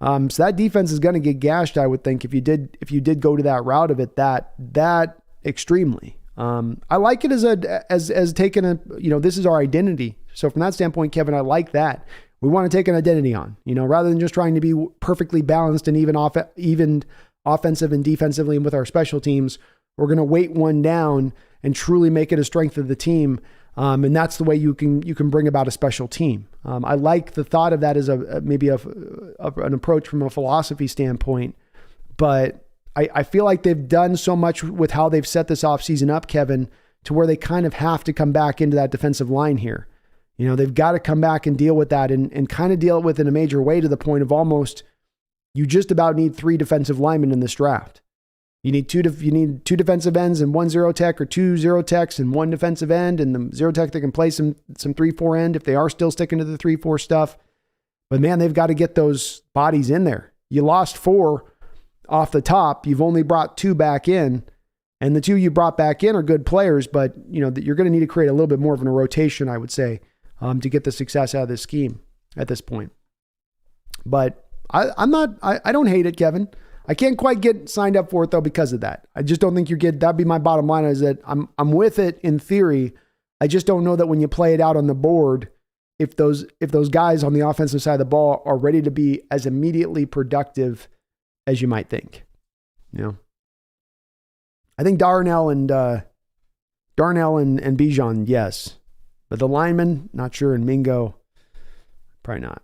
So that defense is going to get gashed, I would think, if you did go to that route of it, that extremely. I like it as taking this is our identity. So from that standpoint, Kevin, I like that. We want to take an identity on, rather than just trying to be perfectly balanced and even offensive and defensively and with our special teams. We're going to weight one down and truly make it a strength of the team. And that's the way you can bring about a special team. I like the thought of that as maybe an approach from a philosophy standpoint, but I feel like they've done so much with how they've set this offseason up, Kevin, to where they kind of have to come back into that defensive line here. They've got to come back and deal with that and kind of deal with it in a major way, to the point of almost you just about need 3 defensive linemen in this draft. You need two defensive ends and 1 0 tech, or 2 0 techs and 1 defensive end, and the 0 tech that can play some 3-4 end if they are still sticking to the 3-4 stuff. But man, they've got to get those bodies in there. You lost 4 off the top. You've only brought 2 back in, and the 2 you brought back in are good players, but you're going to need to create a little bit more of a rotation, I would say, to get the success out of this scheme at this point. But I don't hate it, Kevin. I can't quite get signed up for it though because of that. I just don't think that'd be my bottom line, is that I'm with it in theory. I just don't know that when you play it out on the board, if those guys on the offensive side of the ball are ready to be as immediately productive as you might think. I think Darnell and Bijan, yes. But the lineman, not sure, and Mingo, probably not.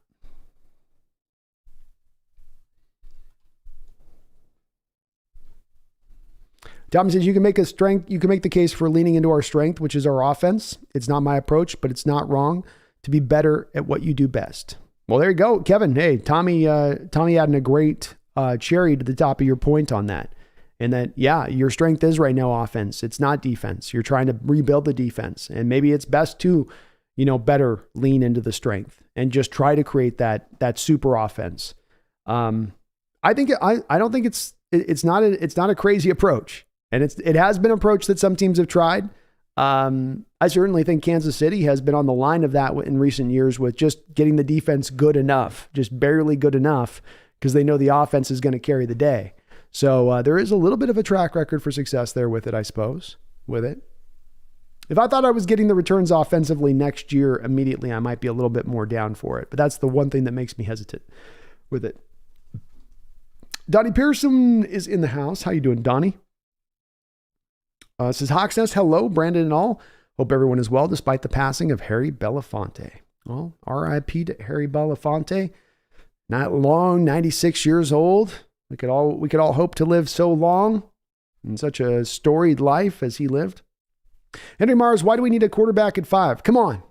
Tom says you can make the case for leaning into our strength, which is our offense. It's not my approach, but it's not wrong to be better at what you do best. Well, there you go, Kevin. Hey, Tommy adding a great cherry to the top of your point on that. And that, yeah, your strength is right now offense. It's not defense. You're trying to rebuild the defense. And maybe it's best to, better lean into the strength and just try to create that super offense. I don't think it's not a crazy approach. And it has been an approach that some teams have tried. I certainly think Kansas City has been on the line of that in recent years, with just getting the defense good enough, just barely good enough, because they know the offense is going to carry the day. So there is a little bit of a track record for success there with it, I suppose, with it. If I thought I was getting the returns offensively next year immediately, I might be a little bit more down for it. But that's the one thing that makes me hesitant with it. Donnie Pearson is in the house. How you doing, Donnie? Says HawksNest, hello, Brandon and all. Hope everyone is well despite the passing of Harry Belafonte. Well, R.I.P. to Harry Belafonte. Not long, 96 years old. We could all hope to live so long in such a storied life as he lived. Henry Mars, why do we need a quarterback at 5? Come on.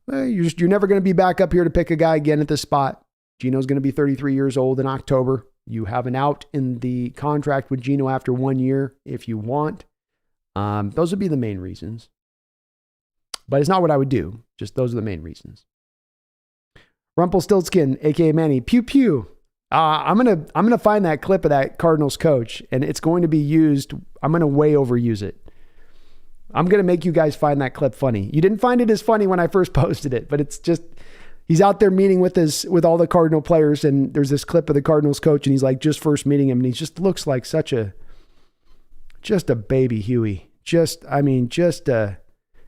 Well, you're never going to be back up here to pick a guy again at this spot. Gino's going to be 33 years old in October. You have an out in the contract with Gino after 1 year if you want. Those would be the main reasons. But it's not what I would do. Just those are the main reasons. Rumpelstiltskin, aka Manny, pew pew. I'm gonna find that clip of that Cardinals coach, and it's going to be used. I'm gonna way overuse it. I'm gonna make you guys find that clip funny. You didn't find it as funny when I first posted it, but it's just he's out there meeting with all the Cardinal players, and there's this clip of the Cardinals coach, and he's like just first meeting him, and he just looks like just a baby Huey. And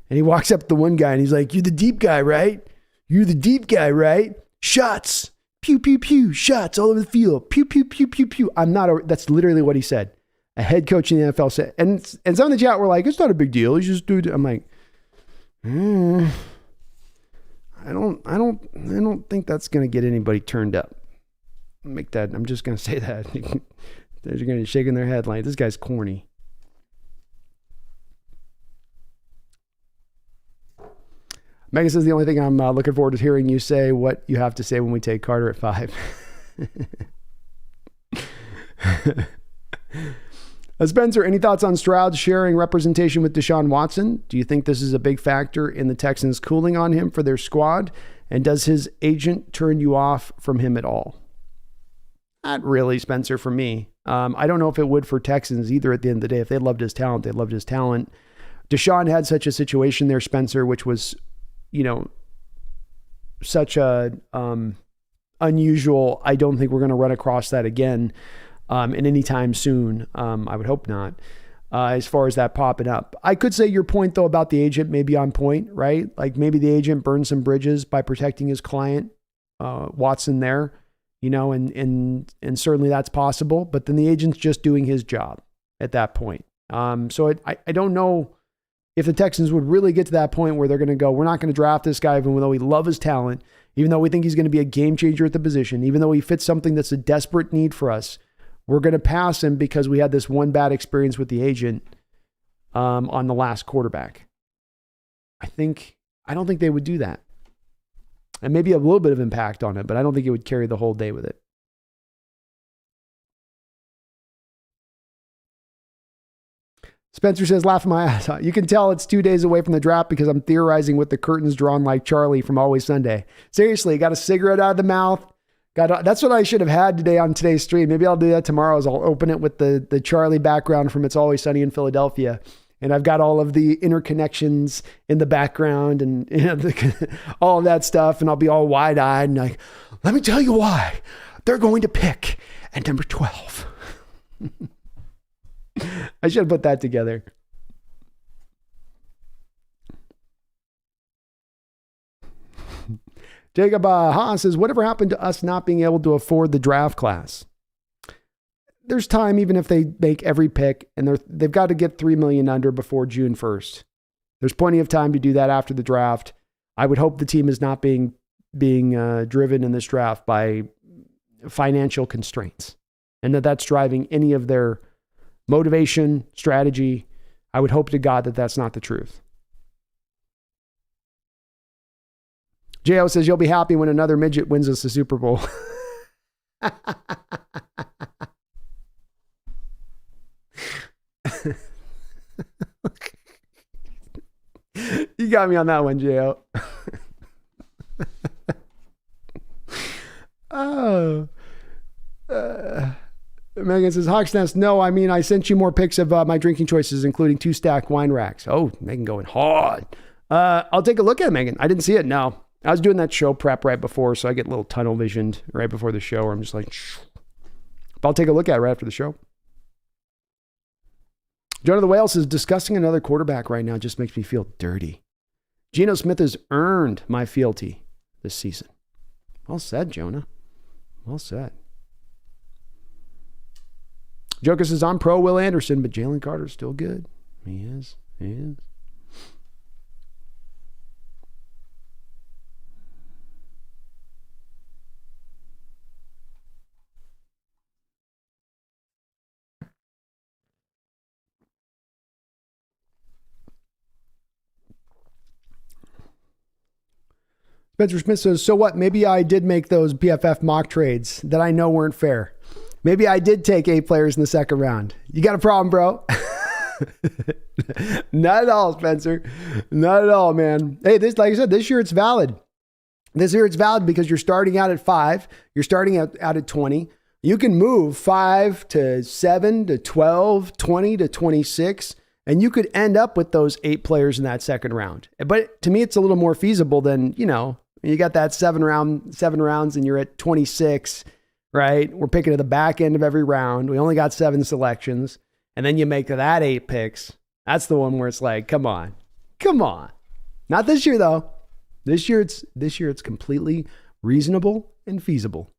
he walks up to the one guy and he's like, "You're the deep guy, right? You're the deep guy, right? Shots, pew, pew, pew, shots all over the field. Pew, pew, pew, pew, pew." That's literally what he said. A head coach in the NFL said, and some in the chat were like, "It's not a big deal. He's just dude." I'm like, I don't think that's going to get anybody turned up. I'm just going to say that. They're going to be shaking their head like, this guy's corny. Megan says, the only thing I'm looking forward to hearing you say what you have to say when we take Carter at 5. Spencer, any thoughts on Stroud sharing representation with Deshaun Watson? Do you think this is a big factor in the Texans cooling on him for their squad? And does his agent turn you off from him at all? Not really, Spencer, for me. I don't know if it would for Texans either at the end of the day. If they loved his talent, they loved his talent. Deshaun had such a situation there, Spencer, which was, such a unusual. I don't think we're going to run across that again in any time soon. I would hope not. As far as that popping up, I could say your point though about the agent may be on point, right? Like maybe the agent burned some bridges by protecting his client, Watson there, and certainly that's possible, but then the agent's just doing his job at that point. So I don't know if the Texans would really get to that point where they're going to go, we're not going to draft this guy, even though we love his talent, even though we think he's going to be a game changer at the position, even though he fits something that's a desperate need for us. We're going to pass him because we had this one bad experience with the agent on the last quarterback. I don't think they would do that. And maybe a little bit of impact on it, but I don't think it would carry the whole day with it. Spencer says, laughing my ass off. You can tell it's 2 days away from the draft because I'm theorizing with the curtains drawn like Charlie from Always Sunday. Seriously, got a cigarette out of the mouth. That's what I should have had today on today's stream. Maybe I'll do that tomorrow. I'll open it with the Charlie background from It's Always Sunny in Philadelphia. And I've got all of the interconnections in the background and all of that stuff. And I'll be all wide-eyed and like, let me tell you why they're going to pick at number 12. I should have put that together. Jacob Haas says, whatever happened to us not being able to afford the draft class? There's time, even if they make every pick, and they've got to get $3 million under before June 1st. There's plenty of time to do that after the draft. I would hope the team is not being driven in this draft by financial constraints, and that's driving any of their motivation, strategy. I would hope to God that that's not the truth. J.O. says, you'll be happy when another midget wins us the Super Bowl. You got me on that one, J.O. Megan says, Hawks Nest, no, I sent you more pics of my drinking choices, including 2 stack wine racks. Oh, Megan going hard. I'll take a look at it, Megan. I didn't see it, no. I was doing that show prep right before, so I get a little tunnel visioned right before the show where I'm just like, shh. But I'll take a look at it right after the show. Jonah the Whale says, discussing another quarterback right now just makes me feel dirty. Geno Smith has earned my fealty this season. Well said, Jonah. Well said. Joker says, I'm pro Will Anderson, but Jalen Carter's still good. He is. Spencer Smith says, so what? Maybe I did make those PFF mock trades that I know weren't fair. Maybe I did take 8 players in the second round. You got a problem, bro? Not at all, Spencer. Not at all, man. Hey, like I said, this year it's valid. This year it's valid because you're starting out at 5. You're starting out at 20. You can move 5 to 7 to 12, 20 to 26. And you could end up with those 8 players in that second round. But to me, it's a little more feasible than, you got that 7 rounds and you're at 26, right? We're picking at the back end of every round. We only got 7 selections. And then you make that 8 picks. That's the one where it's like, come on. Not this year though. This year it's completely reasonable and feasible.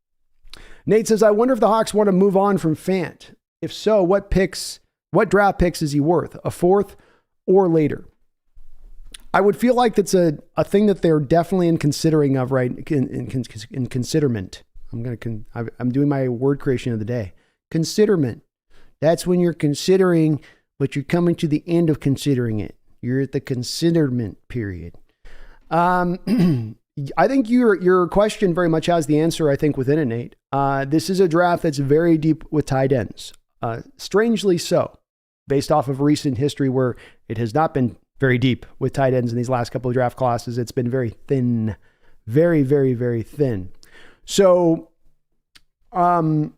Nate says, I wonder if the Hawks want to move on from Fant. If so, what draft picks is he worth? A 4th or later? I would feel like that's a thing that they're definitely in considering of, right? In considerment. I'm doing my word creation of the day. Considerment. That's when you're considering, but you're coming to the end of considering it. You're at the considerment period. I think your question very much has the answer, I think, within it, Nate. This is a draft that's very deep with tight ends. Strangely so, based off of recent history where it has not been very deep with tight ends in these last couple of draft classes. It's been very thin, very, very, very thin. So I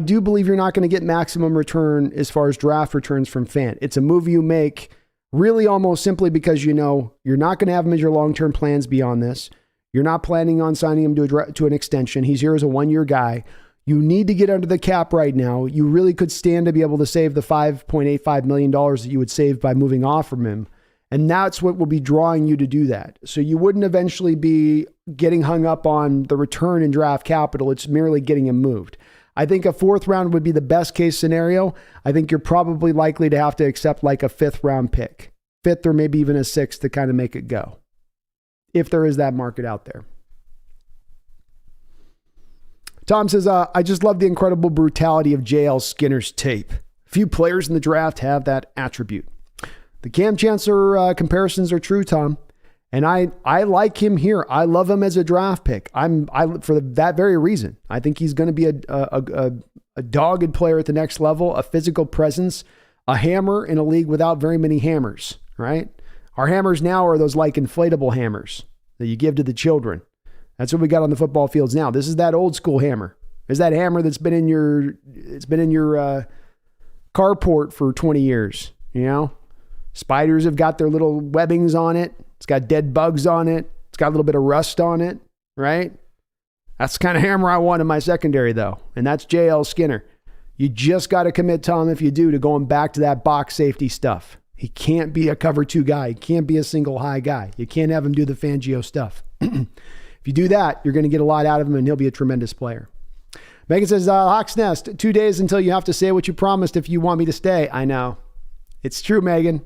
do believe you're not going to get maximum return as far as draft returns from Fant. It's a move you make Really almost simply because you know you're not going to have him as your long-term plans beyond this. You're not planning on signing him to an extension. He's here as a one-year guy. You need to get under the cap right now. You really could stand to be able to save the $5.85 million that you would save by moving off from him. And that's what will be drawing you to do that. So you wouldn't eventually be getting hung up on the return in draft capital. It's merely getting him moved. I think a 4th round would be the best case scenario. I think you're probably likely to have to accept like a 5th round pick, 5th or maybe even a 6th to kind of make it go, if there is that market out there. Tom says, I just love the incredible brutality of JL Skinner's tape. Few players in the draft have that attribute. The Cam Chancellor comparisons are true, Tom. And I like him here. I love him as a draft pick. For that very reason. I think he's going to be a dogged player at the next level, a physical presence, a hammer in a league without very many hammers, right? Our hammers now are those like inflatable hammers that you give to the children. That's what we got on the football fields now. This is that old school hammer. There's that hammer that's been in your carport for 20 years, you know? Spiders have got their little webbings on it. It's got dead bugs on it. It's got a little bit of rust on it, right? That's the kind of hammer I want in my secondary, though. And that's JL Skinner. You just got to commit, Tom, if you do, to going back to that box safety stuff. He can't be a cover 2 guy. He can't be a single high guy. You can't have him do the Fangio stuff. If you do that, you're going to get a lot out of him, and he'll be a tremendous player. Megan says, Hawks Nest, 2 days until you have to say what you promised if you want me to stay. I know. It's true, Megan.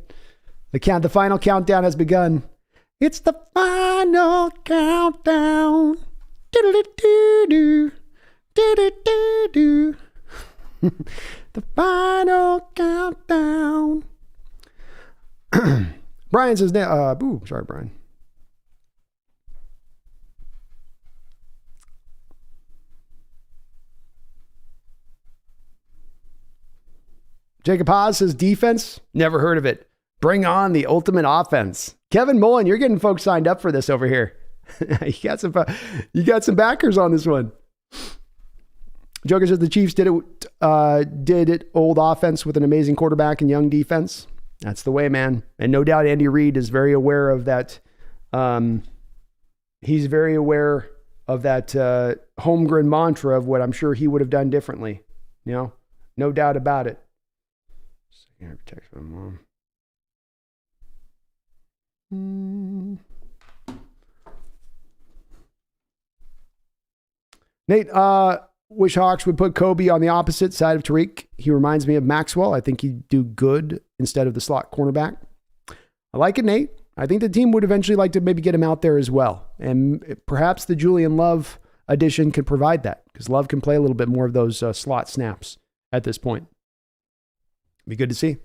The final countdown has begun. It's the final countdown. Do-do-do-do. Do-do-do-do. The final countdown. Brian says, sorry, Brian. Jacob Haas says, defense? Never heard of it. Bring on the ultimate offense. Kevin Mullen, you're getting folks signed up for this over here. you got some backers on this one. Joker says the Chiefs did it old offense with an amazing quarterback and young defense. That's the way, man. And no doubt Andy Reid is very aware of that. He's very aware of that homegrown mantra of what I'm sure he would have done differently. You know, no doubt about it. Text my mom. Nate, wish Hawks would put Kobe on the opposite side of Tariq. He reminds me of Maxwell. I think he'd do good instead of the slot cornerback. I like it, Nate. I think the team would eventually like to maybe get him out there as well. And perhaps the Julian Love addition could provide that, because Love can play a little bit more of those slot snaps at this point. Be good to see.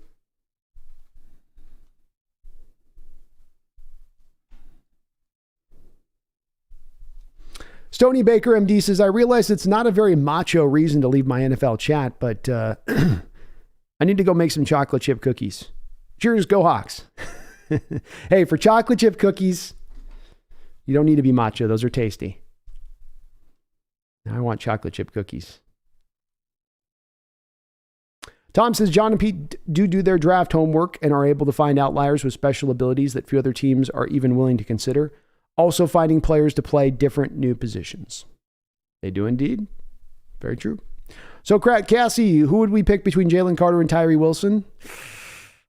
Stony Baker MD says, I realize it's not a very macho reason to leave my NFL chat, but I need to go make some chocolate chip cookies. Cheers, go Hawks. Hey, for chocolate chip cookies, you don't need to be macho. Those are tasty. I want chocolate chip cookies. Tom says, John and Pete do their draft homework and are able to find outliers with special abilities that few other teams are even willing to consider. Also finding players to play different new positions. They do indeed. Very true. Socrat Cassie, who would we pick between Jalen Carter and Tyree Wilson?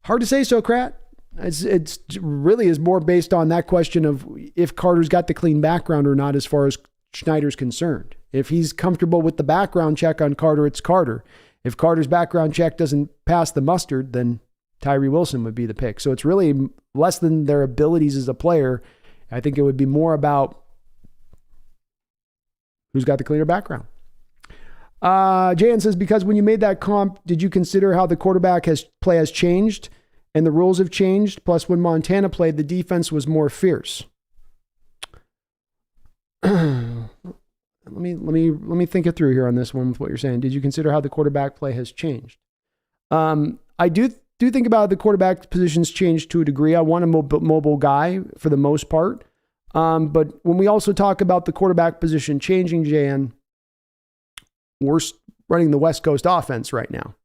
Hard to say, Socrat. It's really is more based on that question of if Carter's got the clean background or not as far as Schneider's concerned. If he's comfortable with the background check on Carter, it's Carter. If Carter's background check doesn't pass the mustard, then Tyree Wilson would be the pick. So it's really less than their abilities as a player. I think it would be more about who's got the cleaner background. Jan says, because when you made that comp, did you consider how the quarterback play has changed and the rules have changed? Plus, when Montana played, the defense was more fierce. Let me think it through here on this one with what you're saying. Did you consider how the quarterback play has changed? I do think about the quarterback positions changed to a degree. I want a mobile guy for the most part. But when we also talk about the quarterback position changing, Jan, we're running the West Coast offense right now.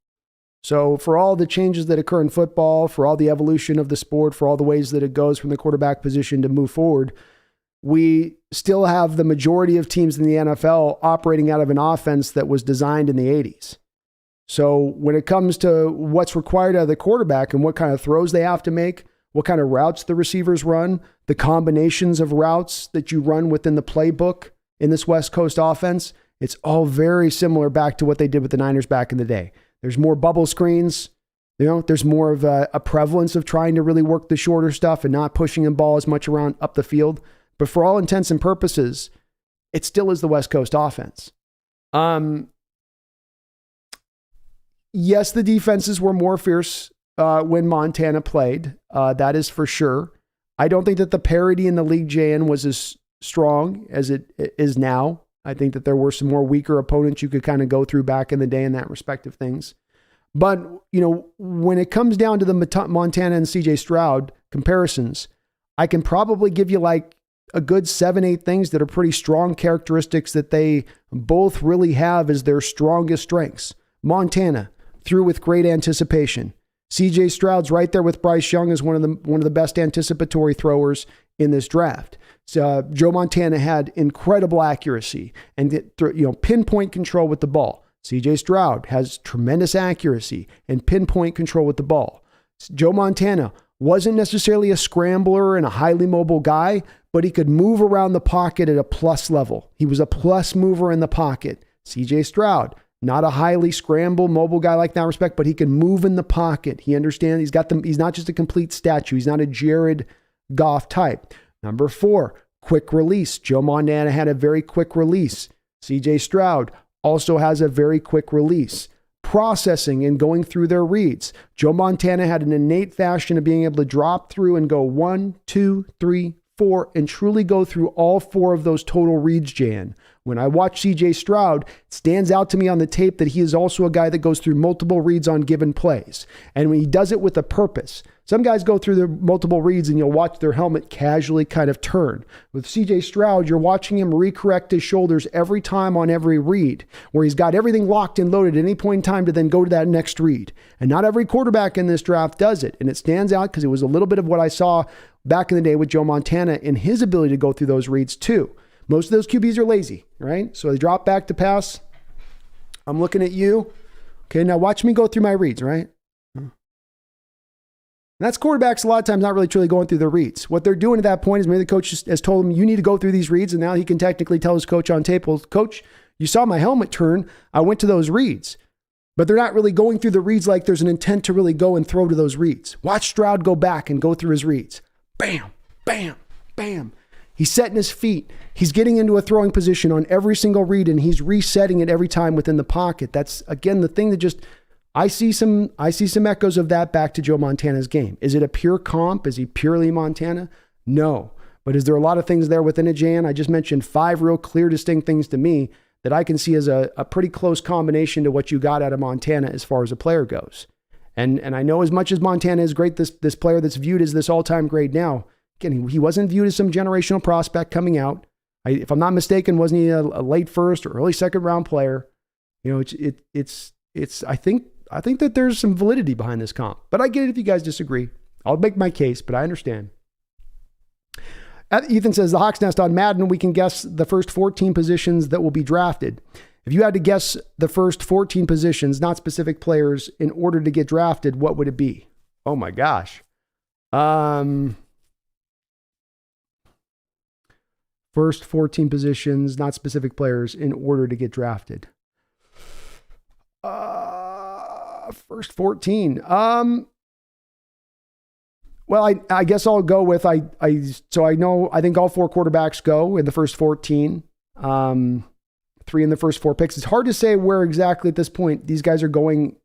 So for all the changes that occur in football, for all the evolution of the sport, for all the ways that it goes from the quarterback position to move forward, we still have the majority of teams in the NFL operating out of an offense that was designed in the 80s. So when it comes to what's required out of the quarterback and what kind of throws they have to make, what kind of routes the receivers run, the combinations of routes that you run within the playbook in this West Coast offense, it's all very similar back to what they did with the Niners back in the day. There's more bubble screens. There's more of a prevalence of trying to really work the shorter stuff and not pushing the ball as much around up the field. But for all intents and purposes, it still is the West Coast offense. Yes, the defenses were more fierce when Montana played. That is for sure. I don't think that the parity in the league, JN, was as strong as it is now. I think that there were some more weaker opponents you could kind of go through back in the day in that respect of things. But, when it comes down to the Montana and CJ Stroud comparisons, I can probably give you like a good 7-8 things that are pretty strong characteristics that they both really have as their strongest strengths. Montana threw with great anticipation. CJ Stroud's right there with Bryce Young as one of the best anticipatory throwers in this draft. So, Joe Montana had incredible accuracy and pinpoint control with the ball. CJ Stroud has tremendous accuracy and pinpoint control with the ball. Joe Montana wasn't necessarily a scrambler and a highly mobile guy, but he could move around the pocket at a plus level. He was a plus mover in the pocket. CJ Stroud, not a highly scramble mobile guy like that respect, but he can move in the pocket. He understands he's not just a complete statue. He's not a Jared Goff type. Number 4, quick release. Joe Montana had a very quick release. CJ Stroud also has a very quick release. Processing and going through their reads. Joe Montana had an innate fashion of being able to drop through and go 1, 2, 3, 4, and truly go through all 4 of those total reads, Jan. When I watch CJ Stroud, it stands out to me on the tape that he is also a guy that goes through multiple reads on given plays. And when he does it with a purpose. Some guys go through their multiple reads and you'll watch their helmet casually kind of turn. With CJ Stroud, you're watching him recorrect his shoulders every time on every read, where he's got everything locked and loaded at any point in time to then go to that next read. And not every quarterback in this draft does it. And it stands out because it was a little bit of what I saw back in the day with Joe Montana and his ability to go through those reads too. Most of those QBs are lazy, right? So they drop back to pass. I'm looking at you. Okay, now watch me go through my reads, right? And that's quarterbacks a lot of times not really truly going through their reads. What they're doing at that point is maybe the coach has told him, you need to go through these reads, and now he can technically tell his coach on tape, well, Coach, you saw my helmet turn. I went to those reads. But they're not really going through the reads like there's an intent to really go and throw to those reads. Watch Stroud go back and go through his reads. Bam, bam, bam. He's setting his feet. He's getting into a throwing position on every single read, and he's resetting it every time within the pocket. That's, again, the thing that just, I see some echoes of that back to Joe Montana's game. Is it a pure comp? Is he purely Montana? No. But is there a lot of things there within it, Jan? I just mentioned 5 real clear, distinct things to me that I can see as a pretty close combination to what you got out of Montana as far as a player goes. And I know as much as Montana is great, this player that's viewed as this all-time great now, again, he wasn't viewed as some generational prospect coming out. If I'm not mistaken, wasn't he a late first or early second round player? It's I think that there's some validity behind this comp, but I get it if you guys disagree. I'll make my case, but I understand. Ethan says, the Hawks Nest on Madden, we can guess the first 14 positions that will be drafted. If you had to guess the first 14 positions, not specific players, in order to get drafted, what would it be? Oh my gosh. First 14 positions, not specific players, in order to get drafted. First 14. Well, I guess I'll go with, I think all 4 quarterbacks go in the first 14. 3 in the first 4 picks. It's hard to say where exactly at this point these guys are going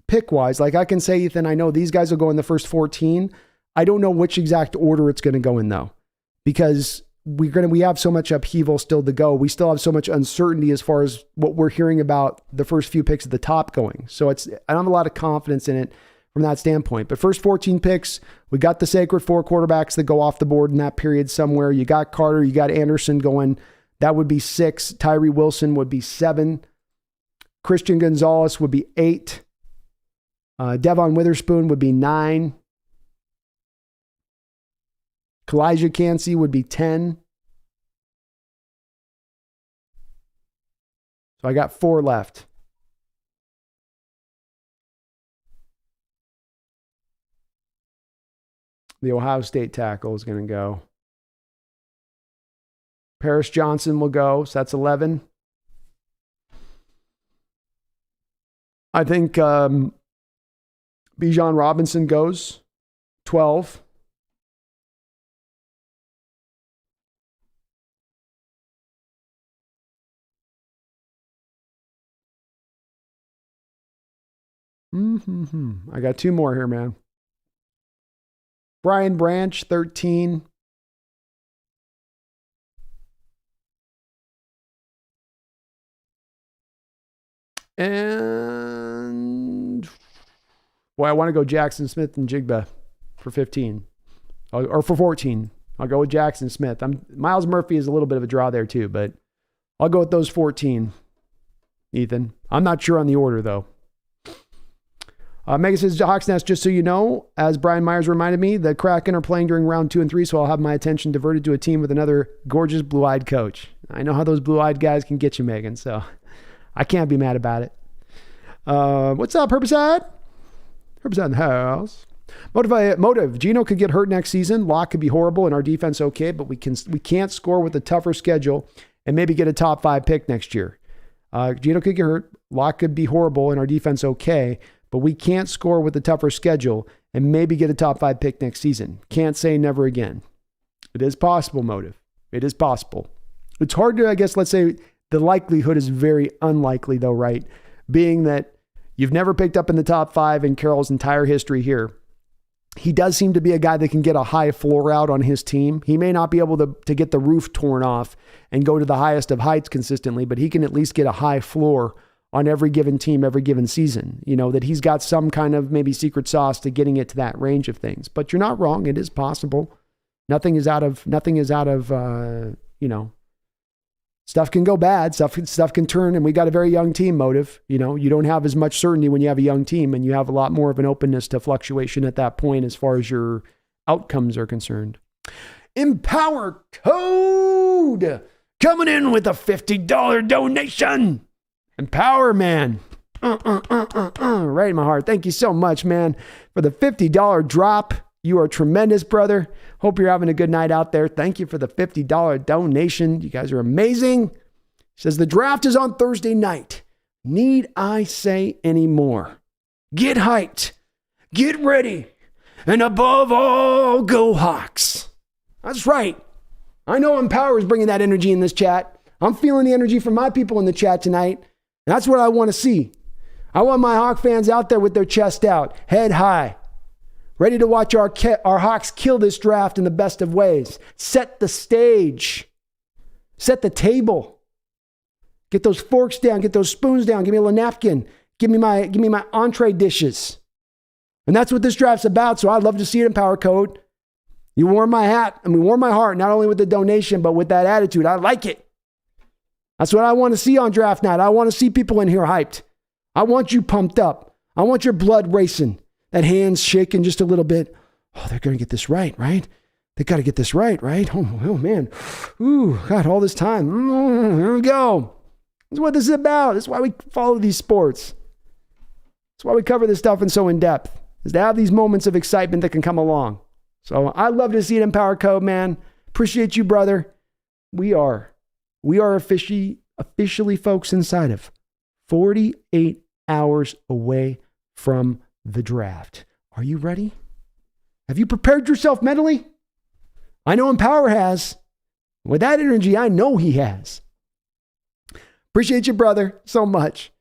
pick-wise. Like I can say, Ethan, I know these guys will go in the first 14. I don't know which exact order it's going to go in though, because we have so much upheaval still to go. We still have so much uncertainty as far as what we're hearing about the first few picks at the top going. So I don't have a lot of confidence in it from that standpoint. But first 14 picks, we got the sacred 4 quarterbacks that go off the board in that period somewhere. You got Carter, you got Anderson going. That would be 6. Tyree Wilson would be 7. Christian Gonzalez would be 8. Devon Witherspoon would be 9. Kalijah Cansey would be 10. So I got 4 left. The Ohio State tackle is going to go. Paris Johnson will go, so that's 11. I think Bijan Robinson goes, 12. I got 2 more here, man. Brian Branch, 13. And, I want to go Jackson Smith and Jigba for 15. Or for 14. I'll go with Jackson Smith. Miles Murphy is a little bit of a draw there too, but I'll go with those 14, Ethan. I'm not sure on the order, though. Megan says, Hawks Nest, just so you know, as Brian Myers reminded me, the Kraken are playing during round 2 and 3, so I'll have my attention diverted to a team with another gorgeous blue-eyed coach. I know how those blue-eyed guys can get you, Megan, so I can't be mad about it. What's up, Herbicide? Herbicide in the house. Motive. Gino could get hurt next season. Locke could be horrible and our defense okay, but we can't score with a tougher schedule and maybe get a top 5 pick next year. Gino could get hurt. Locke could be horrible and our defense okay, but we can't score with a tougher schedule and maybe get a top 5 pick next season. Can't say never again. It is possible, Motive. It is possible. It's hard to, I guess, let's say the likelihood is very unlikely though, right? Being that you've never picked up in the top 5 in Carroll's entire history here. He does seem to be a guy that can get a high floor out on his team. He may not be able to get the roof torn off and go to the highest of heights consistently, but he can at least get a high floor on every given team, every given season. You know, that he's got some kind of maybe secret sauce to getting it to that range of things. But you're not wrong. It is possible. Nothing is out of stuff can go bad. Stuff can turn, and we got a very young team, Motive. You know, you don't have as much certainty when you have a young team, and you have a lot more of an openness to fluctuation at that point as far as your outcomes are concerned. Empower Code coming in with a $50 donation. Empower, man. Right in my heart. Thank you so much, man, for the $50 drop. You are tremendous, brother. Hope you're having a good night out there. Thank you for the $50 donation. You guys are amazing. Says the draft is on Thursday night. Need I say any more? Get hyped. Get ready. And above all, go Hawks. That's right. I know Empower is bringing that energy in this chat. I'm feeling the energy from my people in the chat tonight. That's what I want to see. I want my Hawk fans out there with their chest out, head high, ready to watch our Hawks kill this draft in the best of ways. Set the stage. Set the table. Get those forks down. Get those spoons down. Give me a little napkin. Give me my entree dishes. And that's what this draft's about, so I'd love to see it in Power Code. You warm my hat, and we warm my heart, not only with the donation, but with that attitude. I like it. That's what I want to see on draft night. I want to see people in here hyped. I want you pumped up. I want your blood racing. That hand's shaking just a little bit. Oh, they're going to get this right? They got to get this right? Oh, man. Ooh, God, all this time. Here we go. That's what this is about. That's why we follow these sports. That's why we cover this stuff so in depth, is to have these moments of excitement that can come along. So I'd love to see it in Power Code, man. Appreciate you, brother. We are officially folks inside of 48 hours away from the draft. Are you ready? Have you prepared yourself mentally? I know Empower has. With that energy, I know he has. Appreciate you, brother, so much.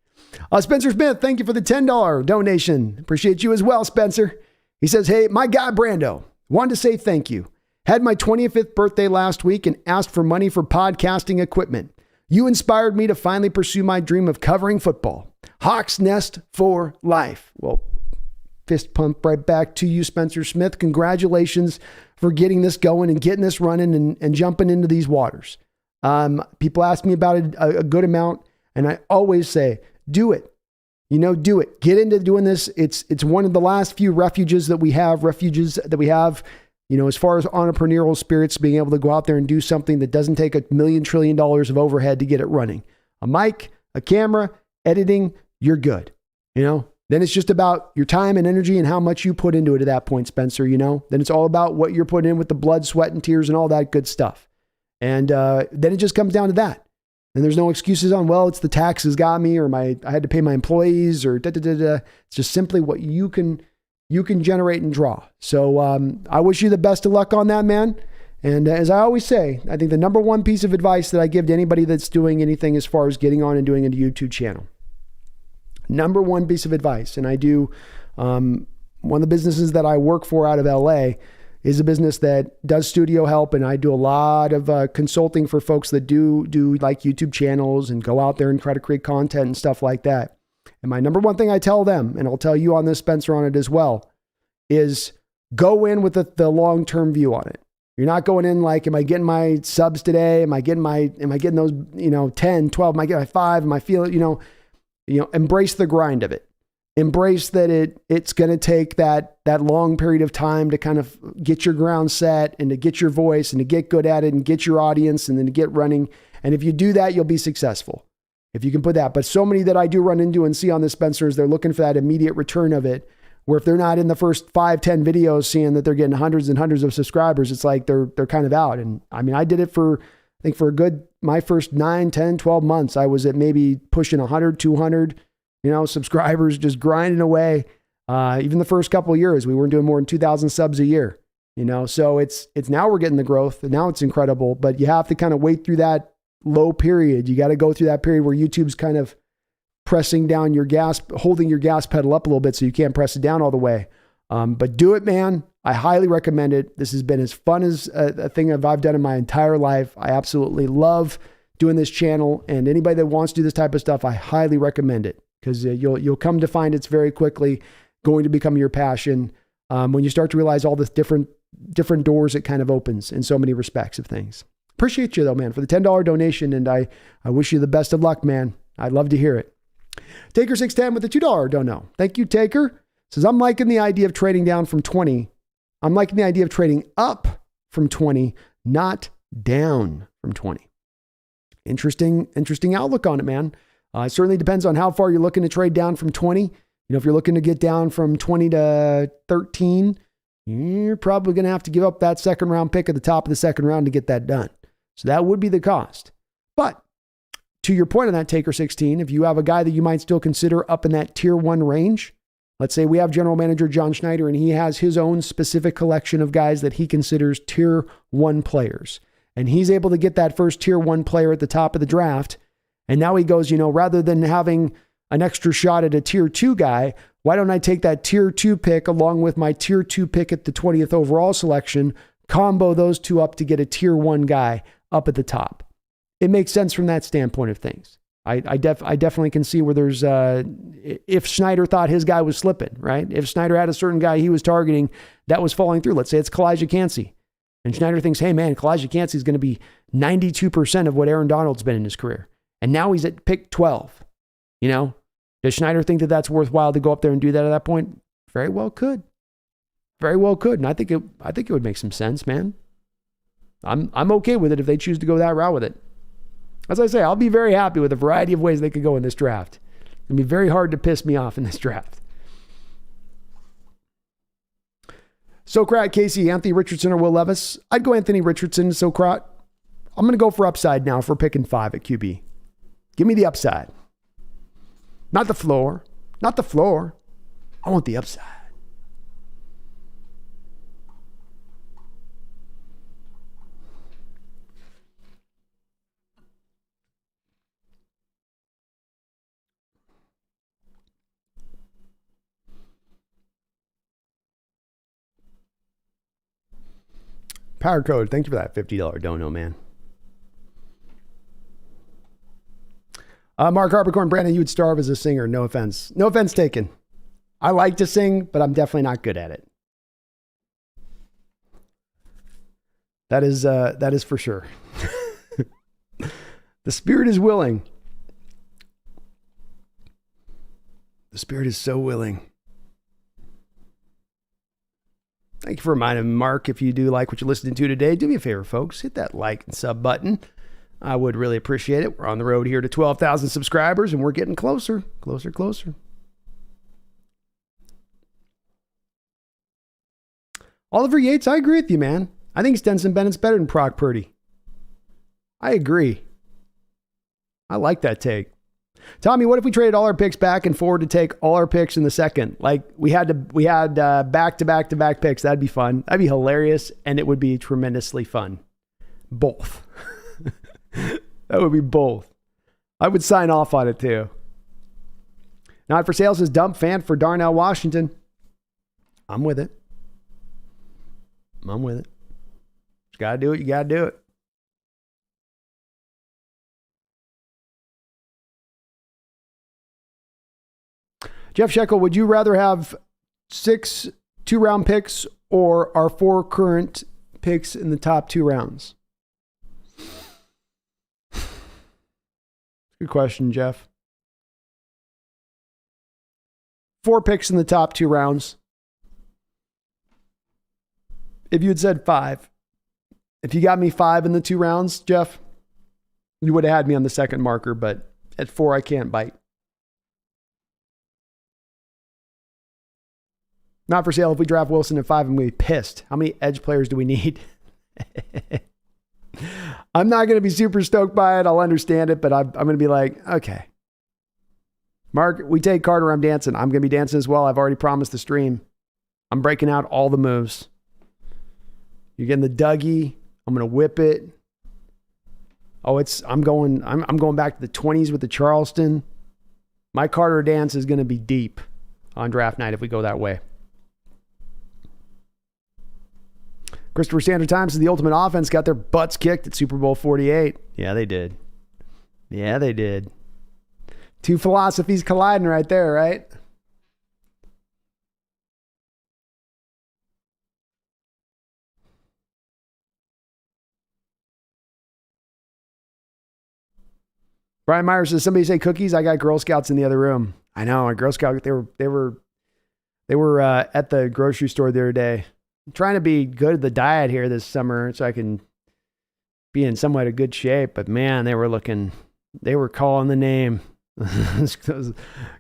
Spencer Smith, thank you for the $10 donation. Appreciate you as well, Spencer. He says, hey, my guy Brando, wanted to say thank you. Had my 25th birthday last week and asked for money for podcasting equipment. You inspired me to finally pursue my dream of covering football. Hawks Nest for life. Well, fist pump right back to you, Spencer Smith. Congratulations for getting this going and getting this running and jumping into these waters. People ask me about it a good amount, and I always say, do it. do it. Get into doing this. It's one of the last few refuges that we have, as far as entrepreneurial spirits, being able to go out there and do something that doesn't take $1 million trillion of overhead to get it running. A mic, a camera, editing, you're good. Then it's just about your time and energy and how much you put into it at that point, Spencer. Then it's all about what you're putting in with the blood, sweat, and tears and all that good stuff. And then it just comes down to that. And there's no excuses on, well, it's the taxes got me, or I had to pay my employees, or da-da-da-da. It's just simply what you can generate and draw. So I wish you the best of luck on that, man. And as I always say, I think the number one piece of advice that I give to anybody that's doing anything as far as getting on and doing a YouTube channel, number one piece of advice, and I do, one of the businesses that I work for out of LA is a business that does studio help. And I do a lot of consulting for folks that do like YouTube channels and go out there and try to create content and stuff like that. And my number one thing I tell them, and I'll tell you on this, Spencer, on it as well, is go in with the long-term view on it. You're not going in like, am I getting my subs today? Am I getting those, 10, 12, am I getting my 5? Am I feeling, embrace the grind of it. Embrace that it's going to take that long period of time to kind of get your ground set and to get your voice and to get good at it and get your audience and then to get running. And if you do that, you'll be successful. If you can put that. But so many that I do run into and see on this, Spencer, is they're looking for that immediate return of it, where if they're not in the first 5, 10 videos seeing that they're getting hundreds and hundreds of subscribers, it's like they're kind of out. And I mean, I did it for my first 9, 10, 12 months. I was at maybe pushing 100, 200, subscribers, just grinding away. Even the first couple of years, we weren't doing more than 2,000 subs a year, so it's now we're getting the growth and now it's incredible, but you have to kind of wait through that low period. You got to go through that period where YouTube's kind of pressing down your gas, holding your gas pedal up a little bit so you can't press it down all the way. But do it, man. I highly recommend it. This has been as fun as a thing I've done in my entire life. I absolutely love doing this channel, and anybody that wants to do this type of stuff, I highly recommend it, because you'll come to find it's very quickly going to become your passion when you start to realize all the different doors it kind of opens in so many respects of things. Appreciate you though, man, for the $10 donation, and I wish you the best of luck, man. I'd love to hear it. Taker610 with the $2 dono. Thank you, Taker. Says, I'm liking the idea of trading down from 20. I'm liking the idea of trading up from 20, not down from 20. Interesting outlook on it, man. It certainly depends on how far you're looking to trade down from 20. If you're looking to get down from 20 to 13, you're probably going to have to give up that second round pick at the top of the second round to get that done. So that would be the cost. But to your point on that, Taker 16, if you have a guy that you might still consider up in that tier 1 range, let's say we have general manager John Schneider and he has his own specific collection of guys that he considers tier 1 players. And he's able to get that first tier 1 player at the top of the draft. And now he goes, rather than having an extra shot at a tier 2 guy, why don't I take that tier 2 pick along with my tier 2 pick at the 20th overall selection, combo those two up to get a tier 1 guy up at the top? It makes sense from that standpoint of things. I definitely can see where there's, if Schneider thought his guy was slipping, right? If Schneider had a certain guy he was targeting that was falling through, let's say it's Kalijah Cansey. And Schneider thinks, hey man, Kalijah Cansey is going to be 92% of what Aaron Donald's been in his career. And now he's at pick 12. Does Schneider think that that's worthwhile to go up there and do that at that point? Very well could. Very well could. And I think it would make some sense, man. I'm okay with it if they choose to go that route with it. As I say, I'll be very happy with a variety of ways they could go in this draft. It'll be very hard to piss me off in this draft. Socrat, Casey, Anthony Richardson, or Will Levis. I'd go Anthony Richardson, Socrat. I'm going to go for upside now for picking 5 at QB. Give me the upside. Not the floor. Not the floor. I want the upside. Power Code, thank you for that $50 dono, man. Mark Harpercorn, Brandon, you would starve as a singer. No offense. No offense taken. I like to sing, but I'm definitely not good at it. That is for sure. The spirit is willing. The spirit is so willing. Thank you for reminding me, Mark. If you do like what you're listening to today, do me a favor, folks. Hit that like and sub button. I would really appreciate it. We're on the road here to 12,000 subscribers, and we're getting closer. Oliver Yates, I agree with you, man. I think Stenson Bennett's better than Brock Purdy. I agree. I like that take. Tommy, what if we traded all our picks back and forward to take all our picks in the second? Like we had back-to-back picks. That'd be fun. That'd be hilarious, and it would be tremendously fun. Both. That would be both. I would sign off on it too. Not for sale says dump fan for Darnell Washington. I'm with it. You gotta do it. Jeff Shekel, would you rather have 6 2-round picks or our 4 current picks in the top 2 rounds? Good question, Jeff. 4 picks in the top 2 rounds. If you had said 5, if you got me 5 in the 2 rounds, Jeff, you would have had me on the second marker, but at 4, I can't bite. Not for sale. If we draft Wilson at 5, I'm going to be pissed. How many edge players do we need? I'm not going to be super stoked by it. I'll understand it, but I'm going to be like, okay. Mark, we take Carter. I'm dancing. I'm going to be dancing as well. I've already promised the stream. I'm breaking out all the moves. You're getting the Dougie. I'm going to whip it. Oh, I'm going back to the 20s with the Charleston. My Carter dance is going to be deep on draft night if we go that way. Christopher Standard Time says the ultimate offense got their butts kicked at Super Bowl 48. Yeah, they did. 2 philosophies colliding right there, right? Brian Myers says, somebody say cookies. I got Girl Scouts in the other room. I know, a Girl Scout. They were at the grocery store the other day. I'm trying to be good at the diet here this summer so I can be in somewhat a good shape. But man, they were calling the name. Those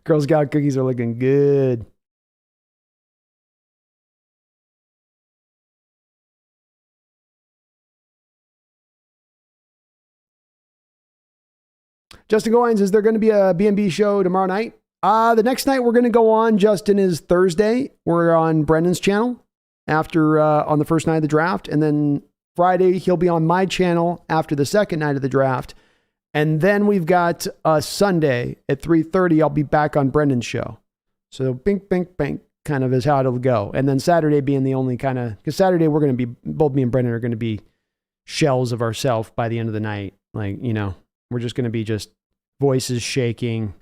Girl Scout cookies are looking good. Justin Goines, is there going to be a B&B show tomorrow night? The next night we're going to go on, Justin, is Thursday. We're on Brendan's channel after on the first night of the draft. And then Friday, he'll be on my channel after the second night of the draft. And then we've got Sunday at 3:30. I'll be back on Brendan's show. So bink, bink, bink kind of is how it'll go. And then Saturday being the only kind of, because Saturday we're going to be, both me and Brendan are going to be shells of ourselves by the end of the night. Like, we're just going to be just voices shaking,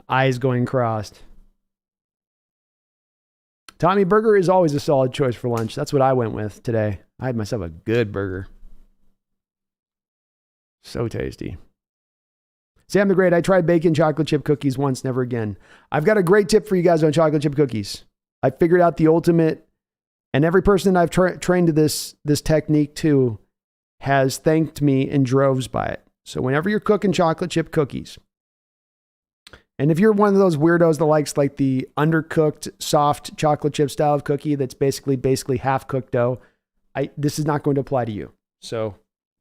eyes going crossed. Tommy Burger is always a solid choice for lunch. That's what I went with today. I had myself a good burger. So tasty. Sam the Great, I tried bacon chocolate chip cookies once, never again. I've got a great tip for you guys on chocolate chip cookies. I figured out the ultimate, and every person I've trained to this technique to has thanked me in droves by it. So whenever you're cooking chocolate chip cookies, and if you're one of those weirdos that likes like the undercooked soft chocolate chip style of cookie that's basically half cooked dough, this is not going to apply to you. So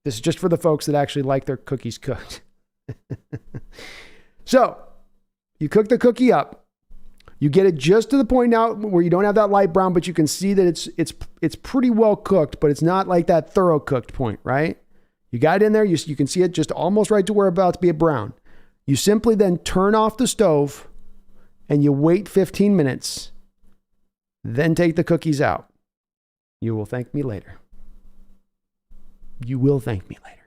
this is just for the folks that actually like their cookies cooked. So you cook the cookie up. You get it just to the point now where you don't have that light brown, but you can see that it's pretty well cooked, but it's not like that thorough cooked point, right? You got it in there. You can see it just almost right to where it's about to be a brown. You simply then turn off the stove and you wait 15 minutes, then take the cookies out. You will thank me later. You will thank me later.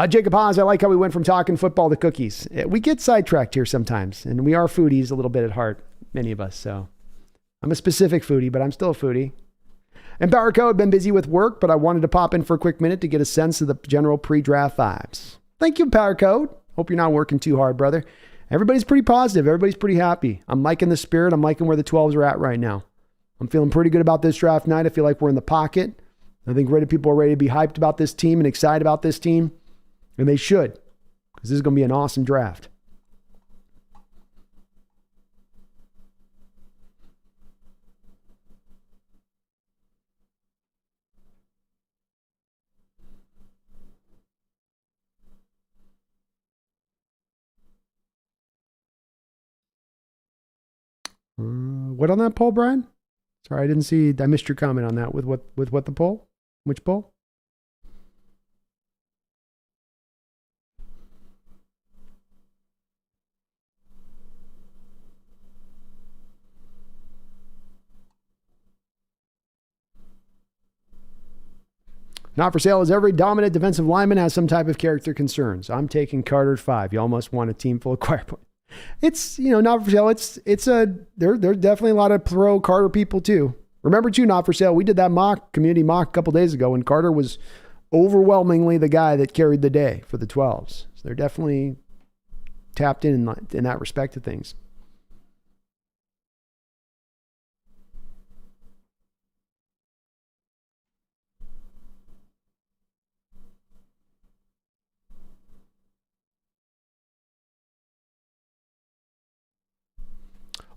Jacob Haas, I like how we went from talking football to cookies. We get sidetracked here sometimes, and we are foodies a little bit at heart, many of us. So I'm a specific foodie, but I'm still a foodie. And Power Code, been busy with work, but I wanted to pop in for a quick minute to get a sense of the general pre-draft vibes. Thank you, Power Code. Hope you're not working too hard, brother. everybody's pretty positive. Everybody's pretty happy. I'm liking the spirit. I'm liking where the 12s are at right now. I'm feeling pretty good about this draft night. I feel like we're in the pocket. I think people are ready to be hyped about this team and excited about this team. And they should, because this is going to be an awesome draft. What on that poll, Brian? Sorry, I didn't see. I missed your comment on that. With what the poll? Which poll? Not for sale is every dominant defensive lineman has some type of character concerns. I'm taking Carter at 5. Y'all must want a team full of quiet points. It's, not for sale. There's definitely a lot of pro Carter people too. Remember too, not for sale. We did that community mock a couple days ago, and Carter was overwhelmingly the guy that carried the day for the 12s. So they're definitely tapped in that respect to things.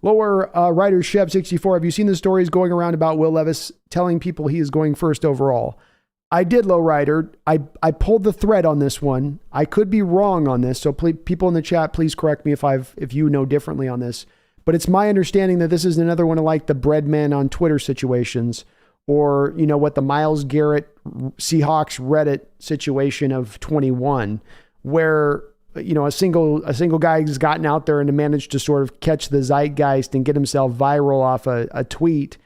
Lower writer Chev64, have you seen the stories going around about Will Levis telling people he is going first overall? I did, low rider. I pulled the thread on this one. I could be wrong on this, so people in the chat, please correct me if you know differently on this. But it's my understanding that this is another one of like the breadman on Twitter situations, or what the Myles Garrett Seahawks Reddit situation of 21, where a single guy has gotten out there and managed to sort of catch the zeitgeist and get himself viral off a tweet,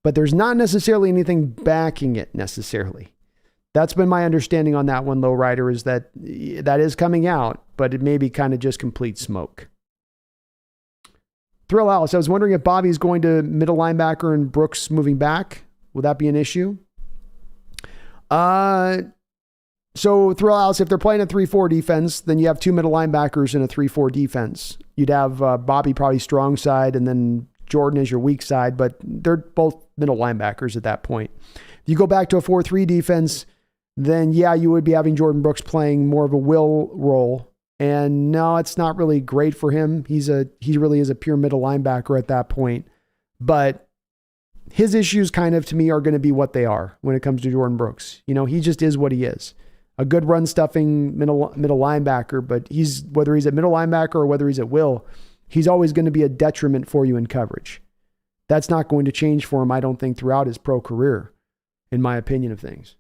but there's not necessarily anything backing it necessarily. That's been my understanding on that one, low rider, is that is coming out, but it may be kind of just complete smoke. Thrill Alice, I was wondering if Bobby's going to middle linebacker and Brooks moving back. Will that be an issue? So Thrill Alice, if they're playing a 3-4 defense, then you have two middle linebackers in a 3-4 defense. You'd have Bobby probably strong side and then Jordan is your weak side, but they're both middle linebackers at that point. If you go back to a 4-3 defense, then yeah, you would be having Jordan Brooks playing more of a will role. And no, it's not really great for him. He really is a pure middle linebacker at that point. But his issues kind of to me are going to be what they are when it comes to Jordan Brooks. He just is what he is. A good run stuffing middle linebacker, but whether he's at middle linebacker or whether he's at will, he's always going to be a detriment for you in coverage. That's not going to change for him, I don't think, throughout his pro career, in my opinion of things.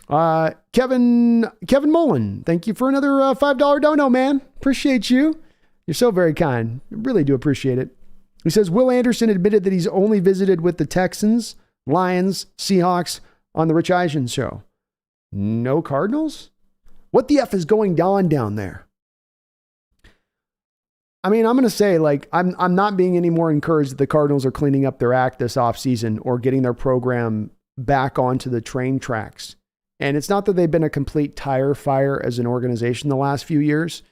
Kevin Mullen, thank you for another $5 dono, man. Appreciate you. You're so very kind. I really do appreciate it. He says, Will Anderson admitted that he's only visited with the Texans, Lions, Seahawks on the Rich Eisen show. No Cardinals? What the F is going on down there? I mean, I'm going to say, I'm not being any more encouraged that the Cardinals are cleaning up their act this offseason or getting their program back onto the train tracks. And it's not that they've been a complete tire fire as an organization the last few years.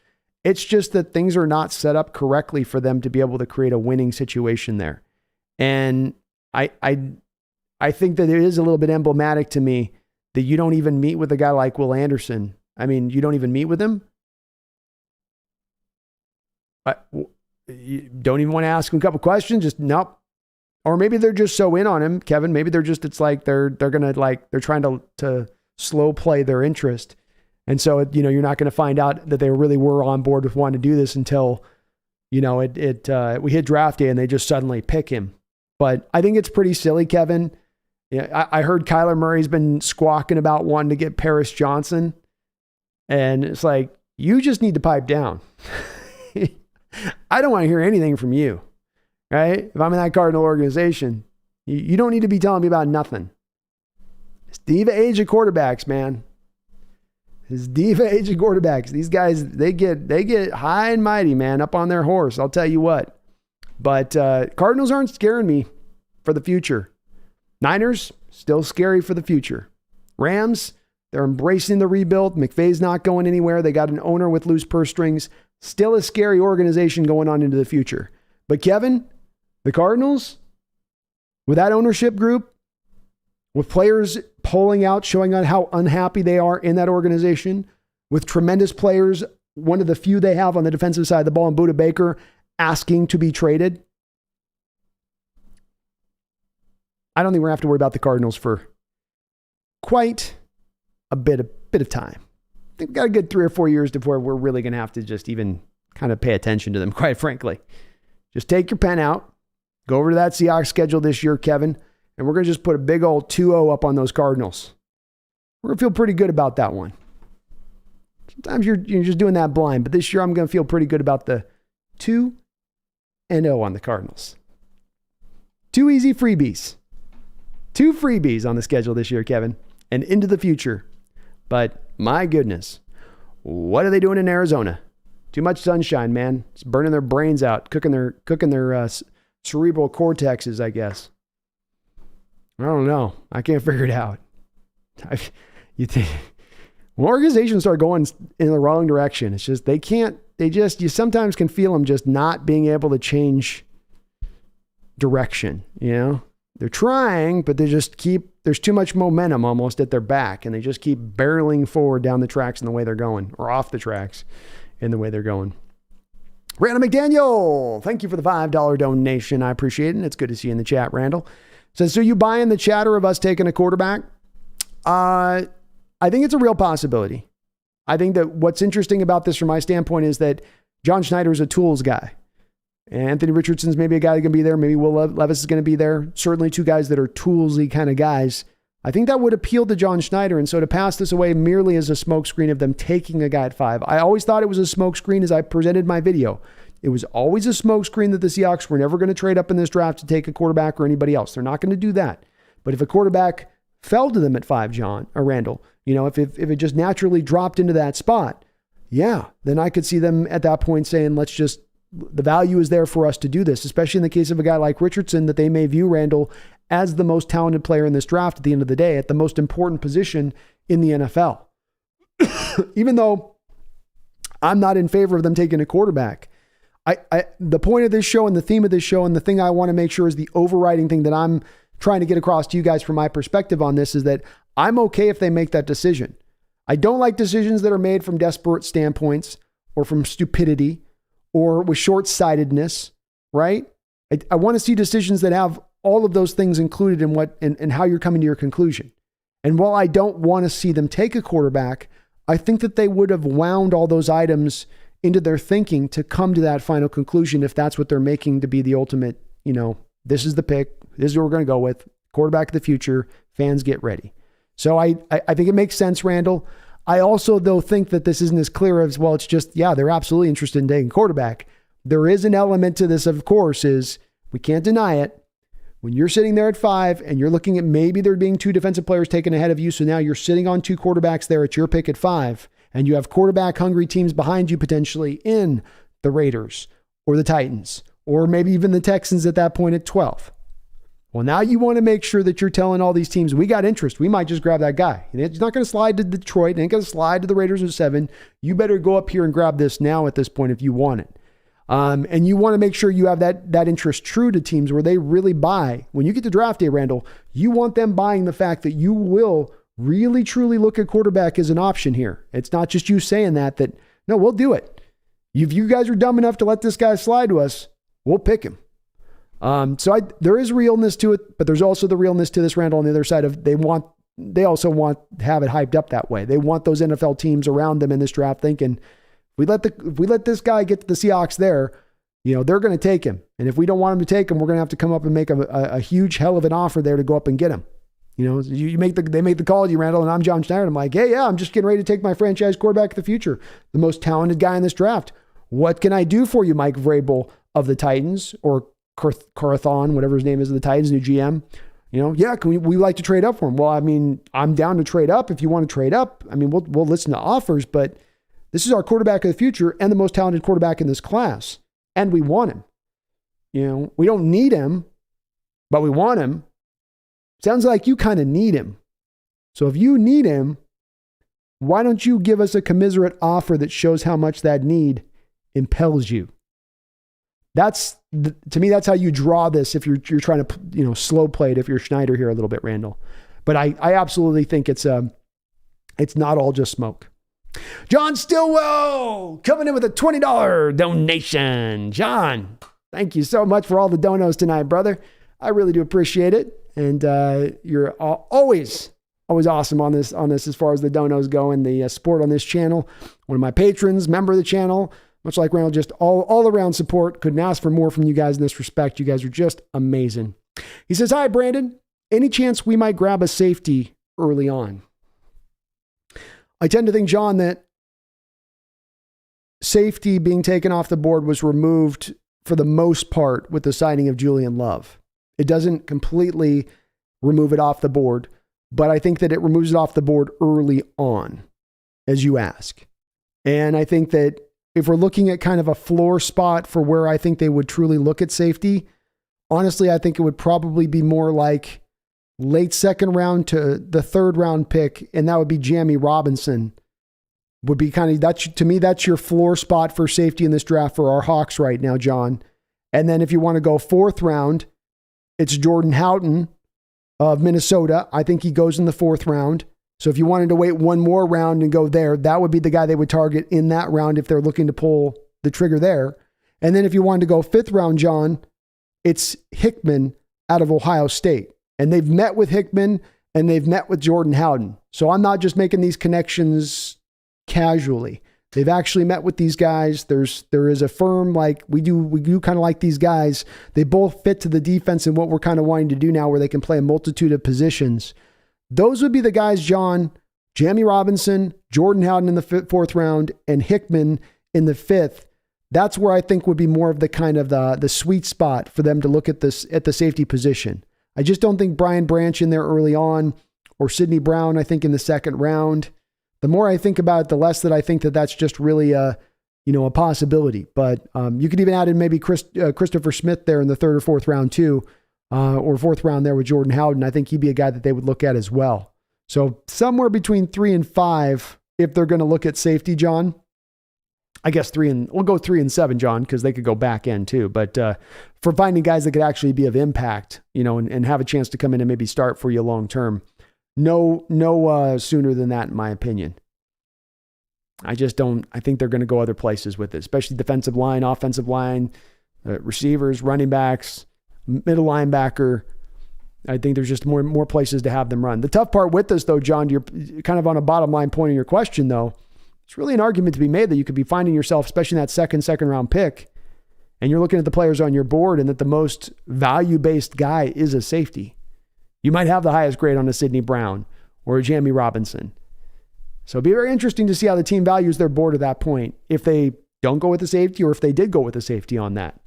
It's just that things are not set up correctly for them to be able to create a winning situation there. And I think that it is a little bit emblematic to me that you don't even meet with a guy like Will Anderson. I mean, you don't even meet with him. You don't even want to ask him a couple questions. Just nope. Or maybe they're just so in on him, Kevin. Maybe they're just, it's like they're trying to slow play their interest. And so, you're not going to find out that they really were on board with wanting to do this until, we hit draft day and they just suddenly pick him. But I think it's pretty silly, Kevin. Yeah, I heard Kyler Murray's been squawking about wanting to get Paris Johnson. And it's like, you just need to pipe down. I don't want to hear anything from you, right? If I'm in that Cardinal organization, you don't need to be telling me about nothing. It's diva age of quarterbacks, man. His diva age of quarterbacks. These guys, they get high and mighty, man, up on their horse. I'll tell you what. But Cardinals aren't scaring me for the future. Niners, still scary for the future. Rams, They're embracing the rebuild. McVay's not going anywhere. They got an owner with loose purse strings. Still a scary organization going on into the future. But Kevin, the Cardinals, with that ownership group, with players polling out, showing on how unhappy they are in that organization, with tremendous players, one of the few they have on the defensive side of the ball, and Budda Baker asking to be traded, I don't think we're going to have to worry about the Cardinals for quite a bit of time. I think we've got a good 3 or 4 years before we're really going to have to just even kind of pay attention to them, quite frankly. Just take your pen out, go over to that Seahawks schedule this year, Kevin, and we're going to just put a big old 2-0 up on those Cardinals. We're going to feel pretty good about that one. Sometimes you're just doing that blind, but this year I'm going to feel pretty good about the 2-0 on the Cardinals. 2 easy freebies. 2 freebies on the schedule this year, Kevin, and into the future. But my goodness, what are they doing in Arizona? Too much sunshine, man. It's burning their brains out, cooking their cerebral cortexes, I guess. I don't know. I can't figure it out. You think when organizations start going in the wrong direction, it's just you sometimes can feel them just not being able to change direction, you know? They're trying, but there's too much momentum almost at their back, and they just keep barreling forward down the tracks in the way they're going, or off the tracks in the way they're going. Randall McDaniel, thank you for the $5 donation. I appreciate it. And it's good to see you in the chat, Randall. Says, so you buying the chatter of us taking a quarterback? I think it's a real possibility. I think that what's interesting about this from my standpoint is that John Schneider is a tools guy. Anthony Richardson's maybe a guy that can be there. Maybe Will Levis is going to be there. Certainly 2 guys that are toolsy kind of guys. I think that would appeal to John Schneider. And so to pass this away merely as a smokescreen of them taking a guy at 5, I always thought it was a smokescreen as I presented my video. It was always a smokescreen that the Seahawks were never going to trade up in this draft to take a quarterback or anybody else. They're not going to do that. But if a quarterback fell to them at 5, Randall, if it just naturally dropped into that spot, yeah, then I could see them at that point saying, the value is there for us to do this, especially in the case of a guy like Richardson that they may view, Randall, as the most talented player in this draft at the end of the day, at the most important position in the NFL. Even though I'm not in favor of them taking a quarterback, the point of this show and the theme of this show and the thing I want to make sure is the overriding thing that I'm trying to get across to you guys from my perspective on this is that I'm okay if they make that decision. I don't like decisions that are made from desperate standpoints or from stupidity or with short-sightedness, right? I want to see decisions that have all of those things included in how you're coming to your conclusion. And while I don't want to see them take a quarterback, I think that they would have wound all those items into their thinking to come to that final conclusion if that's what they're making to be the ultimate, this is the pick, this is what we're going to go with, quarterback of the future, fans get ready. So I think it makes sense, Randall. I also, though, think that this isn't as clear as, well, it's just, yeah, they're absolutely interested in taking quarterback. There is an element to this, of course, is we can't deny it. When you're sitting there at 5 and you're looking at maybe there being 2 defensive players taken ahead of you, so now you're sitting on 2 quarterbacks there at your pick at 5, and you have quarterback-hungry teams behind you potentially in the Raiders or the Titans, or maybe even the Texans at that point at 12. Well, now you want to make sure that you're telling all these teams, we got interest. We might just grab that guy. It's not going to slide to Detroit. It ain't going to slide to the Raiders at 7. You better go up here and grab this now at this point if you want it. And you want to make sure you have that interest true to teams where they really buy. When you get to draft day, Randall, you want them buying the fact that you will really, truly look at quarterback as an option here. It's not just you saying that, no, we'll do it. If you guys are dumb enough to let this guy slide to us, we'll pick him. There is realness to it, but there's also the realness to this, Randall, on the other side of they also want to have it hyped up that way. They want those NFL teams around them in this draft thinking, if we let this guy get to the Seahawks there, they're going to take him. And if we don't want him to take him, we're going to have to come up and make a huge hell of an offer there to go up and get him. They make the call to you, Randall, and I'm John Schneider. I'm like, hey, yeah, I'm just getting ready to take my franchise quarterback of the future, the most talented guy in this draft. What can I do for you, Mike Vrabel of the Titans, or Carthon, whatever his name is, of the Titans, new GM? We like to trade up for him. Well, I mean, I'm down to trade up if you want to trade up. I mean, we'll listen to offers, but this is our quarterback of the future and the most talented quarterback in this class, and we want him. We don't need him, but we want him. Sounds like you kind of need him. So if you need him, Why don't you give us a commiserate offer that shows how much that need impels you? To me, that's how you draw this if you're trying to, slow play it if you're Schneider here a little bit, Randall. But I absolutely think it's not all just smoke. John Stillwell coming in with a $20 donation. John, thank you so much for all the donos tonight, brother. I really do appreciate it. And you're always awesome on this as far as the donos go and the support on this channel. One of my patrons, member of the channel, much like Randall, just all around support. Couldn't ask for more from you guys in this respect. You guys are just amazing. He says, hi, Brandon. Any chance we might grab a safety early on? I tend to think, John, that safety being taken off the board was removed for the most part with the signing of Julian Love. It doesn't completely remove it off the board, but I think that it removes it off the board early on, as you ask. And I think that if we're looking at kind of a floor spot for where I think they would truly look at safety, honestly, I think it would probably be more like late second round to the third round pick, and that would be Jamie Robinson. Would be kind of, to me, that's your floor spot for safety in this draft for our Hawks right now, John. And then if you want to go fourth round, it's Jordan Houghton of Minnesota. I think he goes in the fourth round. So if you wanted to wait one more round and go there, that would be the guy they would target in that round if they're looking to pull the trigger there. And then if you wanted to go fifth round, John, it's Hickman out of Ohio State. And they've met with Hickman and they've met with Jordan Houghton. So I'm not just making these connections casually. They've actually met with these guys. There is a firm, like we do kind of like these guys. They both fit to the defense and what we're kind of wanting to do now, where they can play a multitude of positions. Those would be the guys, John, Jamie Robinson, Jordan Houghton in the fourth round, and Hickman in the fifth. That's where I think would be more of the kind of the sweet spot for them to look at this at the safety position. I just don't think Brian Branch in there early on, or Sidney Brown, I think in the second round. The more I think about it, the less that I think that that's just really a possibility. But you could even add in maybe Christopher Smith there in the third or fourth round too, or fourth round there with Jordan Houghton. I think he'd be a guy that they would look at as well. So somewhere between 3 and 5, if they're going to look at safety, John. I guess we'll go 3 and 7, John, because they could go back end too. But for finding guys that could actually be of impact, and have a chance to come in and maybe start for you long term. No sooner than that, in my opinion. I think they're going to go other places with it, especially defensive line, offensive line, receivers, running backs, middle linebacker. I think there's just more places to have them run. The tough part with this, though, John, you're kind of on a bottom line point in your question, though. It's really an argument to be made that you could be finding yourself, especially in that second round pick, and you're looking at the players on your board and that the most value-based guy is a safety. You might have the highest grade on a Sidney Brown or a Jamie Robinson. So it'd be very interesting to see how the team values their board at that point, if they don't go with the safety or if they did go with the safety on that.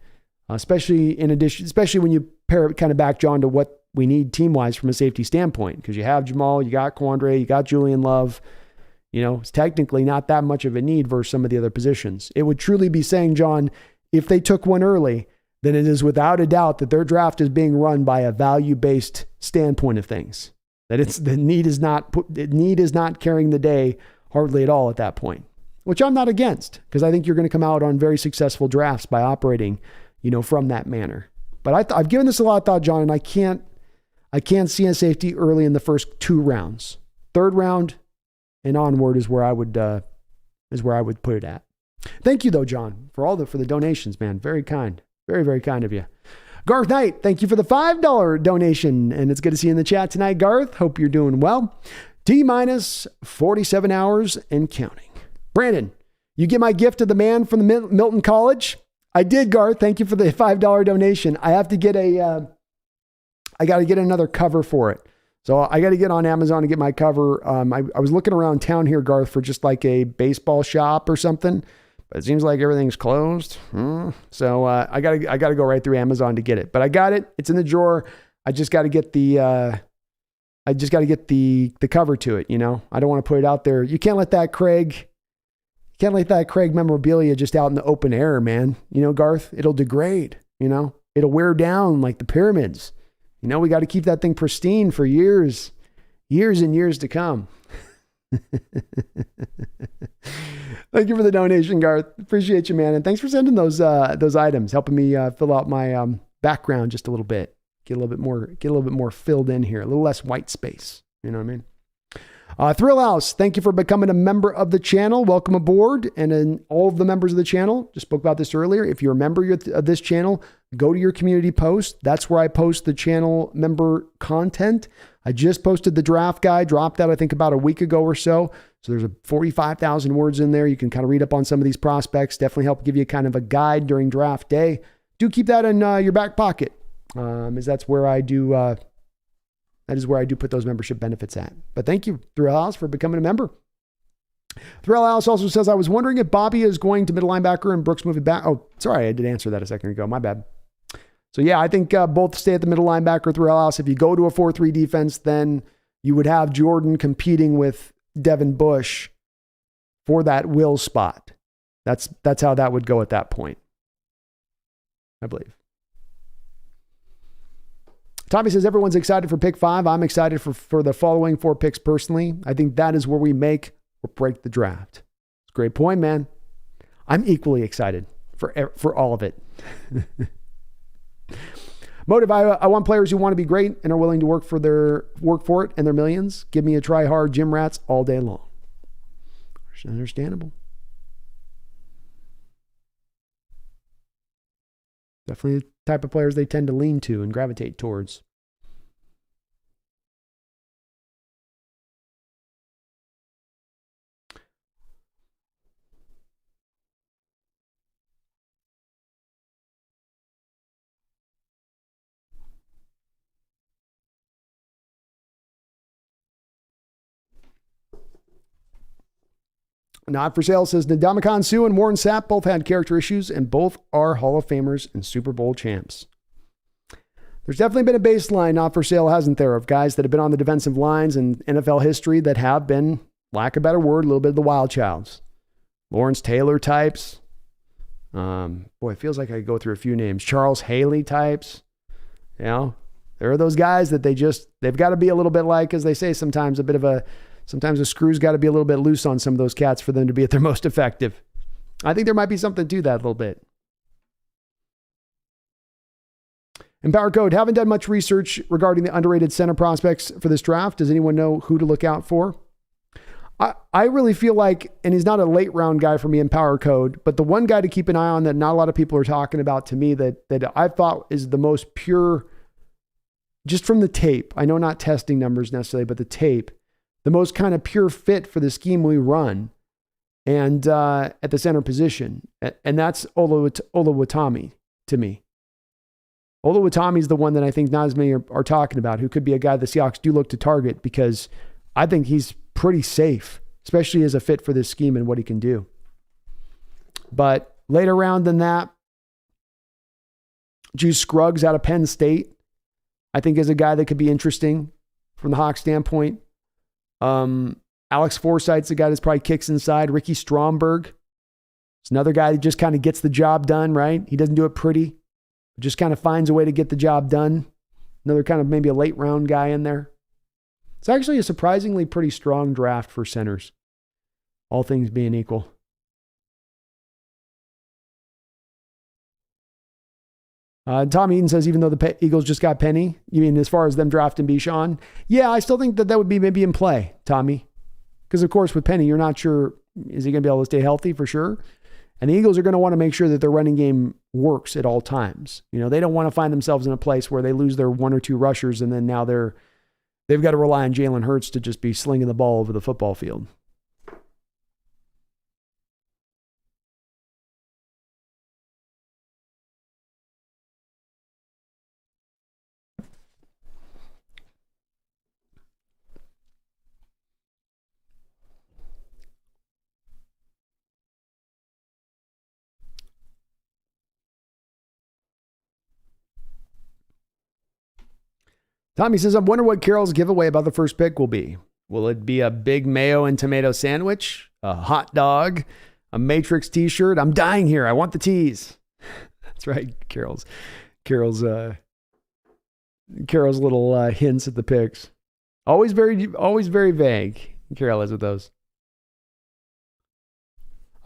Especially when you pair it kind of back, John, to what we need team-wise from a safety standpoint, because you have Jamal, you got Quandre, you got Julian Love. It's technically not that much of a need versus some of the other positions. It would truly be saying, John, if they took one early, then it is without a doubt that their draft is being run by a value-based standpoint of things. That the need is not carrying the day hardly at all at that point, which I'm not against, because I think you're going to come out on very successful drafts by operating, from that manner. But I've given this a lot of thought, John, and I can't see a safety early in the first 2 rounds. Third round and onward is where I would put it at. Thank you though, John, for the donations, man. Very kind. Very, very kind of you. Garth Knight, thank you for the $5 donation. And it's good to see you in the chat tonight, Garth. Hope you're doing well. T-minus 47 hours and counting. Brandon, you get my gift of the man from the Milton College? I did, Garth. Thank you for the $5 donation. I have to get I got to get another cover for it. So I got to get on Amazon and get my cover. I was looking around town here, Garth, for just like a baseball shop or something. But it seems like everything's closed. So I gotta go right through Amazon to get it. But I got it. It's in the drawer. I just got to get the cover to it. I don't want to put it out there. You can't let that Craig memorabilia just out in the open air, man. Garth, it'll degrade. It'll wear down like the pyramids. We got to keep that thing pristine for years and years to come. Thank you for the donation, Garth. Appreciate you, man. And thanks for sending those items, helping me fill out my background just a little bit. Get a little bit more filled in here, a little less white space. You know what I mean? Thrill House, thank you for becoming a member of the channel. Welcome aboard. And then all of the members of the channel, just spoke about this earlier. If you're a member of this channel, go to your community post. That's where I post the channel member content. I just posted the draft guide, dropped that I think about a week ago or so. So there's 45,000 words in there. You can kind of read up on some of these prospects. Definitely help give you kind of a guide during draft day. Do keep that in your back pocket, as that's where I do. That is where I do put those membership benefits at. But thank you, Thrill House, for becoming a member. Thrill House also says, I was wondering if Bobby is going to middle linebacker and Brooks moving back. Oh, sorry, I did answer that a second ago. My bad. So yeah, I think both stay at the middle linebacker, Thrill House. If you go to a 4-3 defense, then you would have Jordan competing with Devin Bush for that will spot. That's how that would go at that point, I believe. Tommy says, everyone's excited for pick 5. I'm excited for the following 4 picks personally. I think that is where we make or break the draft. It's a great point, man. I'm equally excited for all of it. Motive, I want players who want to be great and are willing to work for it and their millions. Give me a try hard gym rats all day long. Understandable. Definitely the type of players they tend to lean to and gravitate towards. Not for sale says Ndamukong Suh and Warren Sapp both had character issues and both are Hall of Famers and Super Bowl champs. There's definitely been a baseline, not for sale, hasn't there, of guys that have been on the defensive lines in NFL history that have been, lack of a better word, a little bit of the wild childs. Lawrence Taylor types. Boy, it feels like I could go through a few names. Charles Haley types. You know, there are those guys that they've got to be a little bit like, as they say sometimes, sometimes the screw's got to be a little bit loose on some of those cats for them to be at their most effective. I think there might be something to that a little bit. Empower Code, haven't done much research regarding the underrated center prospects for this draft. Does anyone know who to look out for? I really feel like, and he's not a late round guy for me in Power Code, but the one guy to keep an eye on that not a lot of people are talking about to me that I thought is the most pure, just from the tape. I know not testing numbers necessarily, but the tape. The most kind of pure fit for the scheme we run and at the center position. And that's Oluwatimi to me. Oluwatimi is the one that I think not as many are talking about, who could be a guy the Seahawks do look to target because I think he's pretty safe, especially as a fit for this scheme and what he can do. But later round than that, Juice Scruggs out of Penn State, I think is a guy that could be interesting from the Hawks standpoint. Alex Forsythe's a guy that's probably kicks inside. Ricky Stromberg is another guy that just kind of gets the job done, right? He doesn't do it pretty, but just kind of finds a way to get the job done. Another kind of maybe a late round guy in there. It's actually a surprisingly pretty strong draft for centers, all things being equal. Tom Eaton says, even though the Eagles just got Penny, you mean as far as them drafting Bichon? Yeah, I still think that would be maybe in play, Tommy. Because, of course, with Penny, you're not sure, is he going to be able to stay healthy for sure? And the Eagles are going to want to make sure that their running game works at all times. You know, they don't want to find themselves in a place where they lose their 1 or 2 rushers and then now they've got to rely on Jalen Hurts to just be slinging the ball over the football field. Tommy says, I wonder what Carroll's giveaway about the first pick will be. Will it be a big mayo and tomato sandwich, a hot dog, a Matrix t-shirt? I'm dying here. I want the tees. That's right. Carroll's little hints at the picks. Always very vague. careless with those.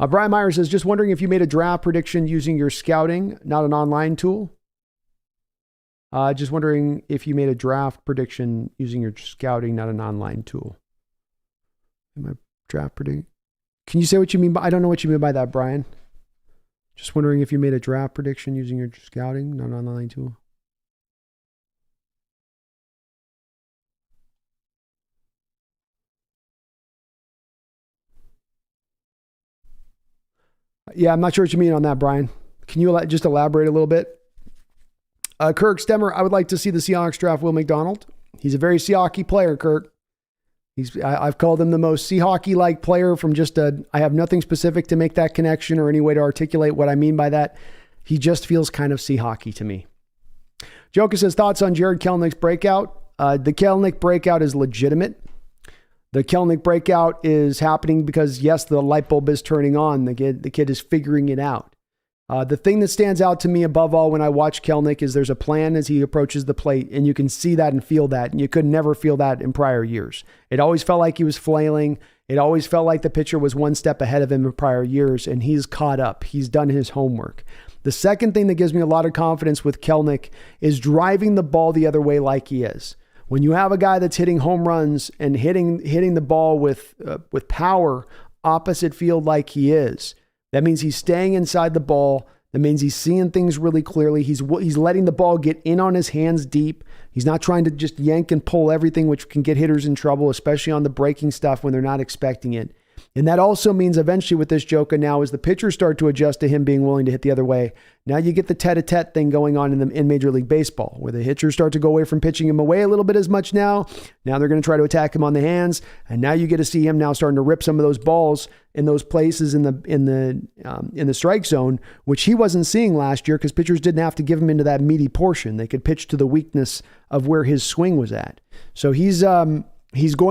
Brian Meyer says, just wondering if you made a draft prediction using your scouting, not an online tool. Just wondering if you made a draft prediction using your scouting, not an online tool. My draft prediction. Can you say what you mean by, I don't know what you mean by that, Brian. Just wondering if you made a draft prediction using your scouting, not an online tool. Yeah, I'm not sure what you mean on that, Brian. Can you just elaborate a little bit? Kirk Stemmer, I would like to see the Seahawks draft Will McDonald. He's a very Seahawky player, Kirk. I've called him the most Seahawky-like player from I have nothing specific to make that connection or any way to articulate what I mean by that. He just feels kind of Seahawky to me. Joker says, thoughts on Jared Kelnick's breakout? The Kelnick breakout is legitimate. The Kelnick breakout is happening because, yes, the light bulb is turning on. The kid is figuring it out. The thing that stands out to me above all when I watch Kelnick is there's a plan as he approaches the plate, and you can see that and feel that, and you could never feel that in prior years. It always felt like he was flailing. It always felt like the pitcher was one step ahead of him in prior years, and he's caught up. He's done his homework. The second thing that gives me a lot of confidence with Kelnick is driving the ball the other way like he is. When you have a guy that's hitting home runs and hitting the ball with power opposite field like he is, that means he's staying inside the ball. That means he's seeing things really clearly. He's letting the ball get in on his hands deep. He's not trying to just yank and pull everything, which can get hitters in trouble, especially on the breaking stuff when they're not expecting it. And that also means eventually with this Joker now, as the pitchers start to adjust to him being willing to hit the other way, now you get the tete-a-tete thing going on in Major League Baseball, where the hitchers start to go away from pitching him away a little bit as much now. Now they're going to try to attack him on the hands, and now you get to see him now starting to rip some of those balls in those places in the strike zone, which he wasn't seeing last year because pitchers didn't have to give him into that meaty portion. They could pitch to the weakness of where his swing was at. So he's going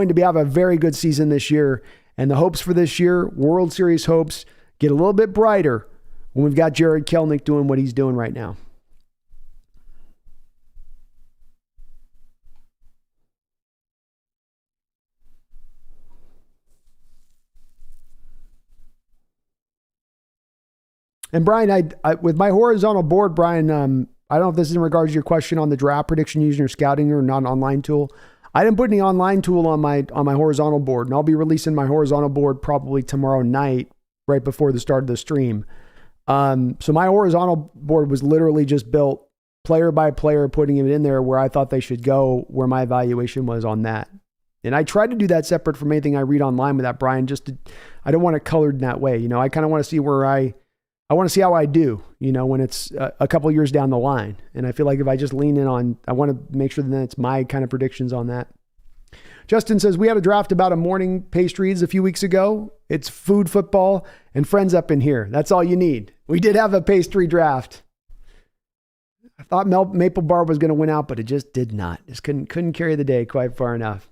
to have a very good season this year. And the hopes for this year, World Series hopes, get a little bit brighter when we've got Jared Kelnick doing what he's doing right now. And Brian, I with my horizontal board, Brian, I don't know if this is in regards to your question on the draft prediction using your scouting or non-online tool. I didn't put any online tool on my horizontal board, and I'll be releasing my horizontal board probably tomorrow night, right before the start of the stream. So my horizontal board was literally just built player by player, putting it in there where I thought they should go, where my evaluation was on that. And I tried to do that separate from anything I read online with that, Brian. I don't want it colored in that way. I kind of want to see where I want to see how I do, when it's a couple years down the line. And I feel like if I just lean in on, I want to make sure that it's my kind of predictions on that. Justin says, we had a draft about a morning pastries a few weeks ago. It's food, football, and friends up in here. That's all you need. We did have a pastry draft. I thought Maple Bar was going to win out, but it just did not. Just couldn't carry the day quite far enough.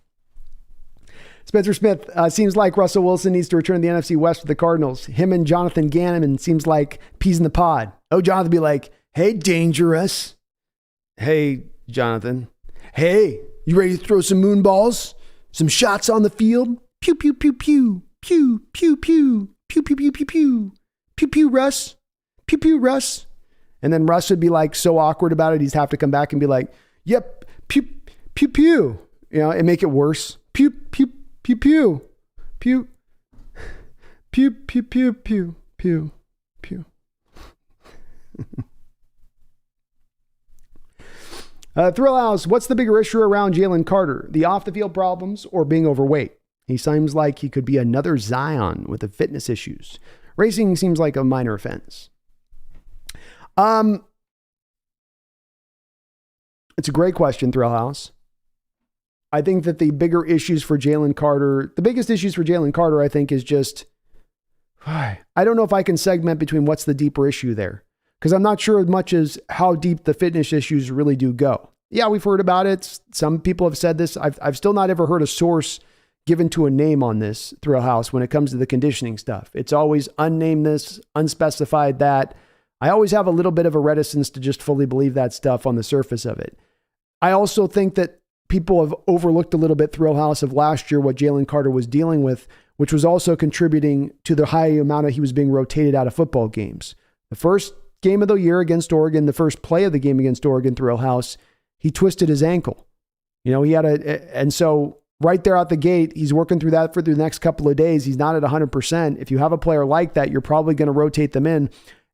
Spencer Smith, seems like Russell Wilson needs to return to the NFC West with the Cardinals. Him and Jonathan Gannon seems like peas in the pod. Oh, Jonathan be like, hey, Dangerous. Hey, Jonathan. Hey, you ready to throw some moon balls? Some shots on the field? Pew, pew, pew, pew. Pew, pew, pew. Pew, pew, pew, pew, pew. Pew, pew, Russ. Pew, pew, Russ. And then Russ would be like so awkward about it, he'd have to come back and be like, yep, pew, pew, pew. And make it worse. Pew, pew, pew, pew, pew, pew, pew, pew, pew, pew, pew. Thrill House, what's the bigger issue around Jalen Carter? The off-the-field problems or being overweight? He seems like he could be another Zion with the fitness issues. Racing seems like a minor offense. It's a great question, Thrill House. I think that the biggest issues for Jalen Carter, I think, is just, I don't know if I can segment between what's the deeper issue there, because I'm not sure as much as how deep the fitness issues really do go. Yeah, we've heard about it. Some people have said this. I've still not ever heard a source given to a name on this, Thrill House, when it comes to the conditioning stuff. It's always unnamed this, unspecified that. I always have a little bit of a reticence to just fully believe that stuff on the surface of it. I also think that people have overlooked a little bit, Thrill House, of last year, what Jalen Carter was dealing with, which was also contributing to the high amount of he was being rotated out of football games. The first game of the year against Oregon, the first play of the game against Oregon, Thrill House, he twisted his ankle. And so right there out the gate, he's working through that for the next couple of days. He's not at 100%. If you have a player like that, you're probably going to rotate them in,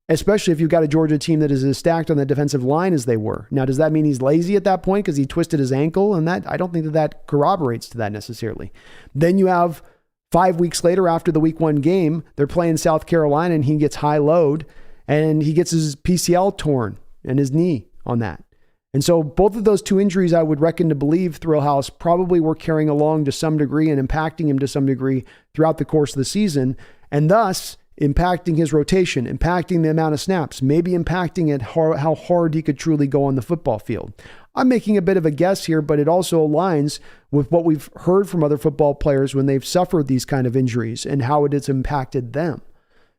especially if you've got a Georgia team that is as stacked on the defensive line as they were. Now, does that mean he's lazy at that point because he twisted his ankle? And that, I don't think that corroborates to that necessarily. Then you have 5 weeks later after the week 1 game, they're playing South Carolina and he gets high load and he gets his PCL torn and his knee on that. And so both of those 2 injuries, I would reckon to believe, Thrill House, probably were carrying along to some degree and impacting him to some degree throughout the course of the season, and thus impacting his rotation, impacting the amount of snaps, maybe impacting it how hard he could truly go on the football field. I'm making a bit of a guess here, but it also aligns with what we've heard from other football players when they've suffered these kind of injuries and how it has impacted them.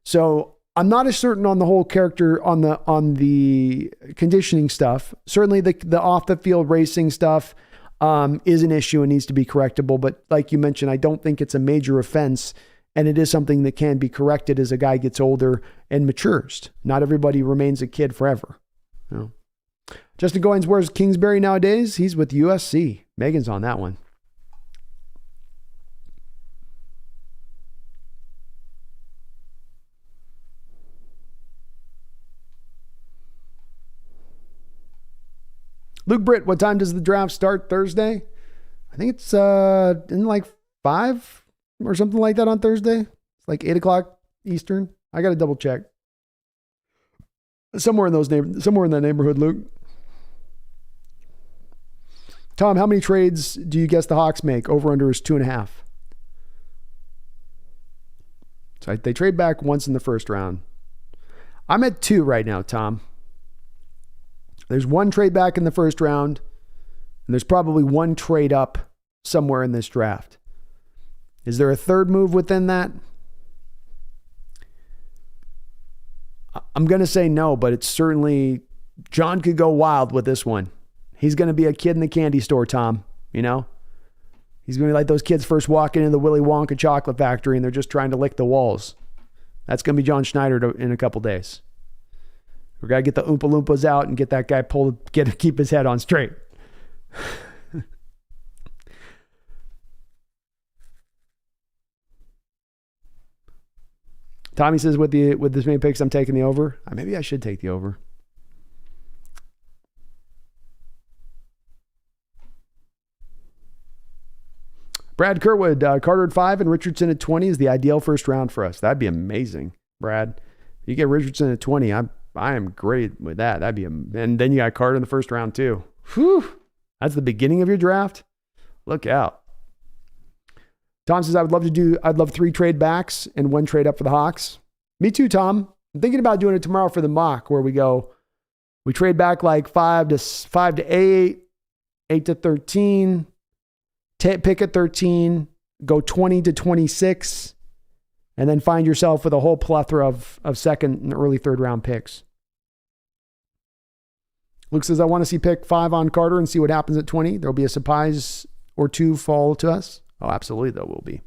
So I'm not as certain on the whole character on the conditioning stuff. Certainly the off the field racing stuff is an issue and needs to be correctable. But like you mentioned, I don't think it's a major offense, and it is something that can be corrected as a guy gets older and matures. Not everybody remains a kid forever. No. Justin Goins, where's Kingsbury nowadays? He's with USC. Megan's on that one. Luke Britt, what time does the draft start Thursday? I think it's in like 5 or something like that on Thursday. It's like 8 o'clock Eastern. I got to double check. Somewhere in that neighborhood, Luke. Tom, how many trades do you guess the Hawks make? Over under is 2.5. So they trade back once in the first round. I'm at 2 right now, Tom. There's 1 trade back in the first round, and there's probably 1 trade up somewhere in this draft. Is there a third move within that? I'm going to say no, but it's certainly, John could go wild with this one. He's going to be a kid in the candy store, Tom, you know? He's going to be like those kids first walking into the Willy Wonka chocolate factory and they're just trying to lick the walls. That's going to be John Schneider in a couple days. We got to get the Oompa Loompas out and get that guy keep his head on straight. Tommy says with this many picks, I'm taking the over. Maybe I should take the over. Brad Kerwood, Carter at 5 and Richardson at 20 is the ideal first round for us. That'd be amazing, Brad. You get Richardson at 20, I am great with that. And then you got Carter in the first round too. Whew. That's the beginning of your draft. Look out. Tom says, I'd love 3 trade backs and 1 trade up for the Hawks. Me too, Tom. I'm thinking about doing it tomorrow for the mock where we trade back like 5 to 8, 8 to 13, pick at 13, go 20 to 26, and then find yourself with a whole plethora of second and early third round picks. Luke says, I want to see pick 5 on Carter and see what happens at 20. There'll be a surprise or 2 fall to us. Oh, absolutely, there will be.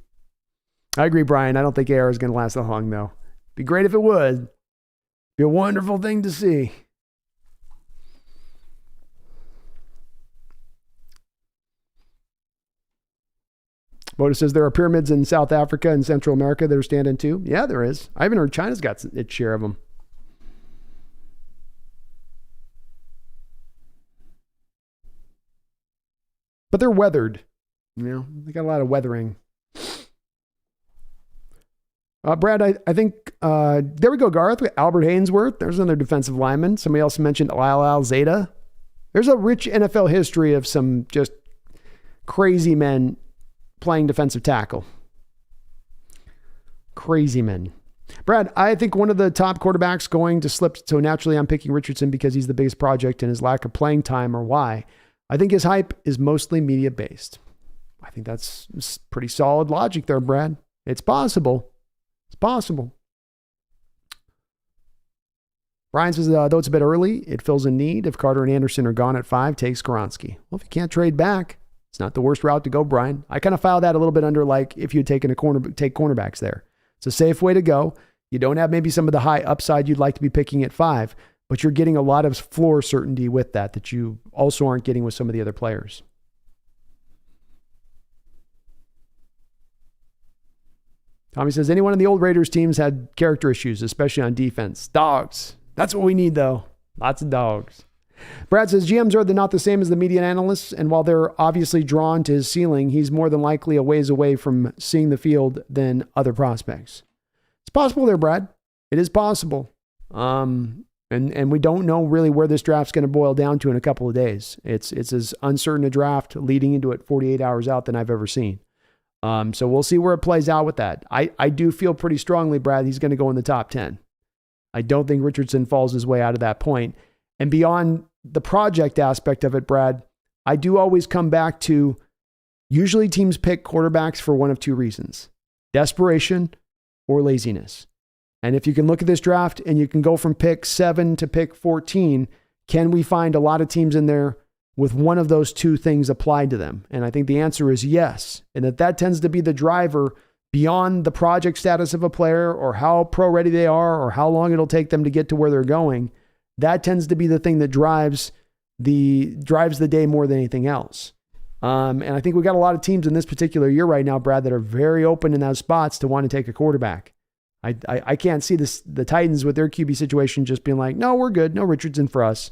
I agree, Brian. I don't think AR is going to last that long, though. Be great if it would. Be a wonderful thing to see. Boda says there are pyramids in South Africa and Central America that are standing too. Yeah, there is. I even heard China's got its share of them. But they're weathered. You know, they got a lot of weathering. Brad, I think, there we go, Garth. Albert Hainsworth. There's another defensive lineman. Somebody else mentioned Lyle Zeta. There's a rich NFL history of some just crazy men playing defensive tackle. Crazy men. Brad, I think one of the top quarterbacks going to slip, so naturally I'm picking Richardson because he's the biggest project and his lack of playing time or why. I think his hype is mostly media-based. I think that's pretty solid logic there, Brad. It's possible. It's possible. Brian says, though it's a bit early, it fills a need. If Carter and Anderson are gone at 5, take Skoronski. Well, if you can't trade back, It's not the worst route to go, Brian. I kind of file that a little bit under like if you had taken take cornerbacks there. It's a safe way to go. You don't have maybe some of the high upside you'd like to be picking at 5, but you're getting a lot of floor certainty with that you also aren't getting with some of the other players. Tommy says, anyone in the old Raiders teams had character issues, especially on defense. Dogs. That's what we need, though. Lots of dogs. Brad says, GMs are not the same as the media analysts, and while they're obviously drawn to his ceiling, he's more than likely a ways away from seeing the field than other prospects. It's possible there, Brad. It is possible. And we don't know really where this draft's going to boil down to in a couple of days. It's as uncertain a draft leading into it 48 hours out than I've ever seen. So we'll see where it plays out with that. I do feel pretty strongly, Brad, he's going to go in the top 10. I don't think Richardson falls his way out of that point. And beyond the project aspect of it, Brad, I do always come back to usually teams pick quarterbacks for one of two reasons: desperation or laziness. And if you can look at this draft and you can go from pick 7 to pick 14, can we find a lot of teams in there with one of those two things applied to them? And I think the answer is yes. And that tends to be the driver beyond the project status of a player or how pro ready they are or how long it'll take them to get to where they're going. That tends to be the thing that drives the day more than anything else. And I think we've got a lot of teams in this particular year right now, Brad, that are very open in those spots to want to take a quarterback. I can't see the Titans with their QB situation just being like, no, we're good. No Richardson for us.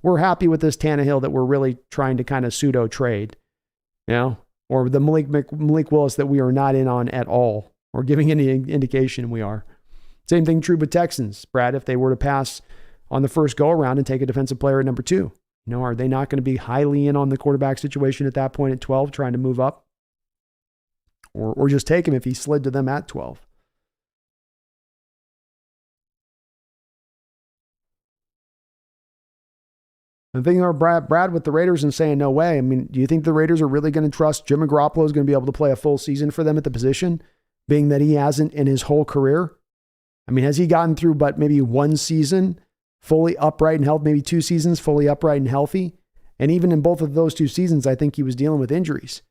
We're happy with this Tannehill that we're really trying to kind of pseudo trade, or the Malik Willis that we are not in on at all or giving any indication we are. Same thing true with Texans, Brad, if they were to pass on the first go around and take a defensive player at number 2. Are they not going to be highly in on the quarterback situation at that point at 12, trying to move up? Or just take him if he slid to them at 12? The thing about Brad with the Raiders and saying no way, I mean, do you think the Raiders are really going to trust Jimmy Garoppolo is going to be able to play a full season for them at the position, being that he hasn't in his whole career? I mean, has he gotten through but maybe one season fully upright and healthy, maybe 2 seasons fully upright and healthy? And even in both of those 2 seasons, I think he was dealing with injuries.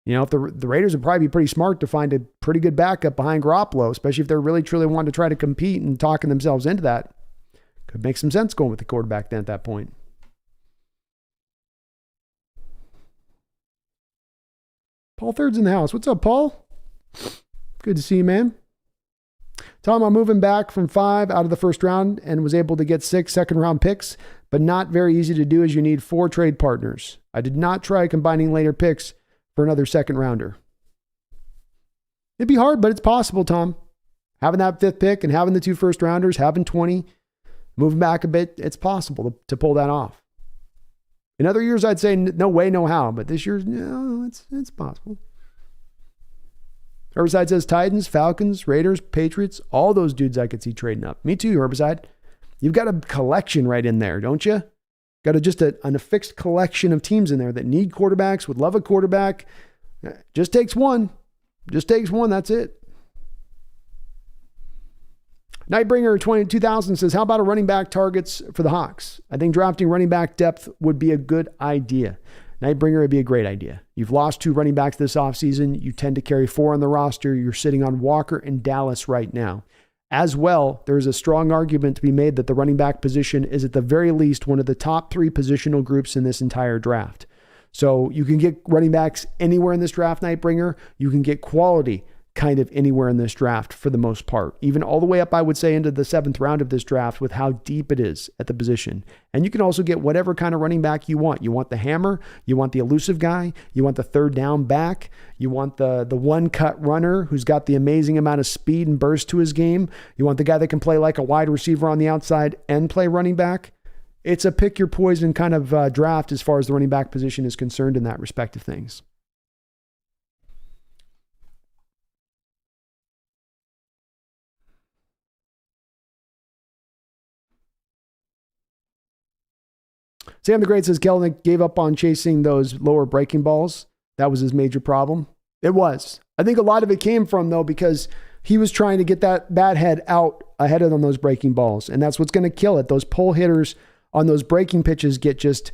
If the Raiders would probably be pretty smart to find a pretty good backup behind Garoppolo, especially if they're really truly wanting to try to compete and talking themselves into that. Could make some sense going with the quarterback then at that point. Paul Third's in the house. What's up, Paul? Good to see you, man. Tom, I'm moving back from 5 out of the first round and was able to get 6 second-round picks, but not very easy to do as you need 4 trade partners. I did not try combining later picks for another second-rounder. It'd be hard, but it's possible, Tom. Having that 5th pick and having the 2 first-rounders, having 20, moving back a bit, it's possible to pull that off. In other years, I'd say no way, no how, but this year, no, it's possible. Herbicide says Titans, Falcons, Raiders, Patriots, all those dudes I could see trading up. Me too, Herbicide. You've got a collection right in there, don't you? Got a fixed collection of teams in there that need quarterbacks, would love a quarterback. Just takes one. That's it. Nightbringer 2000 says, how about a running back targets for the Hawks? I think drafting running back depth would be a good idea. Nightbringer would be a great idea. You've lost 2 running backs this offseason. You tend to carry 4 on the roster. You're sitting on Walker and Dallas right now. As well, there's a strong argument to be made that the running back position is at the very least one of the top 3 positional groups in this entire draft. So you can get running backs anywhere in this draft, Nightbringer. You can get quality kind of anywhere in this draft for the most part, even all the way up, I would say, into the 7th round of this draft with how deep it is at the position. And you can also get whatever kind of running back you want. You want the hammer, you want the elusive guy, you want the third down back, you want the one-cut runner who's got the amazing amount of speed and burst to his game. You want the guy that can play like a wide receiver on the outside and play running back. It's a pick your poison kind of draft as far as the running back position is concerned in that respect of things. Sam the Great says Kelnick gave up on chasing those lower breaking balls. That was his major problem. It was. I think a lot of it came from, though, because he was trying to get that bat head out ahead of on those breaking balls. And that's what's going to kill it. Those pull hitters on those breaking pitches get just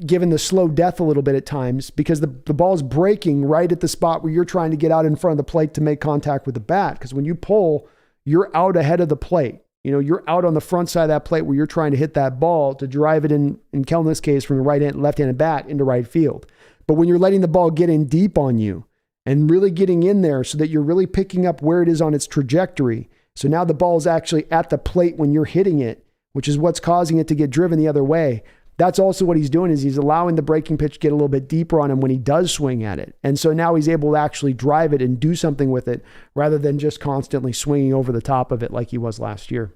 given the slow death a little bit at times because the ball's breaking right at the spot where you're trying to get out in front of the plate to make contact with the bat. Because when you pull, you're out ahead of the plate. You're out on the front side of that plate where you're trying to hit that ball to drive it in Kellen's case, from the left-handed bat into right field. But when you're letting the ball get in deep on you and really getting in there so that you're really picking up where it is on its trajectory. So now the ball is actually at the plate when you're hitting it, which is what's causing it to get driven the other way. That's also what he's doing, is he's allowing the breaking pitch to get a little bit deeper on him when he does swing at it. And so now he's able to actually drive it and do something with it rather than just constantly swinging over the top of it like he was last year.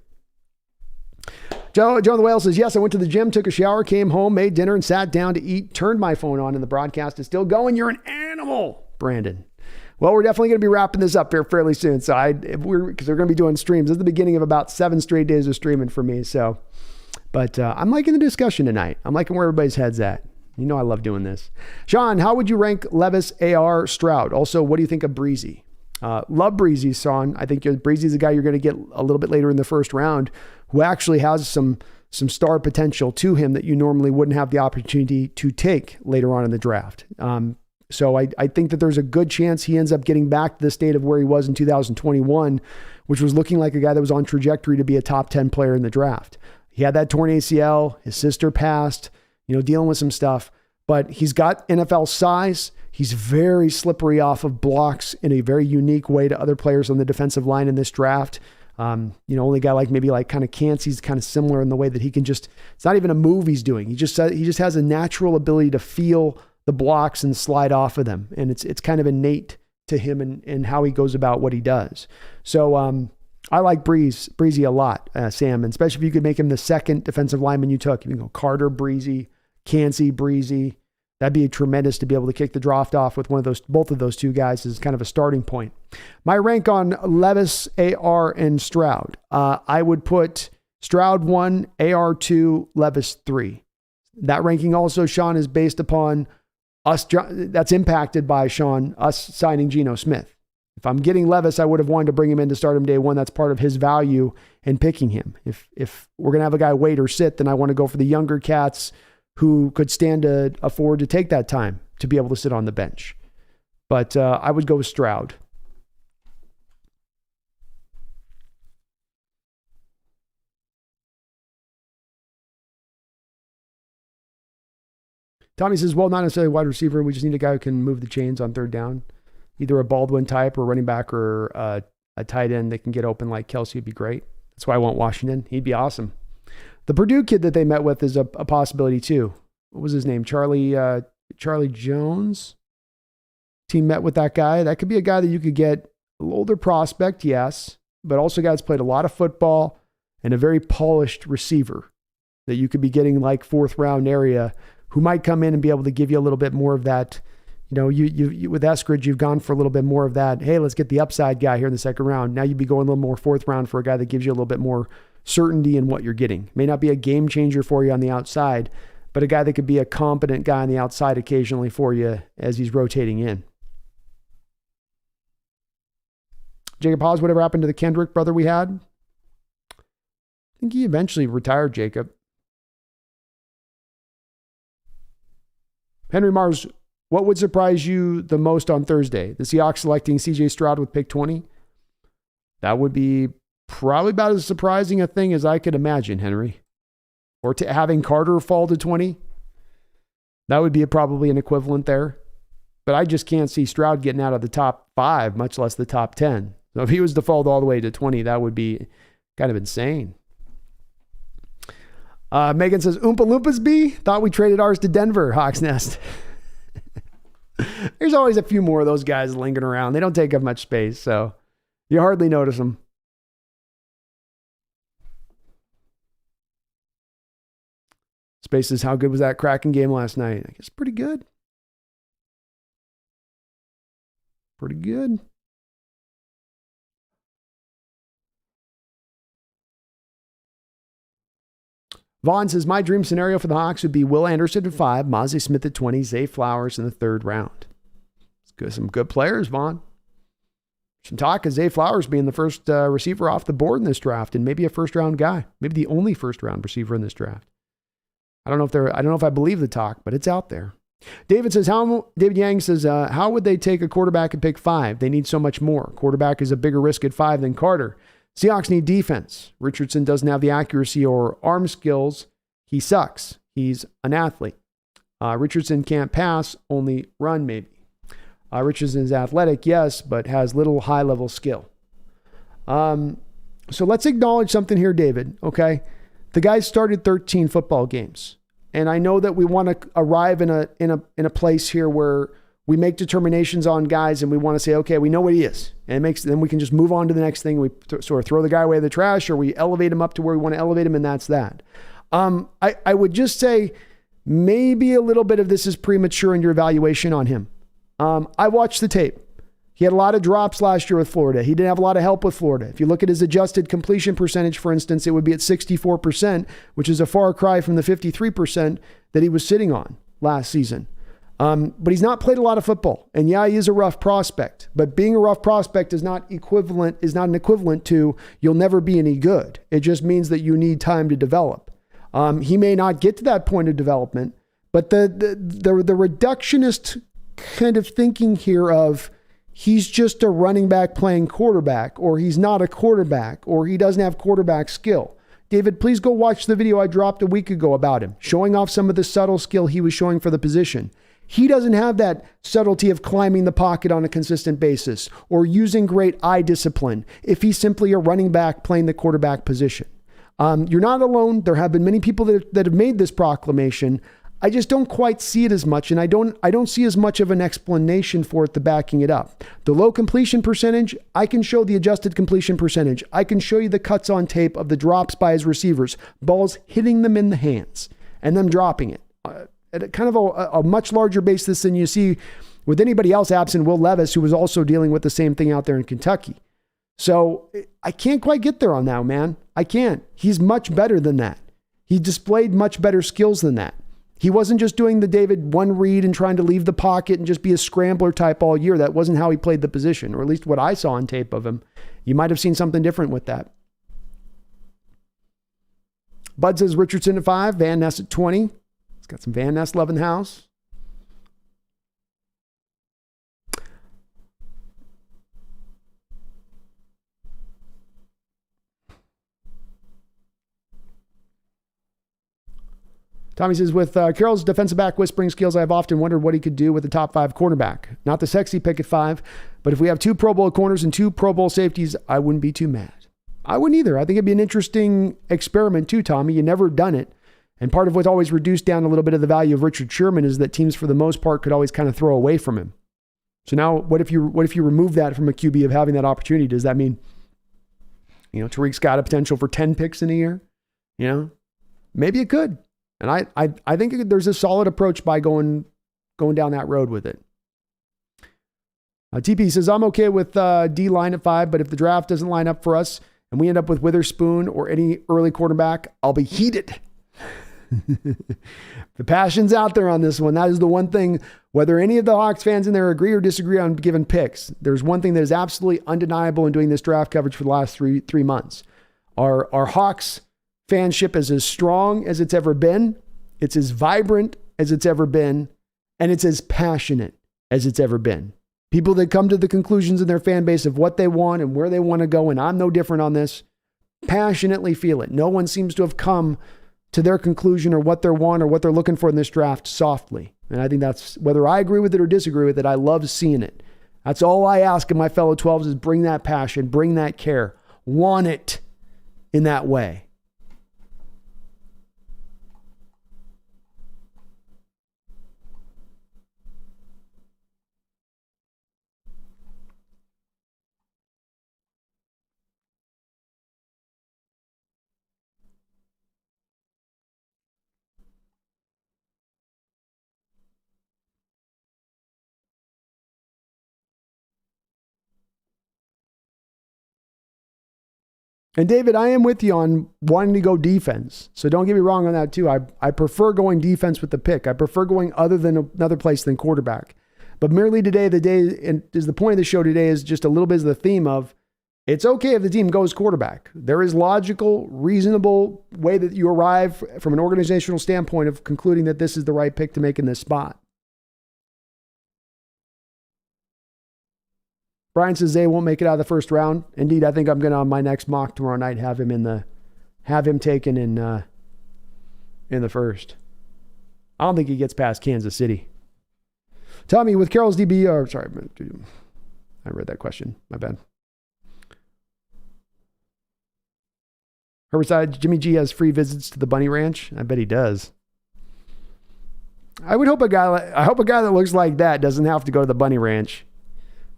Joe the Whale says, yes, I went to the gym, took a shower, came home, made dinner, and sat down to eat, turned my phone on, and the broadcast is still going. You're an animal, Brandon. Well, we're definitely going to be wrapping this up here fairly soon. So because we're going to be doing streams. This is the beginning of about 7 straight days of streaming for me. So, but I'm liking the discussion tonight. I'm liking where everybody's head's at. I love doing this. Sean, how would you rank Levis, AR, Stroud? Also, what do you think of Breezy? Love Breezy, Sean. I think Breezy's a guy you're going to get a little bit later in the first round who actually has some star potential to him that you normally wouldn't have the opportunity to take later on in the draft. So I think that there's a good chance he ends up getting back to the state of where he was in 2021, which was looking like a guy that was on trajectory to be a top 10 player in the draft. He had that torn ACL, his sister passed, dealing with some stuff, but he's got NFL size. He's very slippery off of blocks in a very unique way to other players on the defensive line in this draft. Only guy like maybe like kind of Cansey's kind of similar in the way that he can it's not even a move he's doing. He just has a natural ability to feel the blocks and slide off of them. And it's kind of innate to him and how he goes about what he does. So, I like Breezy a lot, Sam, and especially if you could make him the second defensive lineman you took. You can go Carter, Breezy, Cansey, Breezy. That'd be tremendous to be able to kick the draft off with both of those two guys as kind of a starting point. My rank on Levis, AR, and Stroud. I would put Stroud 1, AR 2, Levis 3. That ranking also, Sean, is based upon us. That's impacted by, Sean, us signing Geno Smith. If I'm getting Levis, I would have wanted to bring him in to start him day one. That's part of his value in picking him. If we're going to have a guy wait or sit, then I want to go for the younger cats who could stand to afford to take that time to be able to sit on the bench. But I would go with Stroud. Tommy says, well, not necessarily wide receiver. We just need a guy who can move the chains on third down. Either a Baldwin type or running back or a tight end that can get open like Kelsey would be great. That's why I want Washington. He'd be awesome. The Purdue kid that they met with is a possibility too. What was his name? Charlie Jones. Team met with that guy. That could be a guy that you could get, an older prospect, yes, but also a guy that's played a lot of football and a very polished receiver that you could be getting like 4th round area who might come in and be able to give you a little bit more of that. You with Eskridge, you've gone for a little bit more of that. Hey, let's get the upside guy here in the second round. Now you'd be going a little more 4th round for a guy that gives you a little bit more certainty in what you're getting. May not be a game changer for you on the outside, but a guy that could be a competent guy on the outside occasionally for you as he's rotating in. Jacob Hawes, whatever happened to the Kendrick brother we had? I think he eventually retired, Jacob. Henry Mars, what would surprise you the most on Thursday? The Seahawks selecting CJ Stroud with pick 20? That would be probably about as surprising a thing as I could imagine, Henry. Or to having Carter fall to 20. That would be probably an equivalent there. But I just can't see Stroud getting out of the top 5, much less the top 10. So if he was to fall all the way to 20, that would be kind of insane. Megan says, Oompa Loompas B? Thought we traded ours to Denver, Hawks Nest. There's always a few more of those guys lingering around. They don't take up much space, so you hardly notice them. Spaces, how good was that Kraken game last night? I guess pretty good. Pretty good. Vaughn says, my dream scenario for the Hawks would be Will Anderson at 5, Mozzie Smith at 20, Zay Flowers in the 3rd round. It's good, some good players, Vaughn. Some talk of Zay Flowers being the first receiver off the board in this draft and maybe a first-round guy. Maybe the only first-round receiver in this draft. I don't know if I believe the talk, but it's out there. David Yang says, how would they take a quarterback at pick 5? They need so much more. Quarterback is a bigger risk at 5 than Carter. Seahawks need defense. Richardson doesn't have the accuracy or arm skills. He sucks. He's an athlete. Richardson can't pass, only run maybe. Richardson is athletic, yes, but has little high-level skill. So let's acknowledge something here, David, okay? The guy started 13 football games. And I know that we want to arrive in a place here where we make determinations on guys and we want to say, okay, we know what he is. And then we can just move on to the next thing. We sort of throw the guy away in the trash, or we elevate him up to where we want to elevate him, and that's that. I would just say maybe a little bit of this is premature in your evaluation on him. I watched the tape. He had a lot of drops last year with Florida. He didn't have a lot of help with Florida. If you look at his adjusted completion percentage, for instance, it would be at 64%, which is a far cry from the 53% that he was sitting on last season. But he's not played a lot of football. And yeah, he is a rough prospect. But being a rough prospect is not an equivalent to you'll never be any good. It just means that you need time to develop. He may not get to that point of development, but the reductionist kind of thinking here of he's just a running back playing quarterback, or he's not a quarterback, or he doesn't have quarterback skill. David, please go watch the video I dropped a week ago about him, showing off some of the subtle skill he was showing for the position. He doesn't have that subtlety of climbing the pocket on a consistent basis or using great eye discipline if he's simply a running back playing the quarterback position. You're not alone. There have been many people that have made this proclamation. I just don't quite see it as much, and I don't see as much of an explanation for it to backing it up. The low completion percentage, I can show the adjusted completion percentage. I can show you the cuts on tape of the drops by his receivers, balls hitting them in the hands and them dropping it at kind of a much larger basis than you see with anybody else absent Will Levis, who was also dealing with the same thing out there in Kentucky. So I can't quite get there on that, man. I can't. He's much better than that. He displayed much better skills than that. He wasn't just doing the David one read and trying to leave the pocket and just be a scrambler type all year. That wasn't how he played the position, or at least what I saw on tape of him. You might have seen something different with that. Bud says Richardson at 5, Van Ness at 20. He's got some Van Ness love in the house. Tommy says, with Carroll's defensive back whispering skills, I've often wondered what he could do with a top 5 cornerback. Not the sexy pick at 5, but if we have 2 Pro Bowl corners and 2 Pro Bowl safeties, I wouldn't be too mad. I wouldn't either. I think it'd be an interesting experiment too, Tommy. You never done it. And part of what's always reduced down a little bit of the value of Richard Sherman is that teams, for the most part, could always kind of throw away from him. So now what if you remove that from a QB of having that opportunity? Does that mean, Tariq's got a potential for 10 picks in a year? Maybe it could. And I think there's a solid approach by going down that road with it. TP says, I'm okay with D line at 5, but if the draft doesn't line up for us and we end up with Witherspoon or any early quarterback, I'll be heated. The passion's out there on this one. That is the one thing, whether any of the Hawks fans in there agree or disagree on given picks, there's one thing that is absolutely undeniable in doing this draft coverage for the last three months. Our Hawks fanship is as strong as it's ever been. It's as vibrant as it's ever been. And it's as passionate as it's ever been. People that come to the conclusions in their fan base of what they want and where they want to go, and I'm no different on this, passionately feel it. No one seems to have come to their conclusion or what they want or what they're looking for in this draft softly. And I think that's, whether I agree with it or disagree with it, I love seeing it. That's all I ask of my fellow 12s is bring that passion, bring that care, want it in that way. And David, I am with you on wanting to go defense. So don't get me wrong on that too. I prefer going defense with the pick. I prefer going other than another place than quarterback. But merely today, and is the point of the show today is just a little bit of the theme of, It's okay if the team goes quarterback. There is logical, reasonable way that you arrive from an organizational standpoint of concluding that this is the right pick to make in this spot. Brian says they won't make it out of the first round. Indeed, I think I'm going to, on my next mock tomorrow night, have him taken in the first. I don't think he gets past Kansas City. Tommy, with Carroll's DB, I read that question. My bad. Herbicide, Jimmy G has free visits to the Bunny Ranch. I bet he does. I hope a guy that looks like that doesn't have to go to the Bunny Ranch.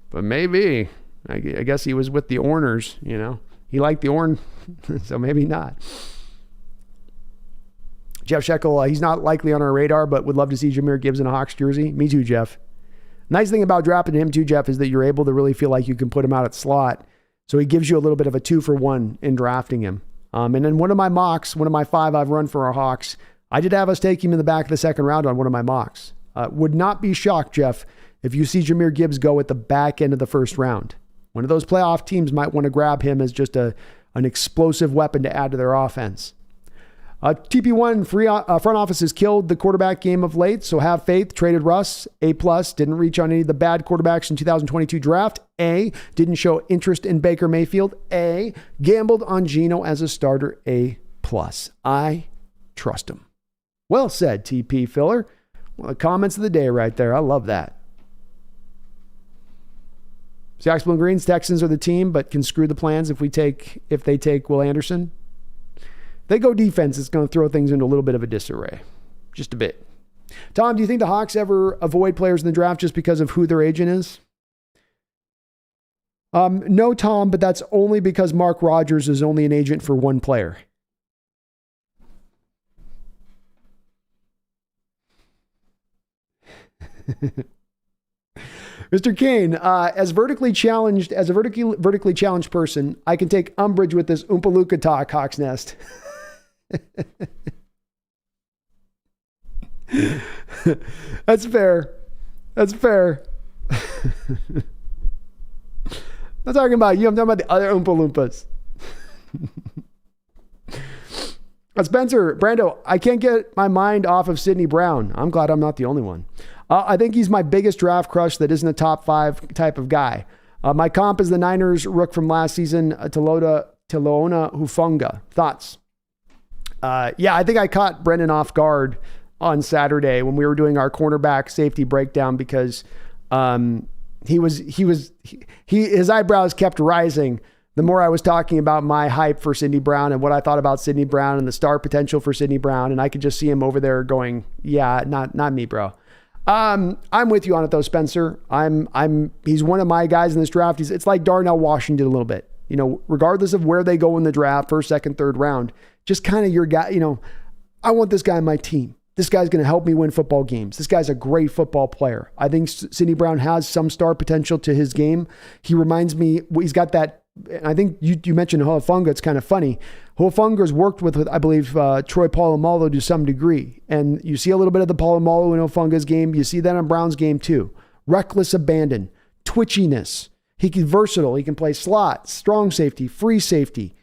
But maybe. I guess he was with the Orners, you know. He liked the Orn, so maybe not. Jeff Shekel, he's not likely on our radar, but would love to see Jahmyr Gibbs in a Hawks jersey. Me too, Jeff. Nice thing about drafting him too, Jeff, is that you're able to really feel like you can put him out at slot. So he gives you a little bit of a 2-for-1 in drafting him. And then one of my 5 I've run for our Hawks, I did have us take him in the back of the second round on one of my mocks. Would not be shocked, Jeff, if you see Jahmyr Gibbs go at the back end of the first round. One of those playoff teams might want to grab him as just an explosive weapon to add to their offense. TP1 front office has killed the quarterback game of late, so have faith. Traded Russ, A+. Didn't reach on any of the bad quarterbacks in 2022 draft. A. Didn't show interest in Baker Mayfield. A. Gambled on Geno as a starter. A+. I trust him. Well said, TP Filler. One of the comments of the day right there. I love that. Seahawks Blue and Greens, Texans are the team, but can screw the plans if they take Will Anderson. They go defense, it's going to throw things into a little bit of a disarray. Just a bit. Tom, do you think the Hawks ever avoid players in the draft just because of who their agent is? No, Tom, but that's only because Mark Rodgers is only an agent for one player. Mr. Kane, as a vertically challenged person, I can take umbrage with this Oompa Loompa talk, Hawks Nest. That's fair. That's fair. I'm not talking about you. I'm talking about the other Oompa Loompas. Spencer, Brando, I can't get my mind off of Sidney Brown. I'm glad I'm not the only one. I think he's my biggest draft crush that isn't a top 5 type of guy. My comp is the Niners rook from last season, Talona Hufunga. Thoughts? Yeah, I think I caught Brendan off guard on Saturday when we were doing our cornerback safety breakdown because his eyebrows kept rising the more I was talking about my hype for Sidney Brown and what I thought about Sidney Brown and the star potential for Sidney Brown. And I could just see him over there going, yeah, not me, bro. I'm with you on it though, Spencer. He's one of my guys in this draft. It's like Darnell Washington a little bit, you know, regardless of where they go in the draft, first, second, third round, just kind of your guy, you know, I want this guy on my team. This guy's going to help me win football games. This guy's a great football player. I think Sidney Brown has some star potential to his game. He reminds me, he's got that, I think you mentioned Hufunga. It's kind of funny. Hufunga's worked with I believe, Troy Polamalu to some degree. And you see a little bit of the Polamalu in Hufunga's game. You see that in Brown's game too. Reckless abandon, twitchiness. He can versatile. He can play slot, strong safety, free safety.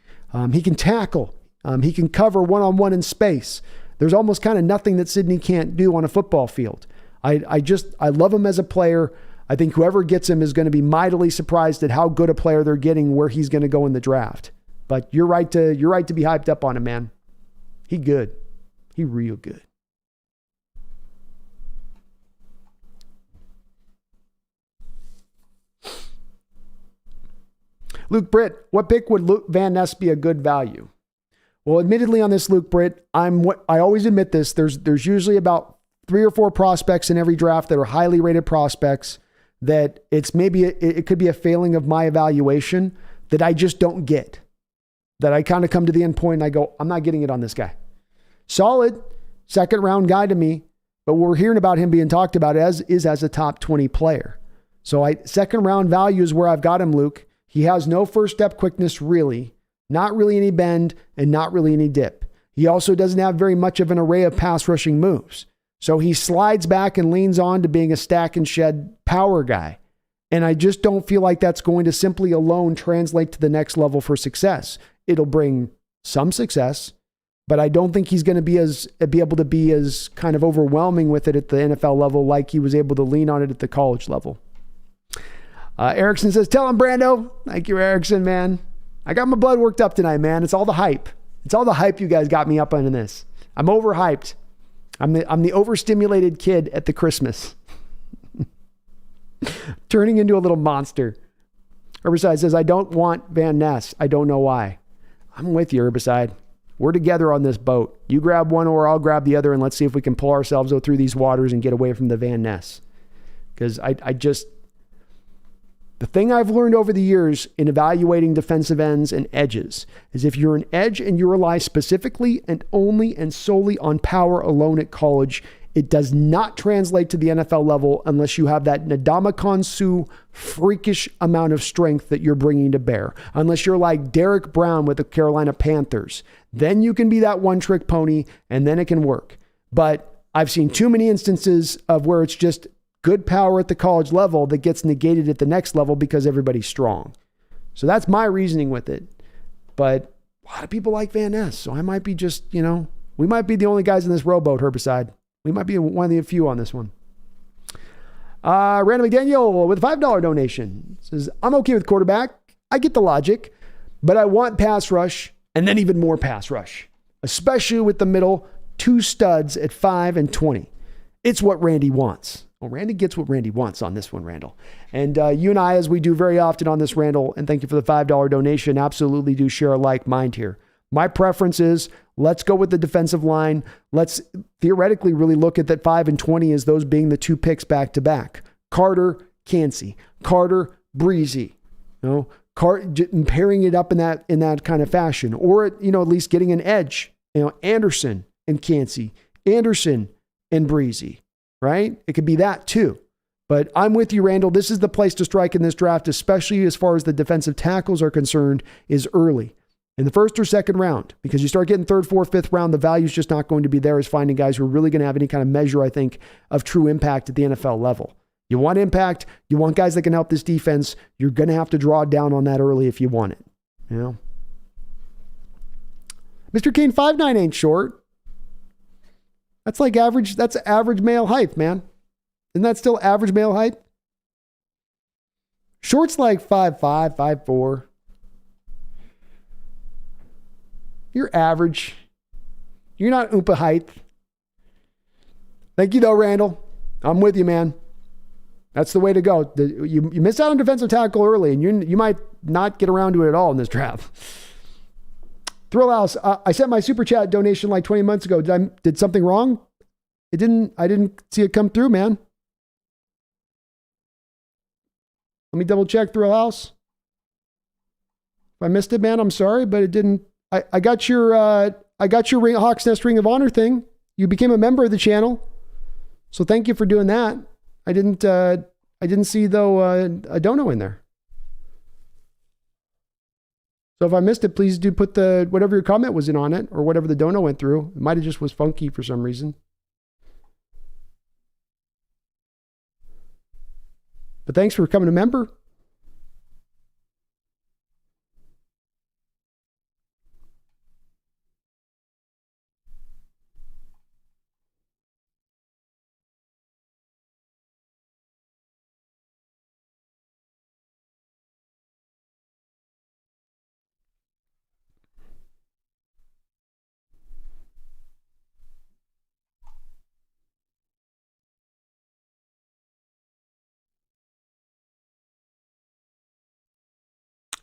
He can tackle. He can cover one-on-one in space. There's almost kind of nothing that Sidney can't do on a football field. I love him as a player. I think whoever gets him is going to be mightily surprised at how good a player they're getting, where he's going to go in the draft. But you're right to be hyped up on him, man. He good. He real good. Luke Britt, what pick would Luke Van Ness be a good value? Well, admittedly on this, Luke Britt, I always admit this. There's usually about 3 or 4 prospects in every draft that are highly rated prospects that it could be a failing of my evaluation that I just don't get. That I kind of come to the end point and I go, I'm not getting it on this guy. Solid second round guy to me, but we're hearing about him being talked about as a top 20 player. So second round value is where I've got him, Luke. He has no first step quickness really, not really any bend and not really any dip. He also doesn't have very much of an array of pass rushing moves. So he slides back and leans on to being a stack and shed power guy. And I just don't feel like that's going to simply alone translate to the next level for success. It'll bring some success, but I don't think he's going to be able to be as kind of overwhelming with it at the NFL level like he was able to lean on it at the college level. Erickson says, tell him, Brando. Thank you, Erickson, man. I got my blood worked up tonight, man. It's all the hype. It's all the hype you guys got me up on this. I'm overhyped. I'm the overstimulated kid at the Christmas. Turning into a little monster. Herbicide says, I don't want Van Ness. I don't know why. I'm with you, Herbicide. We're together on this boat. You grab one or I'll grab the other, and let's see if we can pull ourselves through these waters and get away from the Van Ness. Because the thing I've learned over the years in evaluating defensive ends and edges is if you're an edge and you rely specifically and only and solely on power alone at college, it does not translate to the NFL level unless you have that Ndamukong Suh freakish amount of strength that you're bringing to bear. Unless you're like Derek Brown with the Carolina Panthers. Then you can be that one-trick pony, and then it can work. But I've seen too many instances of where it's just good power at the college level that gets negated at the next level because everybody's strong. So that's my reasoning with it. But a lot of people like Van Ness, so I might be just, we might be the only guys in this rowboat, Herbicide. We might be one of the few on this one. Random McDaniel with a $5 donation says, I'm okay with quarterback. I get the logic, but I want pass rush and then even more pass rush, especially with the middle 2 studs at 5 and 20. It's what Randy wants. Well, Randy gets what Randy wants on this one, Randall. And you and I, as we do very often on this, Randall, and thank you for the $5 donation, absolutely do share a like mind here. My preference is let's go with the defensive line. Let's theoretically really look at that 5 and 20 as those being the 2 picks back to back. Carter, Cansey. Carter, Breezy. Pairing it up in that kind of fashion. Or, at least getting an edge. Anderson and Cansey. Anderson and Breezy. Right? It could be that too. But I'm with you, Randall. This is the place to strike in this draft, especially as far as the defensive tackles are concerned, is early. In the first or second round, because you start getting 3rd, 4th, 5th round, the value is just not going to be there as finding guys who are really going to have any kind of measure, I think, of true impact at the NFL level. You want impact. You want guys that can help this defense. You're going to have to draw down on that early if you want it. Mr. Kane, 5'9" ain't short. That's like average. That's average male height, man. Isn't that still average male height? Short's like 5'5", 5'4". You're average. You're not Oompa height. Thank you, though, Randall. I'm with you, man. That's the way to go. You miss out on defensive tackle early, and you might not get around to it at all in this draft. Thrill House, I sent my super chat donation like 20 months ago. Did something wrong? I didn't see it come through, man. Let me double check, Thrill House. If I missed it, man, I'm sorry, but it didn't. I got your Hawks Nest Ring of Honor thing. You became a member of the channel, so thank you for doing that. I didn't see though a dono in there. So if I missed it, please do put whatever your comment was in on it, or whatever the dono went through. It might have just was funky for some reason. But thanks for becoming a member.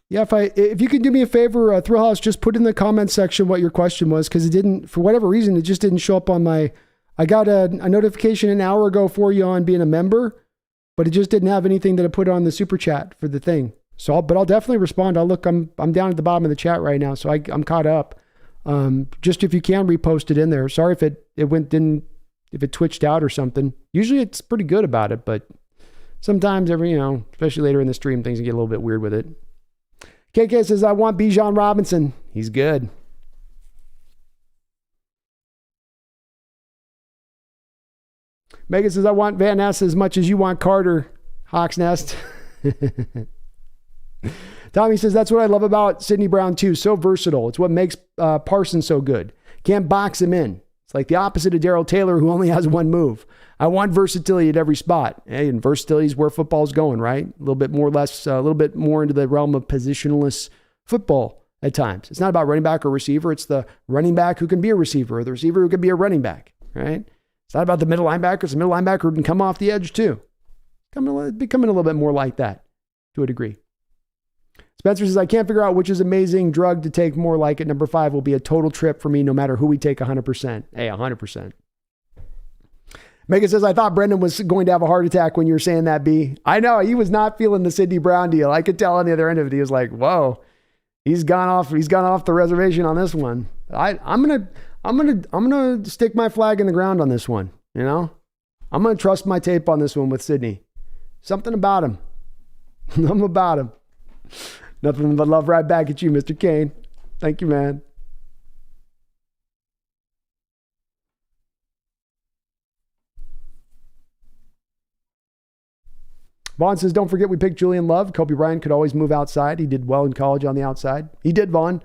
Yeah, if you could do me a favor, Thrill House, just put in the comment section what your question was, because it didn't, for whatever reason, it just didn't show up on my. I got a notification an hour ago for you on being a member, but it just didn't have anything that I put on the super chat for the thing. So, I'll definitely respond. I'm down at the bottom of the chat right now, so I'm caught up. Just if you can repost it in there. Sorry if if it twitched out or something. Usually it's pretty good about it, but sometimes especially later in the stream, things can get a little bit weird with it. KK says, I want Bijan Robinson. He's good. Megan says, I want Van Ness as much as you want Carter, Hawks Nest. Tommy says, that's what I love about Sidney Brown too. So versatile. It's what makes Parsons so good. Can't box him in. It's like the opposite of Darrell Taylor, who only has one move. I want versatility at every spot. Hey, and versatility is where football's going, right? A little bit more, a little bit more into the realm of positionless football at times. It's not about running back or receiver. It's the running back who can be a receiver, or the receiver who can be a running back, right? It's not about the middle linebacker. It's the middle linebacker who can come off the edge too. Becoming a little bit more like that to a degree. Spencer says, I can't figure out which is amazing drug to take more like it. Number 5 will be a total trip for me no matter who we take 100%. Hey, 100%. Megan says, I thought Brendan was going to have a heart attack when you were saying that, B. I know, he was not feeling the Sidney Brown deal. I could tell on the other end of it. He was like, whoa, he's gone off the reservation on this one. I'm gonna stick my flag in the ground on this one, you know? I'm gonna trust my tape on this one with Sidney. Something about him. Something about him. Nothing but love right back at you, Mr. Kane. Thank you, man. Vaughn says, don't forget we picked Julian Love. Kobe Bryant could always move outside. He did well in college on the outside. He did, Vaughn.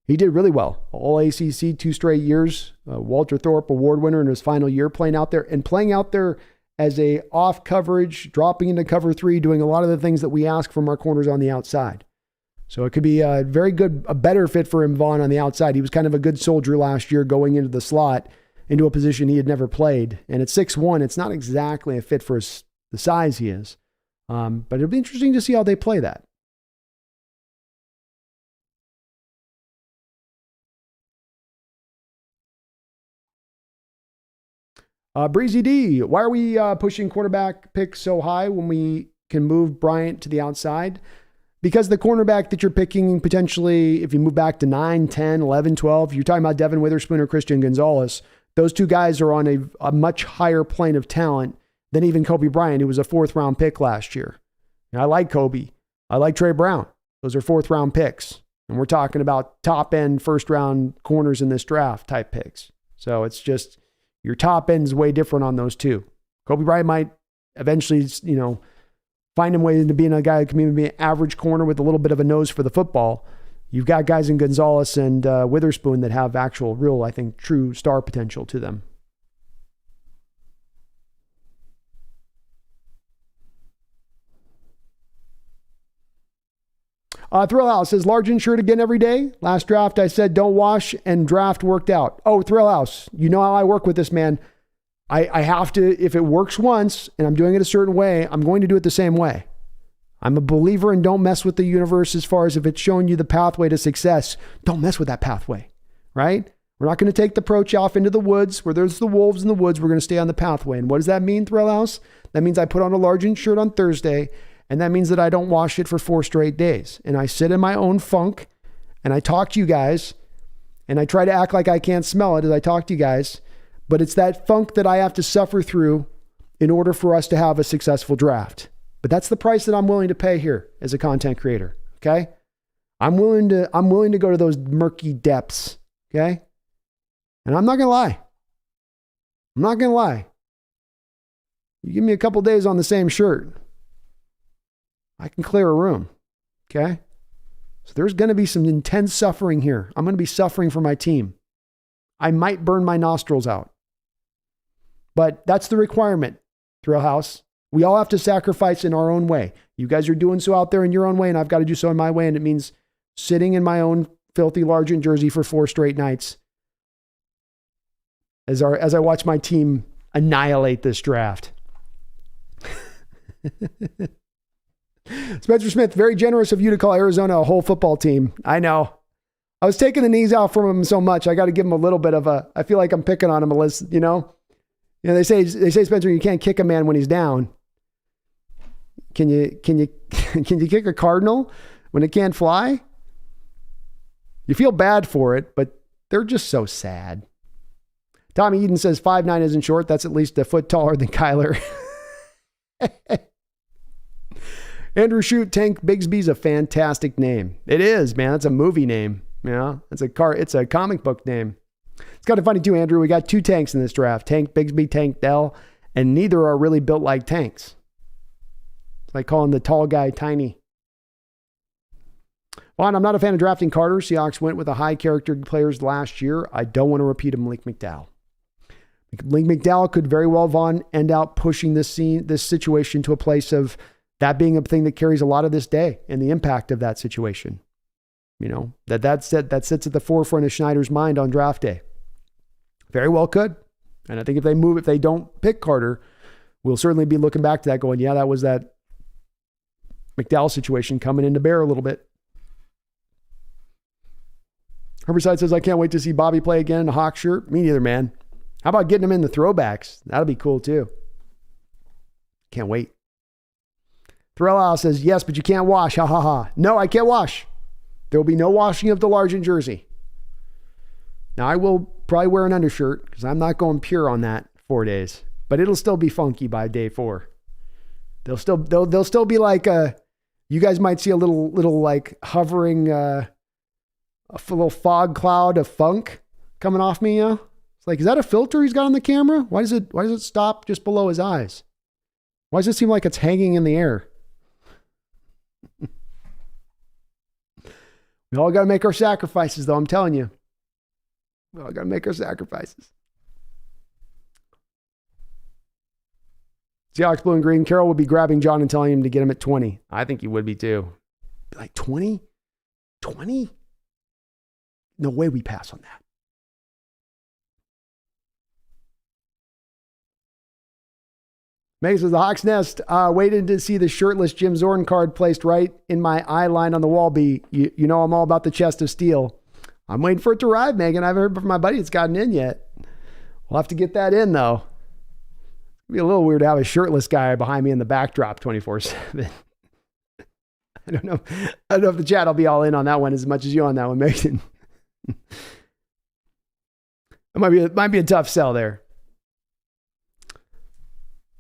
He did really well. All ACC, 2 straight years. Walter Thorpe Award winner in his final year, playing out there as a off coverage, dropping into cover 3, doing a lot of the things that we ask from our corners on the outside. So it could be a very good, a better fit for him, Vaughn, on the outside. He was kind of a good soldier last year going into the slot, into a position he had never played. And at 6'1", it's not exactly a fit for the size he is. But it'll be interesting to see how they play that. Breezy D, why are we pushing quarterback picks so high when we can move Bryant to the outside? Because the cornerback that you're picking potentially, if you move back to 9, 10, 11, 12, you're talking about Devin Witherspoon or Christian Gonzalez. Those two guys are on a much higher plane of talent than even Kobe Bryant, who was a 4th-round pick last year. And I like Kobe. I like Trey Brown. Those are 4th-round picks. And we're talking about top-end, first-round corners in this draft type picks. So it's just, your top end is way different on those two. Kobe Bryant might eventually, find him way into being a guy who can even be an average corner with a little bit of a nose for the football. You've got guys in Gonzalez and Witherspoon that have actual, real, I think, true star potential to them. Thrill House says, large insured again every day. Last draft, I said, don't wash, and draft worked out. Oh, Thrill House, you know how I work with this, man. I have to, if it works once and I'm doing it a certain way, I'm going to do it the same way. I'm a believer in don't mess with the universe as far as if it's showing you the pathway to success, don't mess with that pathway, right? We're not going to take the approach off into the woods where there's the wolves in the woods. We're going to stay on the pathway. And what does that mean, Thrill House? That means I put on a large shirt on Thursday, and that means that I don't wash it for 4 straight days. And I sit in my own funk, and I talk to you guys, and I try to act like I can't smell it as I talk to you guys. But it's that funk that I have to suffer through in order for us to have a successful draft. But that's the price that I'm willing to pay here as a content creator. Okay. I'm willing to go to those murky depths. Okay. And I'm not going to lie. You give me a couple days on the same shirt, I can clear a room. Okay. So there's going to be some intense suffering here. I'm going to be suffering for my team. I might burn my nostrils out. But that's the requirement, Thrill House. We all have to sacrifice in our own way. You guys are doing so out there in your own way, and I've got to do so in my way, and it means sitting in my own filthy Largent jersey for 4 straight nights as I watch my team annihilate this draft. Spencer Smith, very generous of you to call Arizona a whole football team. I know. I was taking the knees out from him so much. I got to give him a little bit of I feel like I'm picking on him a list, they say, Spencer, you can't kick a man when he's down. Can you kick a cardinal when it can't fly? You feel bad for it, but they're just so sad. Tommy Eden says 5'9" isn't short. That's at least a foot taller than Kyler. Andrew Shute, Tank Bigsby's a fantastic name. It is, man. It's a movie name. It's a comic book name. It's kind of funny too, Andrew. We got 2 tanks in this draft. Tank Bigsby, Tank Dell, and neither are really built like tanks. It's like calling the tall guy tiny. Well, I'm not a fan of drafting Carter. Seahawks went with a high character players last year. I don't want to repeat a Malik McDowell. Malik McDowell could very well, end out pushing this situation to a place of that being a thing that carries a lot of this day and the impact of that situation. You know, that sits at the forefront of Schneider's mind on draft day. Very well could. And I think if they don't pick Carter, we'll certainly be looking back to that going, yeah, that was that McDowell situation coming into bear a little bit. Herbicide says, I can't wait to see Bobby play again in a Hawk shirt. Me neither, man. How about getting him in the throwbacks? That'll be cool too. Can't wait. Threll says, yes, but you can't wash. Ha ha ha. No, I can't wash. There will be no washing of the Largent jersey. Now, I will probably wear an undershirt because I'm not going pure on that 4 days, but it'll still be funky by day 4. They'll still be like, you guys might see a little like hovering, a little fog cloud of funk coming off me. It's like, is that a filter he's got on the camera? Why does it stop just below his eyes? Why does it seem like it's hanging in the air? We all got to make our sacrifices, though. I'm telling you. We all got to make our sacrifices. Seahawks blue and green. Carroll would be grabbing John and telling him to get him at 20. I think he would be too. Like 20? 20? No way we pass on that. Meg says, the Hawks Nest, waited to see the shirtless Jim Zorn card placed right in my eye line on the wall. You know I'm all about the chest of steel. I'm waiting for it to arrive, Megan. I haven't heard from my buddy it's gotten in yet. We'll have to get that in, though. It'd be a little weird to have a shirtless guy behind me in the backdrop 24/7. I don't know if the chat will be all in on that one as much as you on that one, Megan. It might be a tough sell there.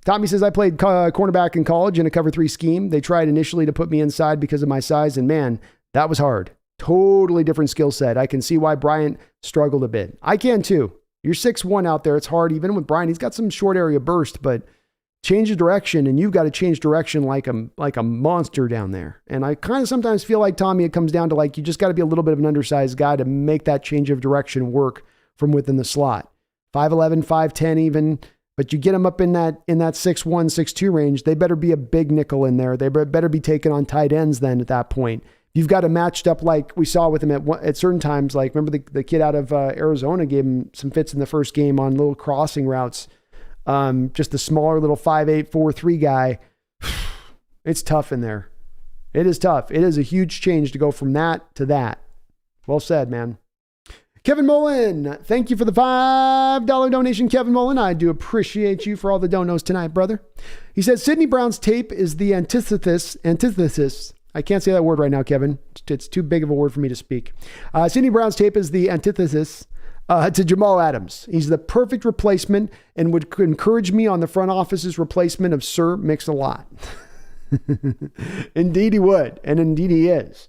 Tommy says, I played cornerback in college in a cover 3 scheme. They tried initially to put me inside because of my size, and man, that was hard. Totally different skill set. I can see why Bryant struggled a bit. I can too. You're 6'1" out there. It's hard. Even with Bryant, he's got some short area burst, but change of direction, and you've got to change direction like a monster down there. And I kind of sometimes feel like, Tommy, it comes down to like you just got to be a little bit of an undersized guy to make that change of direction work from within the slot. 5'11", 5'10" even. But you get them up in that 6'1", 6'2" range, they better be a big nickel in there. They better be taking on tight ends then at that point. You've got it matched up like we saw with him at certain times. Like, remember the kid out of Arizona gave him some fits in the first game on little crossing routes. Just the smaller little 5'8", 4'3" guy. It's tough in there. It is tough. It is a huge change to go from that to that. Well said, man. Kevin Mullen, thank you for the $5 donation, Kevin Mullen. I do appreciate you for all the donos tonight, brother. He says, Sidney Brown's tape is the antithesis. I can't say that word right now, Kevin. It's too big of a word for me to speak. Sidney Brown's tape is the antithesis to Jamal Adams. He's the perfect replacement and would encourage me on the front office's replacement of Sir Mix-a-Lot. Indeed he would, and indeed he is.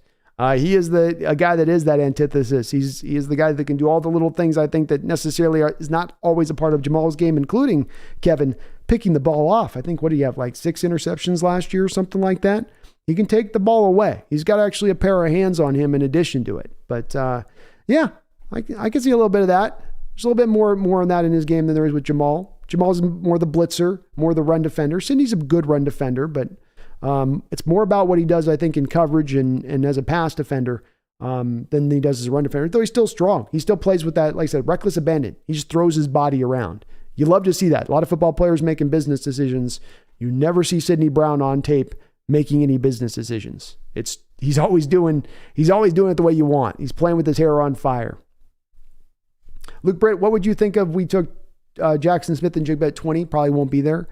He is a guy that is that antithesis. He is the guy that can do all the little things I think that necessarily is not always a part of Jamal's game, including Kevin picking the ball off. I think, what do you have, like 6 interceptions last year or something like that? He can take the ball away. He's got actually a pair of hands on him in addition to it. But yeah, I can see a little bit of that. There's a little bit more on that in his game than there is with Jamal. Jamal's more the blitzer, more the run defender. Sidney's a good run defender, but it's more about what he does, I think, in coverage and as a pass defender than he does as a run defender. Though he's still strong. He still plays with that, like I said, reckless abandon. He just throws his body around. You love to see that. A lot of football players making business decisions. You never see Sidney Brown on tape making any business decisions. He's always doing it the way you want. He's playing with his hair on fire. Luke Britt, what would you think of we took Jackson Smith and Jigba at 20? Probably won't be there.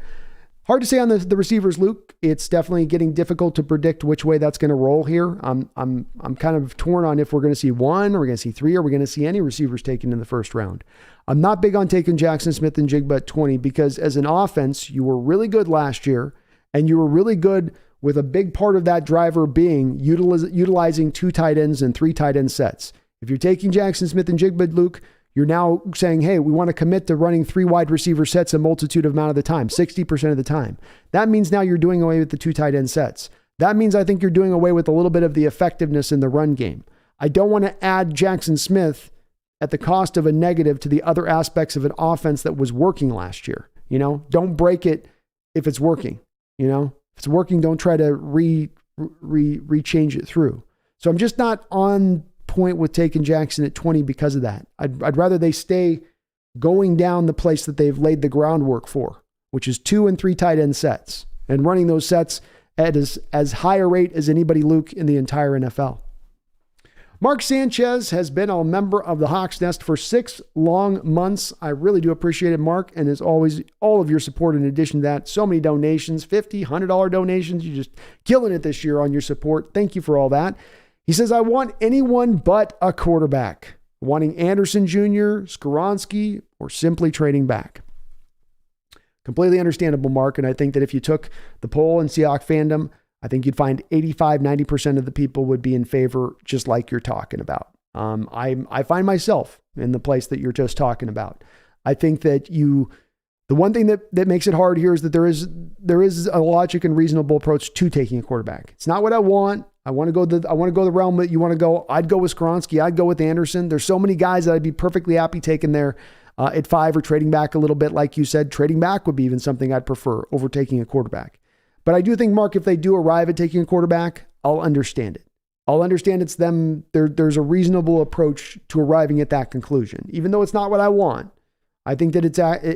Hard to say on the receivers, Luke. It's definitely getting difficult to predict which way that's going to roll here. I'm kind of torn on if we're going to see 1, or we're going to see 3, or we're going to see any receivers taken in the first round. I'm not big on taking Jackson Smith and Jigba at 20 because as an offense, you were really good last year, and you were really good with a big part of that driver being utilizing 2 tight ends and 3 tight end sets. If you're taking Jackson Smith and Jigba, Luke, You're now saying, hey, we want to commit to running 3 wide receiver sets a multitude of amount of the time, 60% of the time. That means now you're doing away with the 2 tight end sets. That means I think you're doing away with a little bit of the effectiveness in the run game. I don't want to add Jackson Smith at the cost of a negative to the other aspects of an offense that was working last year. Don't break it if it's working. If it's working, don't try to rechange it through. So I'm just not on point with taking Jackson at 20 because of that. I'd rather they stay going down the place that they've laid the groundwork for, which is 2 and 3 tight end sets and running those sets at as high a rate as anybody, Luke, in the entire NFL. Mark Sanchez has been a member of the Hawks Nest for 6 long months. I really do appreciate it, Mark. And as always, all of your support in addition to that, so many donations, $50, $100 donations. You're just killing it this year on your support. Thank you for all that. He says, I want anyone but a quarterback. Wanting Anderson Jr., Skoronski, or simply trading back. Completely understandable, Mark. And I think that if you took the poll in Seahawks fandom, I think you'd find 85, 90% of the people would be in favor, just like you're talking about. I find myself in the place that you're just talking about. I think that the one thing that makes it hard here is that there is a logic and reasonable approach to taking a quarterback. It's not what I want. I want to go the realm that you want to go. I'd go with Skoronski. I'd go with Anderson. There's so many guys that I'd be perfectly happy taking there at 5 or trading back a little bit. Like you said, trading back would be even something I'd prefer over taking a quarterback. But I do think, Mark, if they do arrive at taking a quarterback, I'll understand it. I'll understand it's them. There's a reasonable approach to arriving at that conclusion. Even though it's not what I want, I think that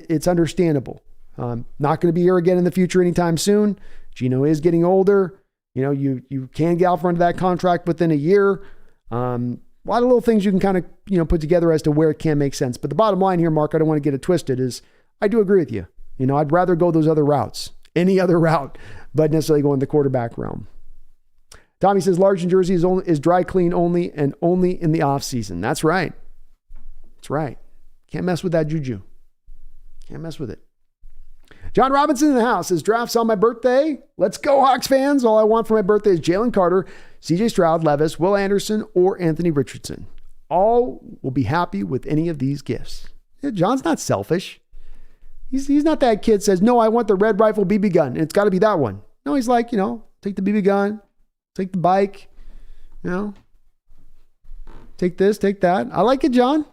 it's understandable. Not going to be here again in the future anytime soon. Gino is getting older. You can get out from under that contract within a year. A lot of little things you can kind of, put together as to where it can make sense. But the bottom line here, Mark, I don't want to get it twisted, is I do agree with you. I'd rather go those other routes, any other route, but necessarily go in the quarterback realm. Tommy says large in jersey is dry clean only and only in the off season. That's right. That's right. Can't mess with that juju. Can't mess with it. John Robinson in the house says, drafts on my birthday. Let's go, Hawks fans. All I want for my birthday is Jalen Carter, CJ Stroud, Levis, Will Anderson, or Anthony Richardson. All will be happy with any of these gifts. Yeah, John's not selfish. He's not that kid that says, no, I want the red rifle BB gun, and it's got to be that one. No, he's like, take the BB gun, take the bike, take this, take that. I like it, John.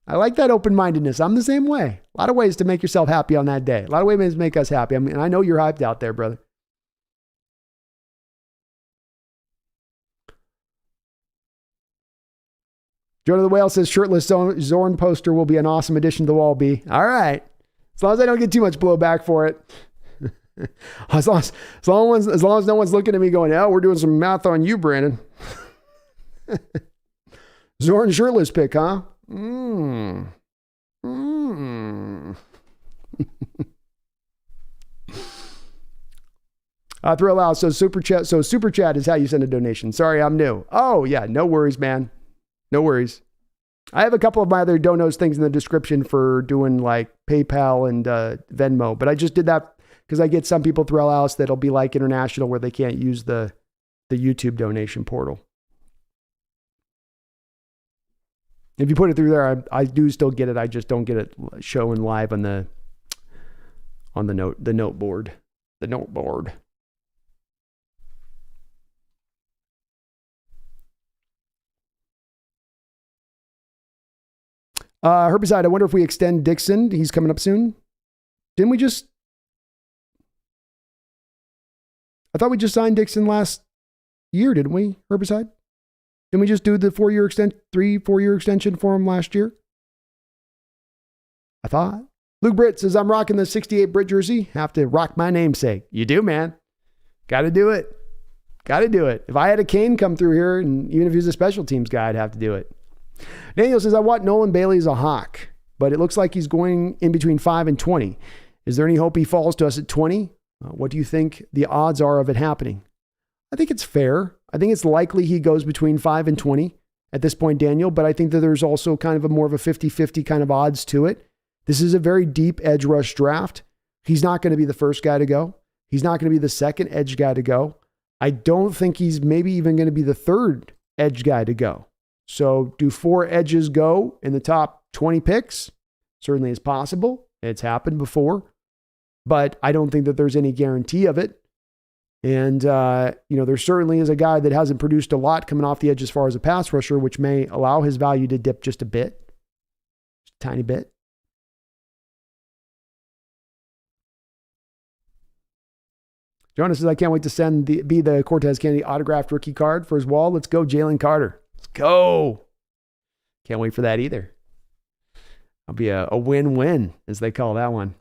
I like that open-mindedness. I'm the same way. A lot of ways to make yourself happy on that day. A lot of ways to make us happy. I mean, I know you're hyped out there, brother. Jonah the Whale says, shirtless Zorn poster will be an awesome addition to the wall, B. All right. As long as I don't get too much blowback for it. as long as no one's looking at me going, oh, we're doing some math on you, Brandon. Zorn shirtless pick, huh? Thrill out. So super chat is how you send a donation. Sorry, I'm new. Oh yeah, no worries, man. No worries. I have a couple of my other donos things in the description for doing like PayPal and Venmo, but I just did that because I get some people through house that'll be like international where they can't use the YouTube donation portal. If you put it through there, I do still get it. I just don't get it showing live on the note board. Herbicide, I wonder if we extend Dixon. He's coming up soon. Didn't we just... I thought we just signed Dixon last year, didn't we, Herbicide? Didn't we just do the 4-year extension for him last year? I thought. Luke Britt says, I'm rocking the 68 Brit jersey. Have to rock my namesake. You do, man. Got to do it. Got to do it. If I had a Kane come through here, and even if he was a special teams guy, I'd have to do it. Daniel says, I want Nolan Bailey as a Hawk, but it looks like he's going in between 5 and 20. Is there any hope he falls to us at 20? What do you think the odds are of it happening? I think it's fair. I think it's likely he goes between 5 and 20 at this point, Daniel, but I think that there's also kind of a more of a 50-50 kind of odds to it. This is a very deep edge rush draft. He's not going to be the first guy to go. He's not going to be the second edge guy to go. I don't think he's maybe even going to be the third edge guy to go. So do 4 edges go in the top 20 picks? Certainly is possible. It's happened before, but I don't think that there's any guarantee of it. And, there certainly is a guy that hasn't produced a lot coming off the edge as far as a pass rusher, which may allow his value to dip just a bit, just a tiny bit. Jonas says, I can't wait to be the Cortez Kennedy autographed rookie card for his wall. Let's go, Jalen Carter. Let's go. Can't wait for that either. That'll be a win-win, as they call that one.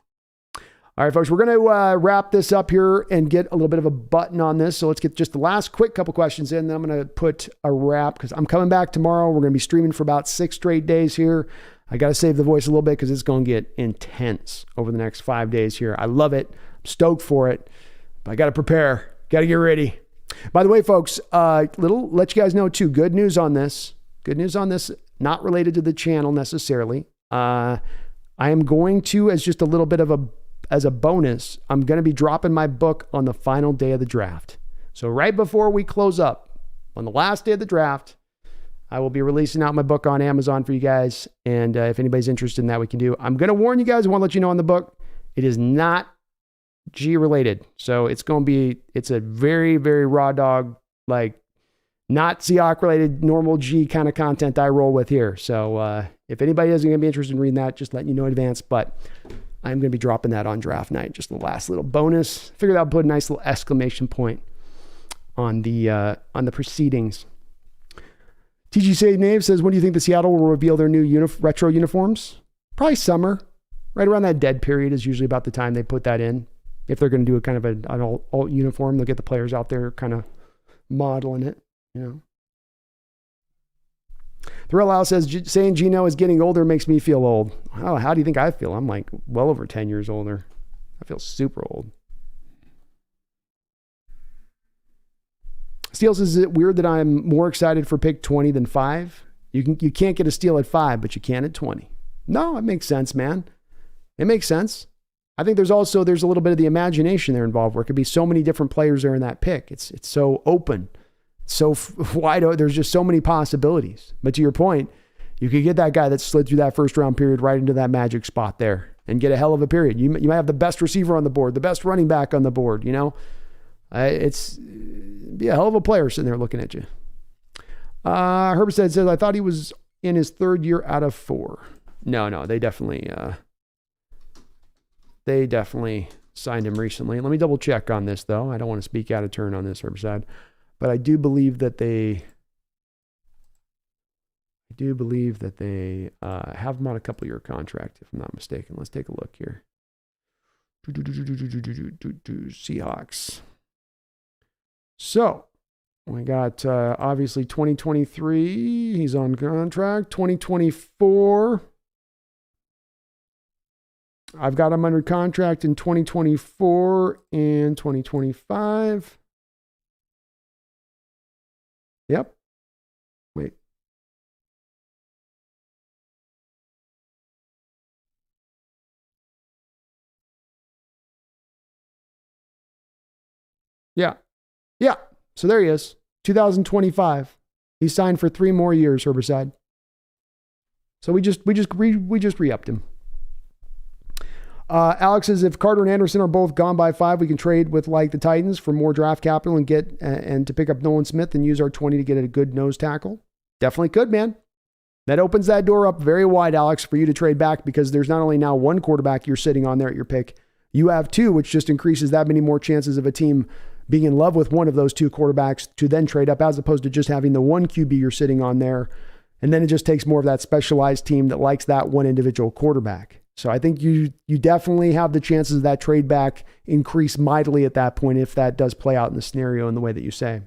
All right, folks, we're going to wrap this up here and get a little bit of a button on this. So let's get just the last quick couple questions in. Then I'm going to put a wrap because I'm coming back tomorrow. We're going to be streaming for about 6 straight days here. I got to save the voice a little bit because it's going to get intense over the next 5 days here. I love it. I'm stoked for it. But I got to prepare. Got to get ready. By the way, folks, let you guys know too, good news on this. Good news on this, not related to the channel necessarily. I am going to, as just a little bit of as a bonus, I'm going to be dropping my book on the final day of the draft. So right before we close up, on the last day of the draft, I will be releasing out my book on Amazon for you guys. And if anybody's interested in that, we can do. I'm going to warn you guys, I want to let you know on the book, it is not G related. So it's a very, very raw dog, like not Seahawk related, normal G kind of content I roll with here. So if anybody is going to be interested in reading that, just letting you know in advance. But I'm going to be dropping that on draft night. Just the last little bonus. Figured I'll put a nice little exclamation point on the proceedings. TGC Nave says, when do you think the Seattle will reveal their new retro uniforms? Probably summer. Right around that dead period is usually about the time they put that in. If they're going to do a kind of an alt uniform, they'll get the players out there kind of modeling it, Thrill says, saying Gino is getting older makes me feel old. Oh, how do you think I feel? I'm like well over 10 years older. I feel super old. Steele says, is it weird that I'm more excited for pick 20 than 5? You can't get a steal at 5, but you can at 20. No, it makes sense, man. It makes sense. I think there's a little bit of the imagination there involved where it could be so many different players there in that pick. It's so open. So wide, there's just so many possibilities. But to your point, you could get that guy that slid through that first round period right into that magic spot there and get a hell of a period. You might have the best receiver on the board, the best running back on the board, It'd be a hell of a player sitting there looking at you. Herbert says, I thought he was in his 3rd year out of 4. No, they definitely signed him recently. Let me double check on this though. I don't want to speak out of turn on this, Herbert. But I do believe that they have him on a couple-year contract, if I'm not mistaken. Let's take a look here. Seahawks. So we got obviously 2023. He's on contract. 2024. I've got him under contract in 2024 and 2025. Yep. Wait. Yeah. So there he is. 2025. He's signed for 3 more years, Herbicide. So we just re-upped him. Alex says, if Carter and Anderson are both gone by 5, we can trade with like the Titans for more draft capital and get and to pick up Nolan Smith and use our 20 to get a good nose tackle. Definitely could, man. That opens that door up very wide, Alex, for you to trade back because there's not only now 1 quarterback you're sitting on there at your pick, you have 2, which just increases that many more chances of a team being in love with one of those 2 quarterbacks to then trade up, as opposed to just having the 1 QB you're sitting on there. And then it just takes more of that specialized team that likes that one individual quarterback. So I think you definitely have the chances of that trade back increase mightily at that point if that does play out in the scenario in the way that you say.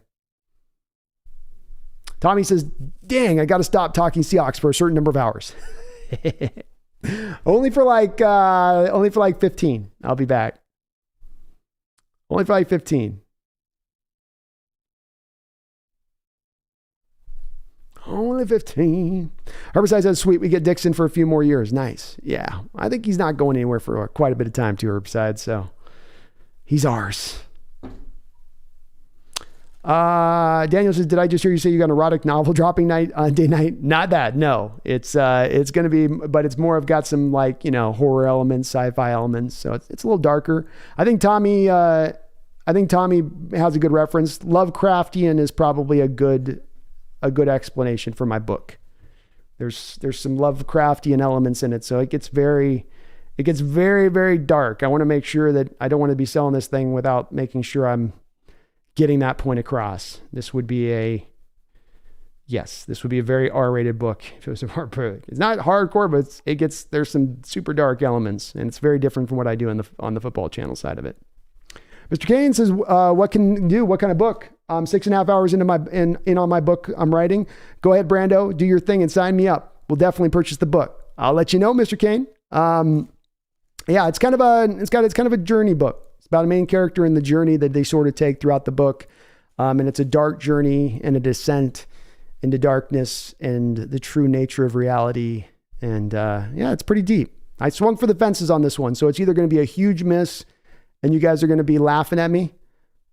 Tommy says, dang, I got to stop talking Seahawks for a certain number of hours. only for like 15. I'll be back. Only for like 15. Only 15. Herbicide says, sweet, we get Dixon for a few more years. Nice. Yeah. I think he's not going anywhere for quite a bit of time too, Herbicide. So he's ours. Daniel says, did I just hear you say you got an erotic novel dropping night on day night? Not that. No, it's going to be, but it's more of got some like, horror elements, sci-fi elements. So it's a little darker. I think Tommy has a good reference. Lovecraftian is probably a good explanation for my book. There's some Lovecraftian elements in it. So it gets very, very dark. I want to make sure that I don't want to be selling this thing without making sure I'm getting that point across. This would be a very R-rated book if it was a hardcore. It's not hardcore, but there's some super dark elements, and it's very different from what I do on the football channel side of it. Mr. Kane says, what kind of book? I'm 6.5 hours in on my book I'm writing. Go ahead, Brando, do your thing and sign me up. We'll definitely purchase the book. I'll let you know, Mr. Kane. It's kind of a journey book. About a main character and the journey that they sort of take throughout the book. And it's a dark journey and a descent into darkness and the true nature of reality. And it's pretty deep. I swung for the fences on this one. So it's either going to be a huge miss and you guys are going to be laughing at me,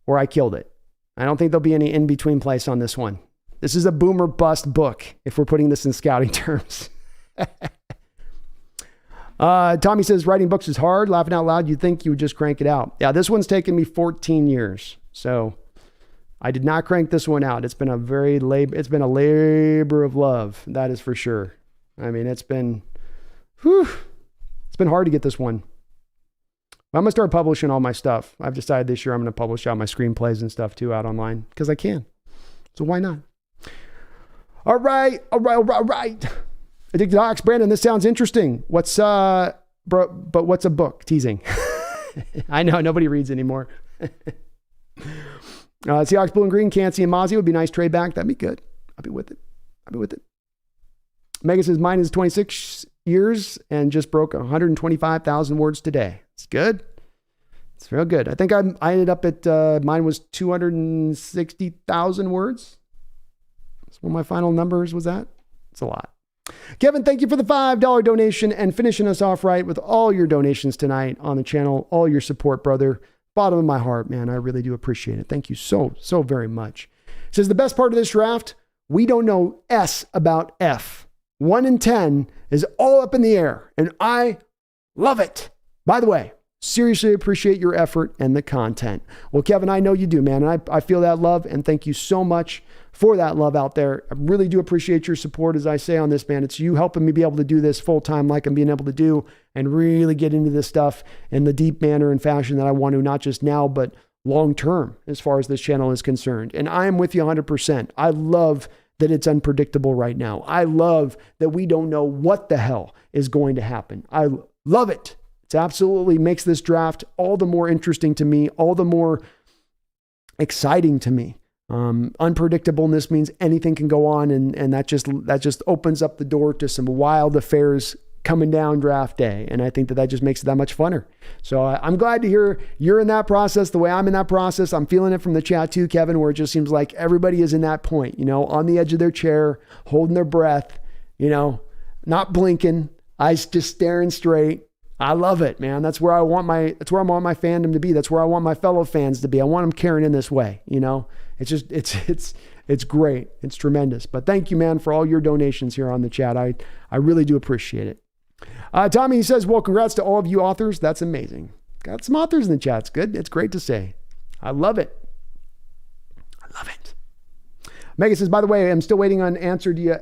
or I killed it. I don't think there'll be any in-between place on this one. This is a boom or bust book if we're putting this in scouting terms. Tommy says, writing books is hard. Laughing out loud, you'd think you would just crank it out. Yeah, this one's taken me 14 years. So I did not crank this one out. It's been a labor of love. That is for sure. I mean, it's been hard to get this one. I'm going to start publishing all my stuff. I've decided this year I'm going to publish out my screenplays and stuff too out online because I can. So why not? All right. Addicted Hawks, Brandon, this sounds interesting. What's a book? Teasing. I know, nobody reads anymore. Seahawks Blue and Green, Cansey and Mozzie would be a nice trade back. That'd be good. I'll be with it. Megan says, mine is 26 years and just broke 125,000 words today. It's good. It's real good. I think I ended up at, mine was 260,000 words. That's what my final numbers was at. It's a lot. Kevin, thank you for the $5 donation and finishing us off right with all your donations tonight on the channel, all your support, brother. Bottom of my heart, man. I really do appreciate it. Thank you so very much. It says the best part of this draft, we don't know S about F. 1 in 10 is all up in the air, and I love it. By the way, seriously appreciate your effort and the content. Well, Kevin, I know you do, man. And I feel that love, and thank you so much for that love out there. I really do appreciate your support. As I say on this, man, it's you helping me be able to do this full time like I'm being able to do and really get into this stuff in the deep manner and fashion that I want to, not just now, but long term as far as this channel is concerned. And I am with you 100%. I love that it's unpredictable right now. I love that we don't know what the hell is going to happen. I love it. It absolutely makes this draft all the more interesting to me, all the more exciting to me. Unpredictableness means anything can go on, and that just opens up the door to some wild affairs coming down draft day. And I think that just makes it that much funner. So I'm glad to hear you're in that process the way I'm in that process. I'm feeling it from the chat too, Kevin, where it just seems like everybody is in that point, on the edge of their chair, holding their breath, not blinking, eyes just staring straight. I love it, man. That's where I want my fandom to be. That's where I want my fellow fans to be. I want them carrying in this way, It's great. It's tremendous. But thank you, man, for all your donations here on the chat. I really do appreciate it. Tommy says, well, congrats to all of you authors. That's amazing. Got some authors in the chat. It's good. It's great to say. I love it. Megan says, by the way, I'm still waiting on an answer. Do you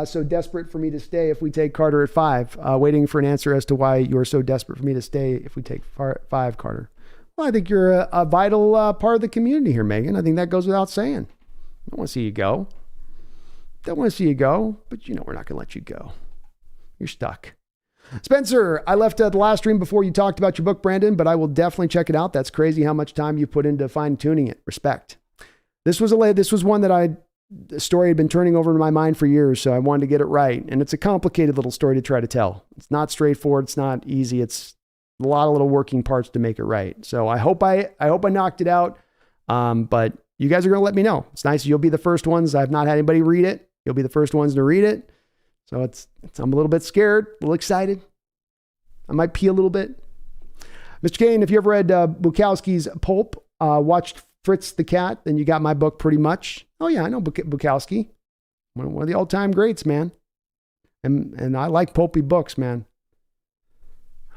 so desperate for me to stay if we take Carter at 5? Waiting for an answer as to why you're so desperate for me to stay if we take 5, Carter. Well, I think you're a vital part of the community here, Megan. I think that goes without saying. I don't want to see you go. But we're not going to let you go. You're stuck. Spencer, I left the last stream before you talked about your book, Brandon, but I will definitely check it out. That's crazy how much time you put into fine-tuning it. Respect. This was one that the story had been turning over in my mind for years, so I wanted to get it right. And it's a complicated little story to try to tell. It's not straightforward. It's not easy. It's a lot of little working parts to make it right. So I hope I knocked it out. But you guys are going to let me know. It's nice. You'll be the first ones. I've not had anybody read it. You'll be the first ones to read it. So I'm a little bit scared, a little excited. I might pee a little bit. Mr. Kane, if you ever read Bukowski's Pulp, watched Fritz the Cat, then you got my book pretty much. Oh yeah, I know Bukowski. One of the all-time greats, man. And I like pulpy books, man.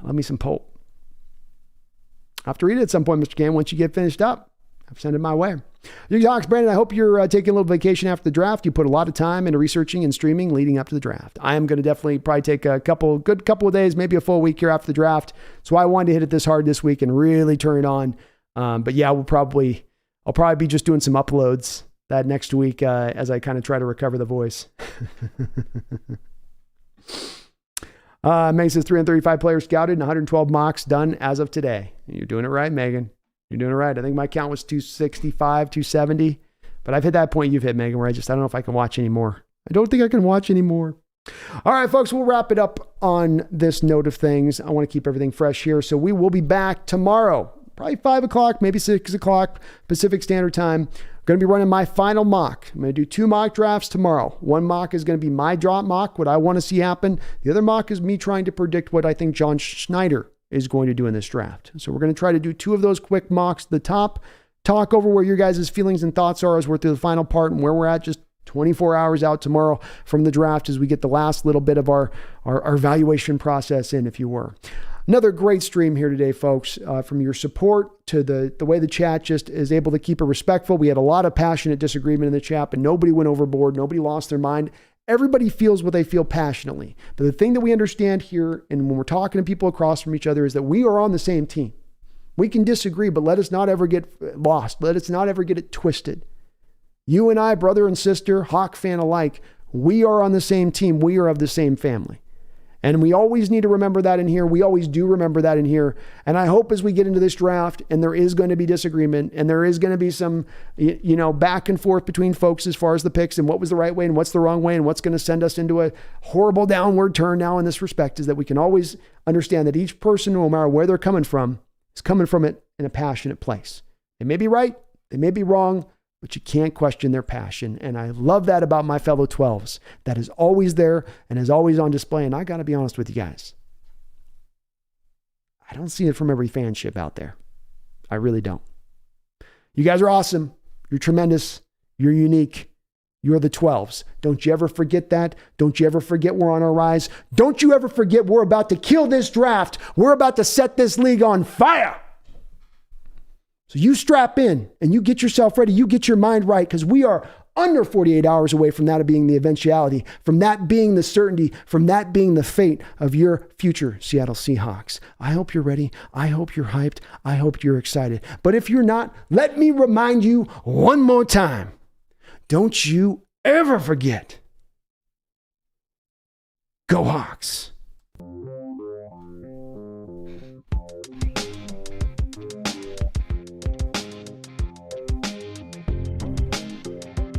I love me some pulp. I'll have to read it at some point, Mr. Cam, once you get finished up. I've sent it my way. Seahawks, Brandon, I hope you're taking a little vacation after the draft. You put a lot of time into researching and streaming leading up to the draft. I am going to definitely probably take a couple of days, maybe a full week here after the draft. So I wanted to hit it this hard this week and really turn it on. But yeah, I'll probably be just doing some uploads that next week as I kind of try to recover the voice. Megan says 335 players scouted and 112 mocks done as of today. You're doing it right, Megan. You're doing it right. I think my count was 265, 270. But I've hit that point you've hit, Megan, where I don't know if I can watch anymore. I don't think I can watch anymore. All right, folks, we'll wrap it up on this note of things. I want to keep everything fresh here. So we will be back tomorrow, probably 5 o'clock, maybe 6 o'clock Pacific Standard Time. I'm going to be running my final mock. I'm going to do 2 mock drafts tomorrow. One mock is going to be my drop mock, what I want to see happen. The other mock is me trying to predict what I think John Schneider is going to do in this draft. So we're going to try to do 2 of those quick mocks at the top, talk over where your guys' feelings and thoughts are as we're through the final part and where we're at just 24 hours out tomorrow from the draft as we get the last little bit of our evaluation process in, if you were. Another great stream here today, folks, from your support to the way the chat just is able to keep it respectful. We had a lot of passionate disagreement in the chat, but nobody went overboard. Nobody lost their mind. Everybody feels what they feel passionately. But the thing that we understand here, and when we're talking to people across from each other, is that we are on the same team. We can disagree, but let us not ever get lost. Let us not ever get it twisted. You and I, brother and sister, Hawk fan alike, we are on the same team. We are of the same family. And we always need to remember that in here. We always do remember that in here. And I hope as we get into this draft and there is going to be disagreement and there is going to be some, back and forth between folks as far as the picks and what was the right way and what's the wrong way and what's going to send us into a horrible downward turn now in this respect, is that we can always understand that each person, no matter where they're coming from, is coming from it in a passionate place. They may be right, they may be wrong, but you can't question their passion. And I love that about my fellow 12s. That is always there and is always on display. And I got to be honest with you guys, I don't see it from every fanship out there. I really don't. You guys are awesome. You're tremendous. You're unique. You're the 12s. Don't you ever forget that. Don't you ever forget we're on our rise. Don't you ever forget we're about to kill this draft. We're about to set this league on fire. So you strap in and you get yourself ready. You get your mind right, because we are under 48 hours away from that being the eventuality, from that being the certainty, from that being the fate of your future Seattle Seahawks. I hope you're ready. I hope you're hyped. I hope you're excited. But if you're not, let me remind you one more time. Don't you ever forget. Go Hawks.